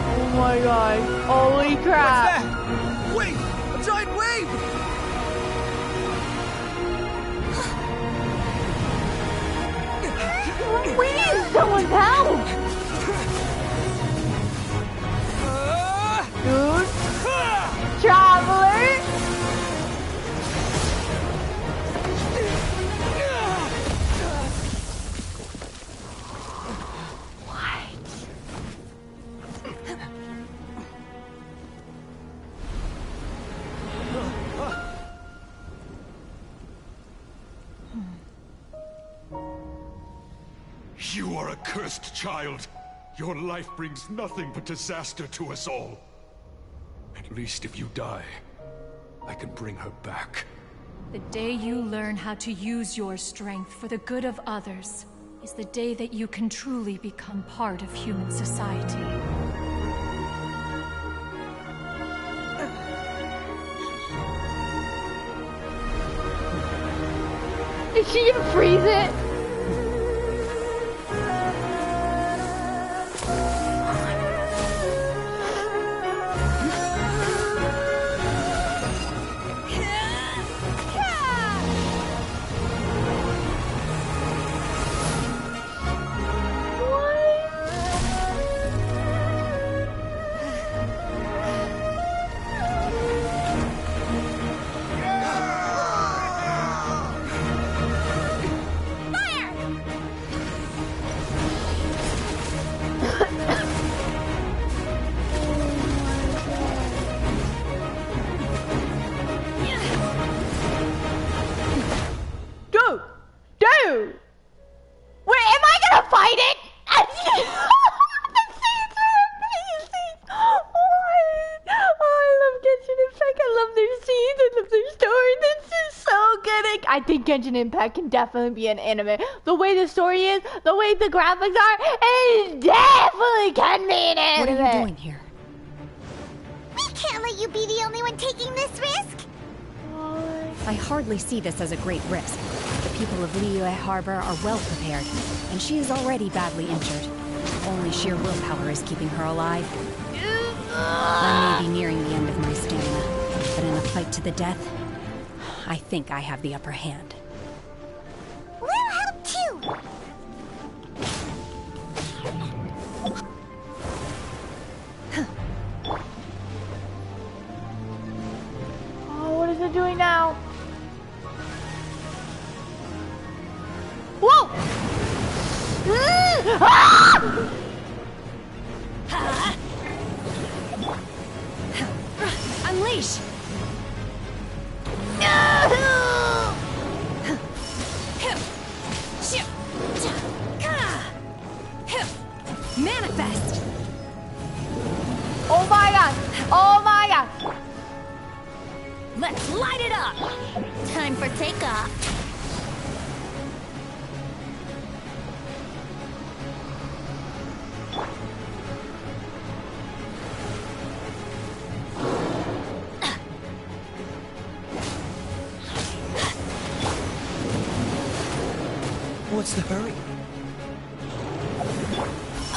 A: Oh my god. Holy crap.
S: What's that? Wait! A giant wave!
A: We need someone's help! Dude. Traveler!
Q: You are a cursed child. Your life brings nothing but disaster to us all. At least if you die, I can bring her back.
R: The day you learn how to use your strength for the good of others is the day that you can truly become part of human society.
A: Is she gonna freeze it? I think Genshin Impact can definitely be an anime. The way the story is, the way the graphics are, it definitely can be an anime.
P: What are you doing here?
C: We can't let you be the only one taking this risk.
P: I hardly see this as a great risk. The people of Liyue Harbor are well prepared, and she is already badly injured. Only sheer willpower is keeping her alive. I may be nearing the end of my stamina, but in a fight to the death, I think I have the upper hand.
C: We'll help too.
A: Oh, what is it doing now? Whoa!
P: Unleash! Manifest!
A: Oh my god! Oh my god!
N: Let's light it up!
K: Time for takeoff.
S: What's the hurry?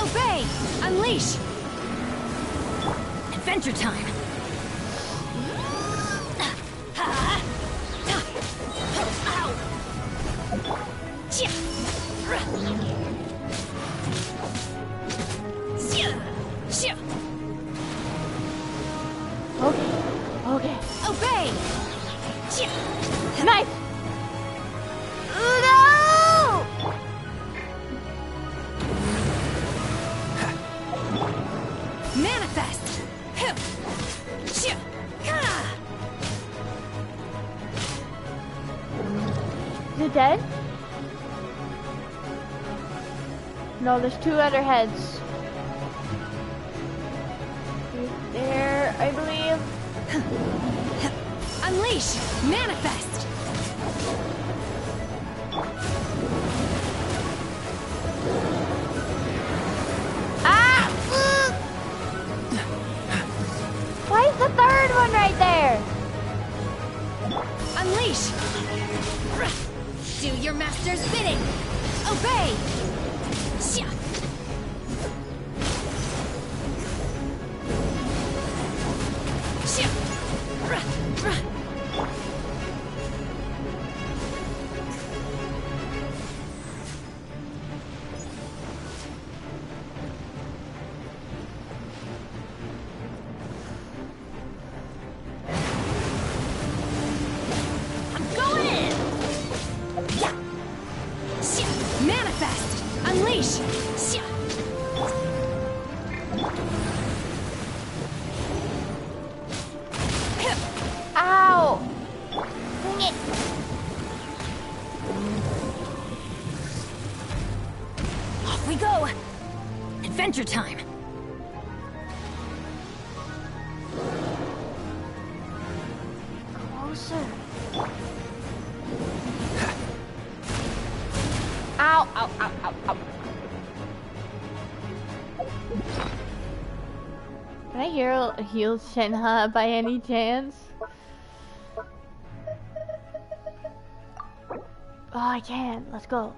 P: Obey! Unleash!
N: Adventure time!
A: Okay.
P: Obey!
A: Nice!
P: Manifest!
A: Is it dead? No, there's two other heads. Right there, I believe.
P: Unleash! Manifest!
A: Ah! Why is the third one right there?
P: Unleash! Do your master's bidding! Obey! Manifest! Unleash!
A: Ow! Dang it!
N: Off we go! Adventure time!
A: Closer. Ow, ow, ow, ow, ow. Can I heal Shenhe by any chance? Oh, I can. Let's go.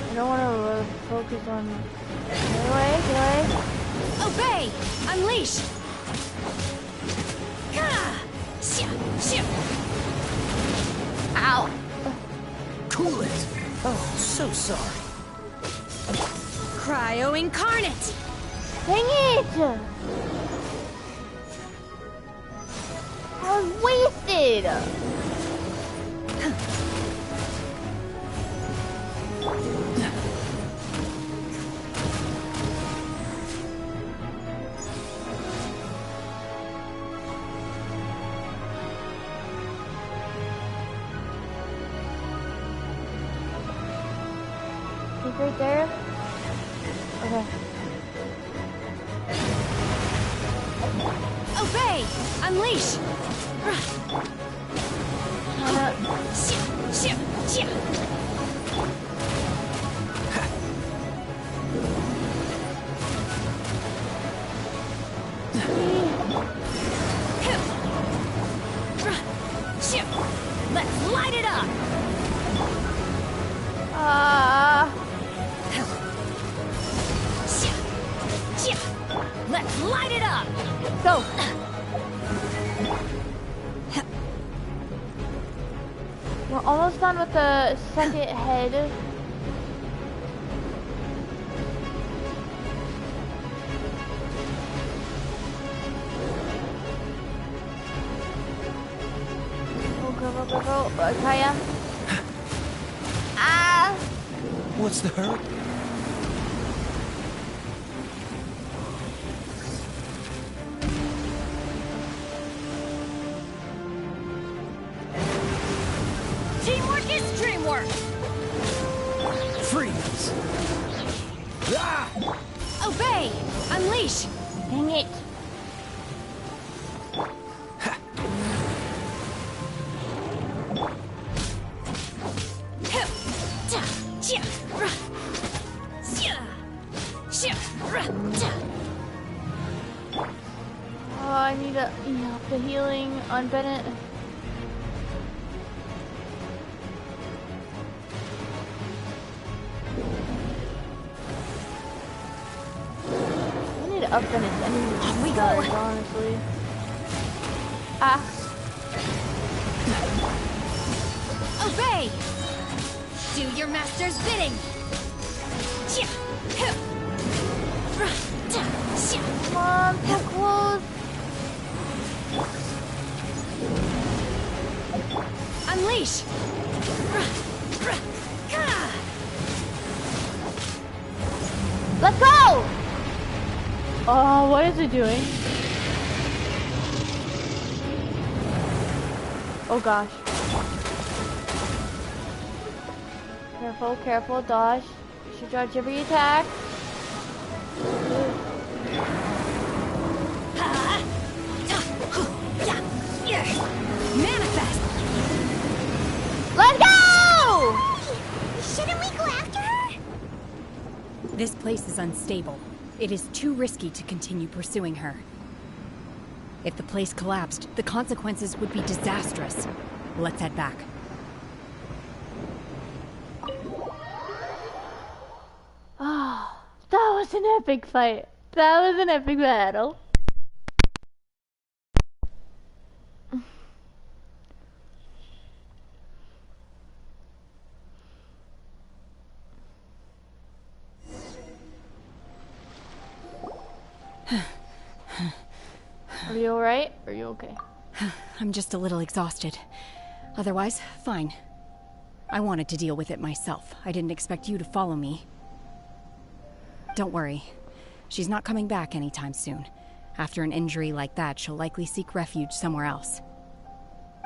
A: I don't want to focus on... Get away.
P: Obey! Unleash!
A: Ow!
S: Cool it! Oh, so sorry.
P: Cryo Incarnate!
A: Dang it! I was wasted! He's right there. Okay.
B: Obey! Unleash!
N: Let's light it up! Let's light it up!
A: Go! We're almost done with the second head. Go, Kaya. Ah!
S: What's the hurry?
N: Teamwork is dreamwork!
S: Freeze!
B: Ah! Obey! Unleash!
A: Dang it. Oh, I need the healing on Bennett. I need to up Bennett's energy.
B: Off we go.
A: Honestly. Ah.
B: Obey! Do your master's bidding!
A: Come on, so close.
B: Unleash!
A: Let's go! Oh, what is it doing? Oh gosh. Careful, careful, dodge. You should dodge every attack.
B: Manifest!
A: Let's go!
C: Shouldn't we go after her?
P: This place is unstable. It is too risky to continue pursuing her. If the place collapsed, the consequences would be disastrous. Let's head back.
A: Oh, that was an epic fight. That was an epic battle. Are you alright? Are you okay?
P: I'm just a little exhausted. Otherwise, fine. I wanted to deal with it myself. I didn't expect you to follow me. Don't worry. She's not coming back anytime soon. After an injury like that, she'll likely seek refuge somewhere else.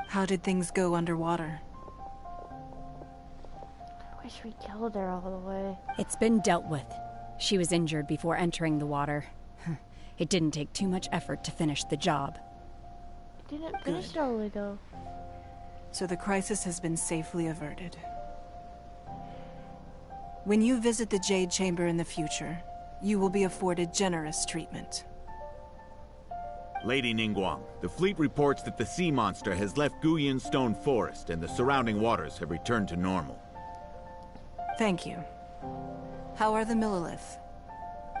O: How did things go underwater?
A: I wish we killed her all the way.
P: It's been dealt with. She was injured before entering the water. It didn't take too much effort to finish the job.
A: It didn't finish all the way though.
O: So the crisis has been safely averted. When you visit the Jade Chamber in the future, you will be afforded generous treatment.
F: Lady Ningguang, the fleet reports that the sea monster has left Guyan Stone Forest and the surrounding waters have returned to normal.
O: Thank you. How are the Millilith?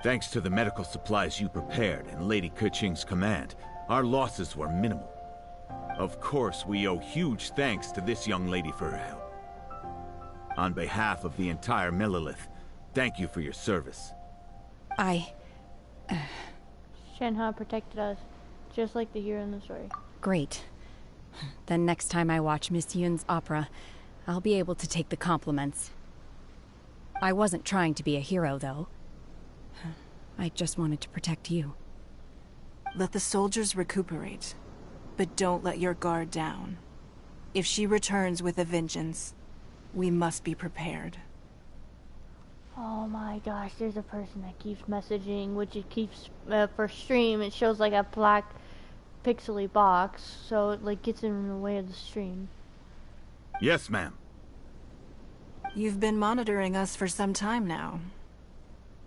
F: Thanks to the medical supplies you prepared and Lady Keqing's command, our losses were minimal. Of course, we owe huge thanks to this young lady for her help. On behalf of the entire Millilith, thank you for your service.
A: Shenhe protected us, just like the hero in the story.
P: Great. Then next time I watch Miss Yun's opera, I'll be able to take the compliments. I wasn't trying to be a hero, though. I just wanted to protect you.
O: Let the soldiers recuperate, but don't let your guard down. If she returns with a vengeance, we must be prepared.
A: Oh my gosh, there's a person that keeps messaging, which it keeps, for stream, it shows like a black pixely box, so it like gets in the way of the stream.
F: Yes, ma'am.
O: You've been monitoring us for some time now.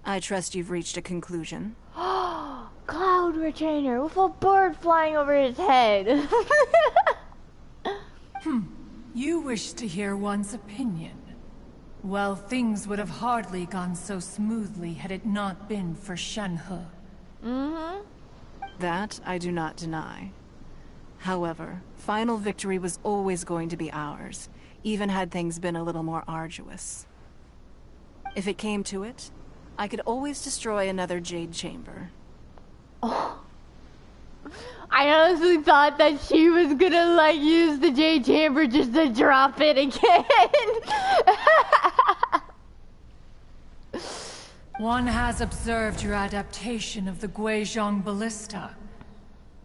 O: I trust you've reached a conclusion.
A: Cloud retainer with a bird flying over his head.
R: You wish to hear one's opinion. Well, things would have hardly gone so smoothly had it not been for Shenhe.
O: That I do not deny. However, final victory was always going to be ours, even had things been a little more arduous. If it came to it, I could always destroy another Jade Chamber.
A: Oh. I honestly thought that she was gonna like use the Jade Chamber just to drop it again.
R: One has observed your adaptation of the Guizhong ballista,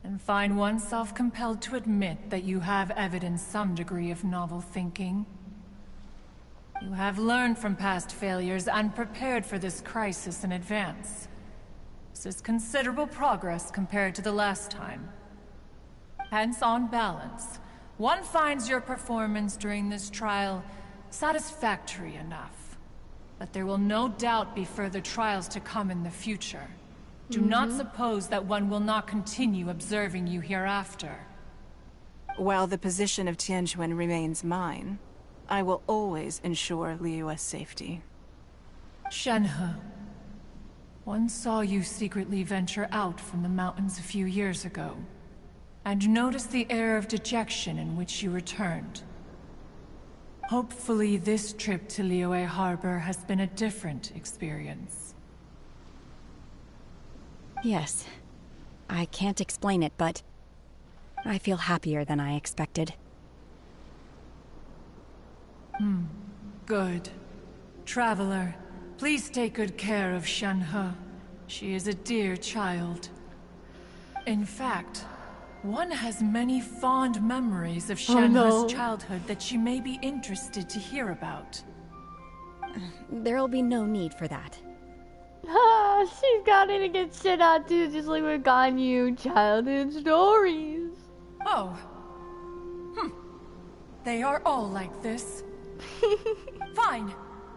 R: and find oneself compelled to admit that you have evidenced some degree of novel thinking. You have learned from past failures and prepared for this crisis in advance. This is considerable progress compared to the last time. Hence, on balance, one finds your performance during this trial satisfactory enough. But there will no doubt be further trials to come in the future. Do not suppose that one will not continue observing you hereafter.
O: While the position of Tianquan remains mine, I will always ensure Liyue's safety.
R: Shenhe, one saw you secretly venture out from the mountains a few years ago, and noticed the air of dejection in which you returned. Hopefully this trip to Liyue Harbor has been a different experience.
P: Yes. I can't explain it, but I feel happier than I expected.
R: Good. Traveler, please take good care of Shenhe. She is a dear child. In fact, one has many fond memories of Shenhe's childhood that she may be interested to hear about.
P: There'll be no need for that.
A: She's gotten to get shit out too, just like with Ganyu childhood stories.
R: Oh. They are all like this. Fine.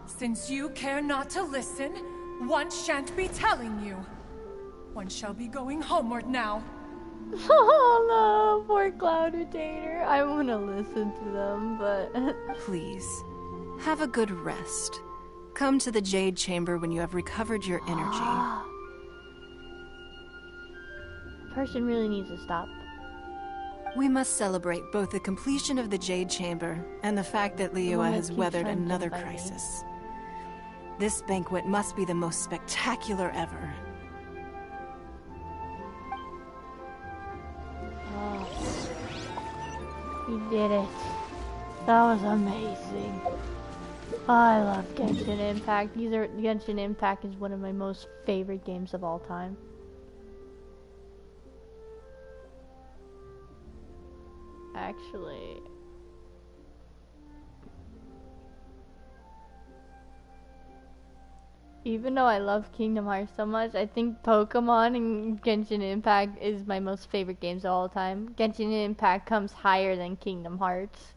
R: Since you care not to listen, one shan't be telling you. One shall be going homeward now.
A: Oh no, poor Cloud Retainer. I want to listen to them, but...
O: Please, have a good rest. Come to the Jade Chamber when you have recovered your energy.
A: Person really needs to stop.
O: We must celebrate both the completion of the Jade Chamber and the fact that Liyue has weathered another crisis. This banquet must be the most spectacular ever.
A: You did it. That was amazing. I love Genshin Impact. Genshin Impact is one of my most favorite games of all time. Actually, even though I love Kingdom Hearts so much, I think Pokemon and Genshin Impact is my most favorite games of all time. Genshin Impact comes higher than Kingdom Hearts.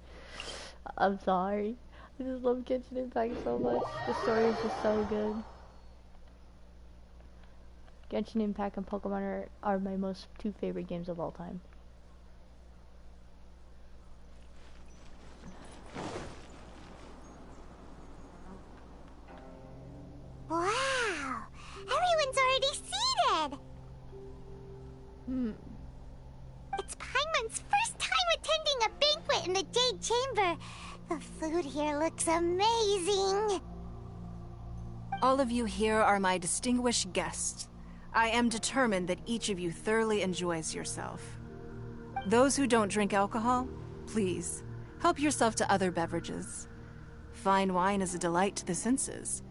A: I'm sorry. I just love Genshin Impact so much. The story is just so good. Genshin Impact and Pokemon are my most two favorite games of all time.
I: Wow! Everyone's already seated! It's Paimon's first time attending a banquet in the Jade Chamber. The food here looks amazing.
O: All of you here are my distinguished guests. I am determined that each of you thoroughly enjoys yourself. Those who don't drink alcohol, please, help yourself to other beverages. Fine wine is a delight to the senses,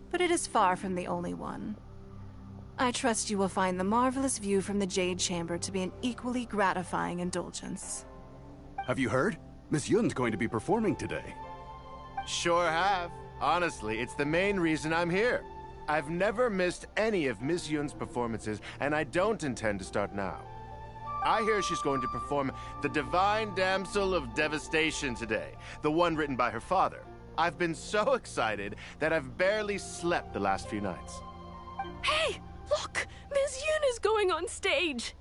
O: but it is far from the only one. I trust you will find the marvelous view from the Jade Chamber to be an equally gratifying indulgence.
L: Have you heard? Miss Yun's going to be performing today.
J: Sure have. Honestly, it's the main reason I'm here. I've never missed any of Miss Yun's performances, and I don't intend to start now. I hear she's going to perform the Divine Damsel of Devastation today, the one written by her father. I've been so excited that I've barely slept the last few nights.
G: Hey, look! Ms. Yun is going on stage!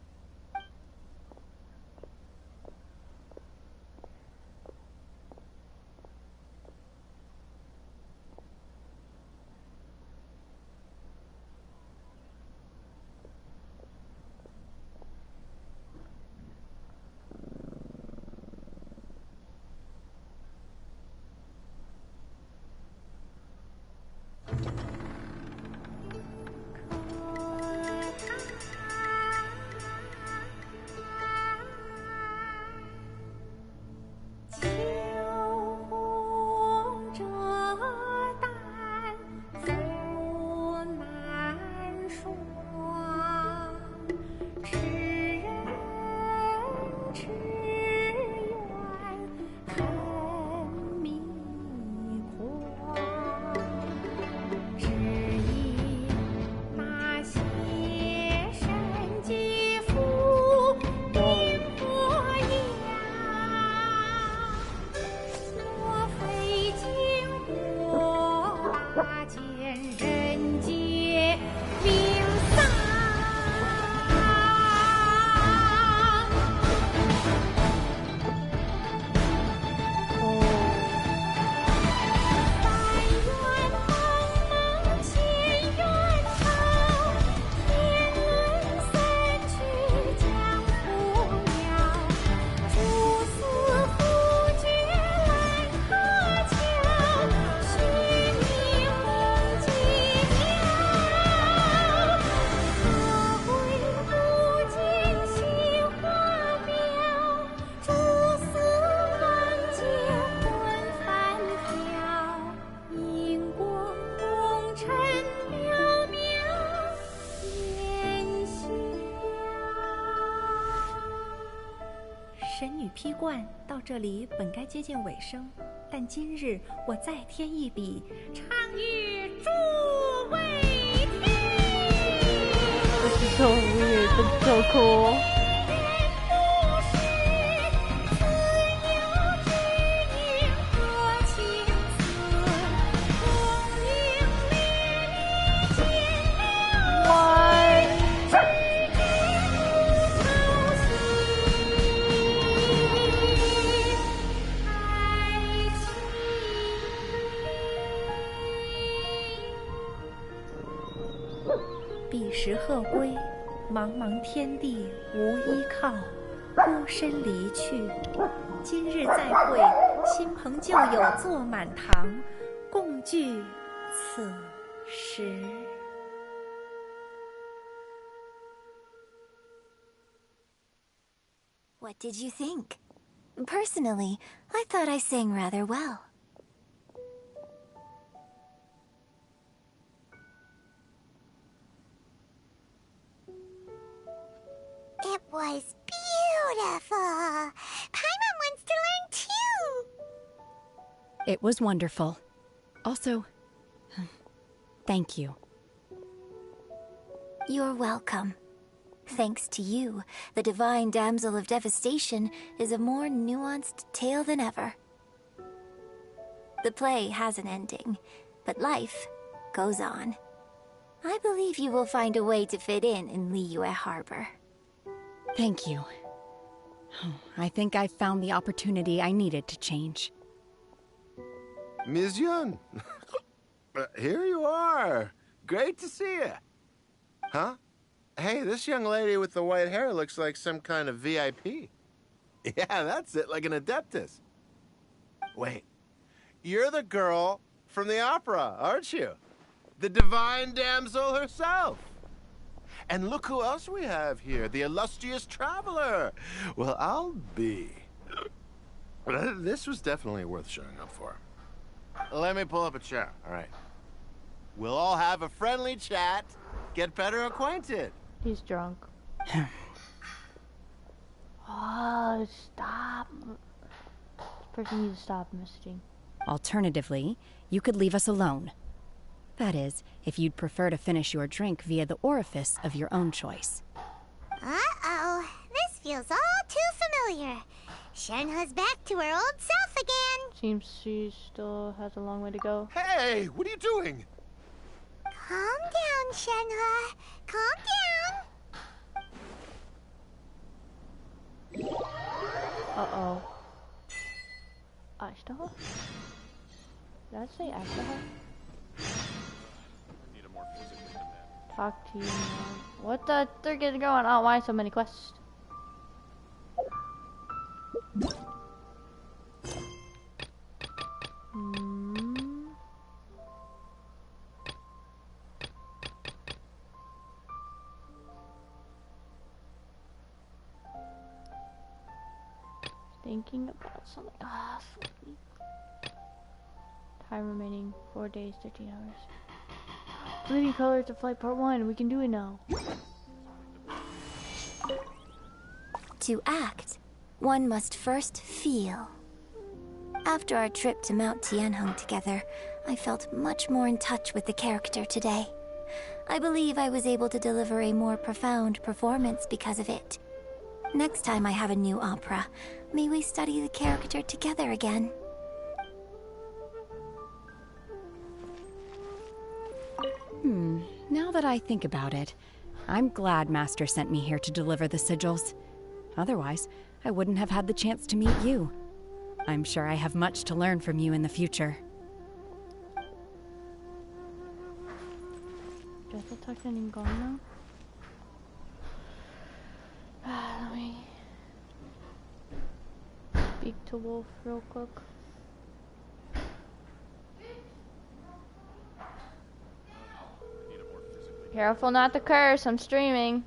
T: 神女披冠到这里本该接近尾声，但今日我再添一笔，唱与诸位听。
A: This is so weird, but so cool.
T: 彼时鹤归，茫茫天地无依靠，孤身离去。今日再会，亲朋旧友坐满堂，共聚此时。
K: What did you think? Personally, I thought I sang rather well.
I: It was beautiful. Paimon wants to learn too.
P: It was wonderful. Also, thank you.
K: You're welcome. Thanks to you, the Divine Damsel of Devastation is a more nuanced tale than ever. The play has an ending, but life goes on. I believe you will find a way to fit in Liyue Harbor.
P: Thank you. I think I've found the opportunity I needed to change.
J: Ms. Yun, here you are. Great to see you. Huh? Hey, this young lady with the white hair looks like some kind of VIP. Yeah, that's it, like an adeptus. Wait, you're the girl from the opera, aren't you? The Divine Damsel herself. And look who else we have here, the illustrious traveler. Well, I'll be. This was definitely worth showing up for. Let me pull up a chair, all right? We'll all have a friendly chat, get better acquainted.
A: He's drunk. Oh, stop. This person needs to stop messaging.
P: Alternatively, you could leave us alone. That is, if you'd prefer to finish your drink via the orifice of your own choice.
I: Uh-oh. This
C: feels all too familiar. Shenhe's back to her old self again.
A: Seems she still has a long way to go.
J: Hey, what are you doing?
C: Calm down, Shenhe. Calm down.
A: Uh-oh. Ashtaha? Did I say Ashtaha? Talk to you now. What the frick is going on? Why so many quests? Thinking about something. Time remaining 4 days, 13 hours. Bleeding colors of flight part 1. We can do it now.
K: To act, one must first feel. After our trip to Mount Tianheng together, I felt much more in touch with the character today. I believe I was able to deliver a more profound performance because of it. Next time I have a new opera, may we study the character together again.
P: Now that I think about it, I'm glad Master sent me here to deliver the sigils. Otherwise, I wouldn't have had the chance to meet you. I'm sure I have much to learn from you in the future.
A: Do I have to talk to Ningong now? Let me speak to Wolf real quick. Careful not to curse, I'm streaming.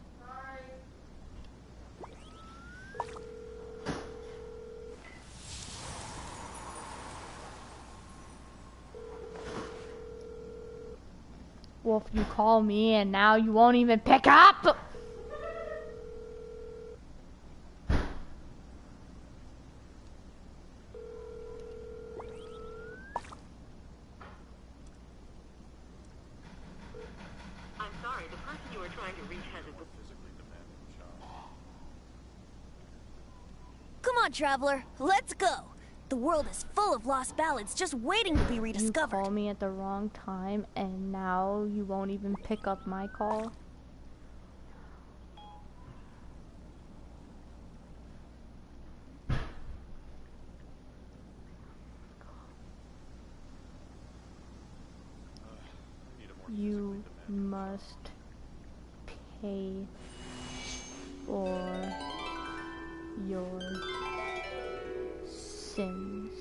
A: Wolf, you call me and now you won't even pick up!
N: Come on, traveler, let's go. The world is full of lost ballads just waiting to be rediscovered.
A: You call me at the wrong time and now you won't even pick up my call? You must pay for your sins.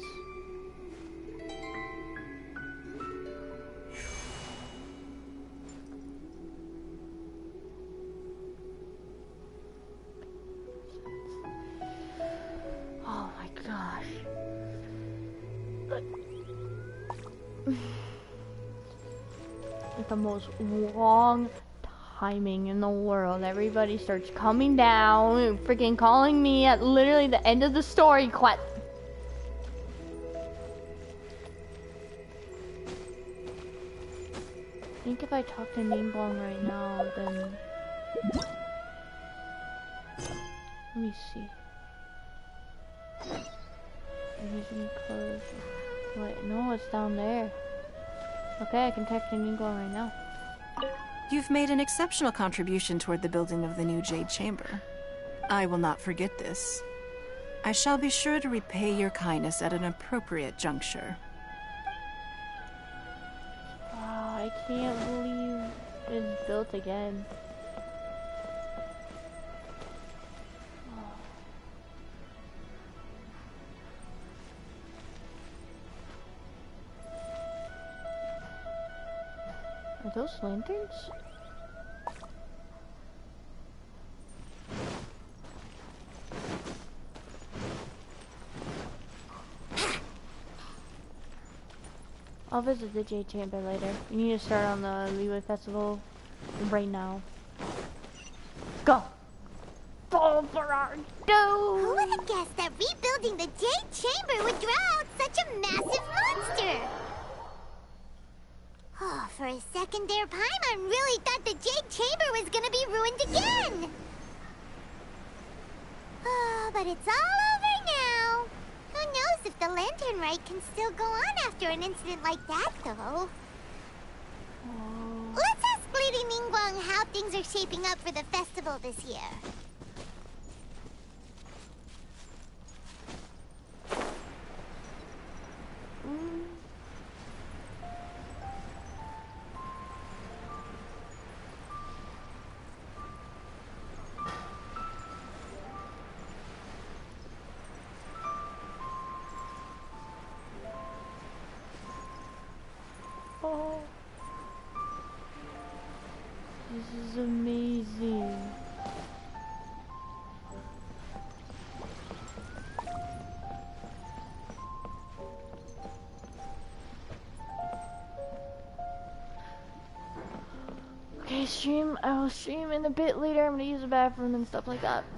A: Oh my gosh. It's the most wrong timing in the world. Everybody starts coming down and freaking calling me at literally the end of the story quest. I think if I talk to Ningguang right now, then let me see. Using clothes. Wait, no, it's down there. Okay, I can text Ningguang right now.
O: You've made an exceptional contribution toward the building of the new Jade Chamber. I will not forget this. I shall be sure to repay your kindness at an appropriate juncture.
A: I can't believe it's built again. Are those lanterns? I'll visit the Jade Chamber later. We need to start on the Leeway Festival right now. Go! Fall for our doom!
C: Who would have guessed that rebuilding the Jade Chamber would draw out such a massive monster? Oh, for a second there, Paimon really thought the Jade Chamber was gonna be ruined again!
I: But it's all over now. Who knows if the lantern rite can still go on after an incident like that, though. Let's ask Lady Ningguang how things are shaping up for the festival this year.
A: Oh, this is amazing. Okay, stream. I will stream in a bit later. I'm gonna use the bathroom and stuff like that.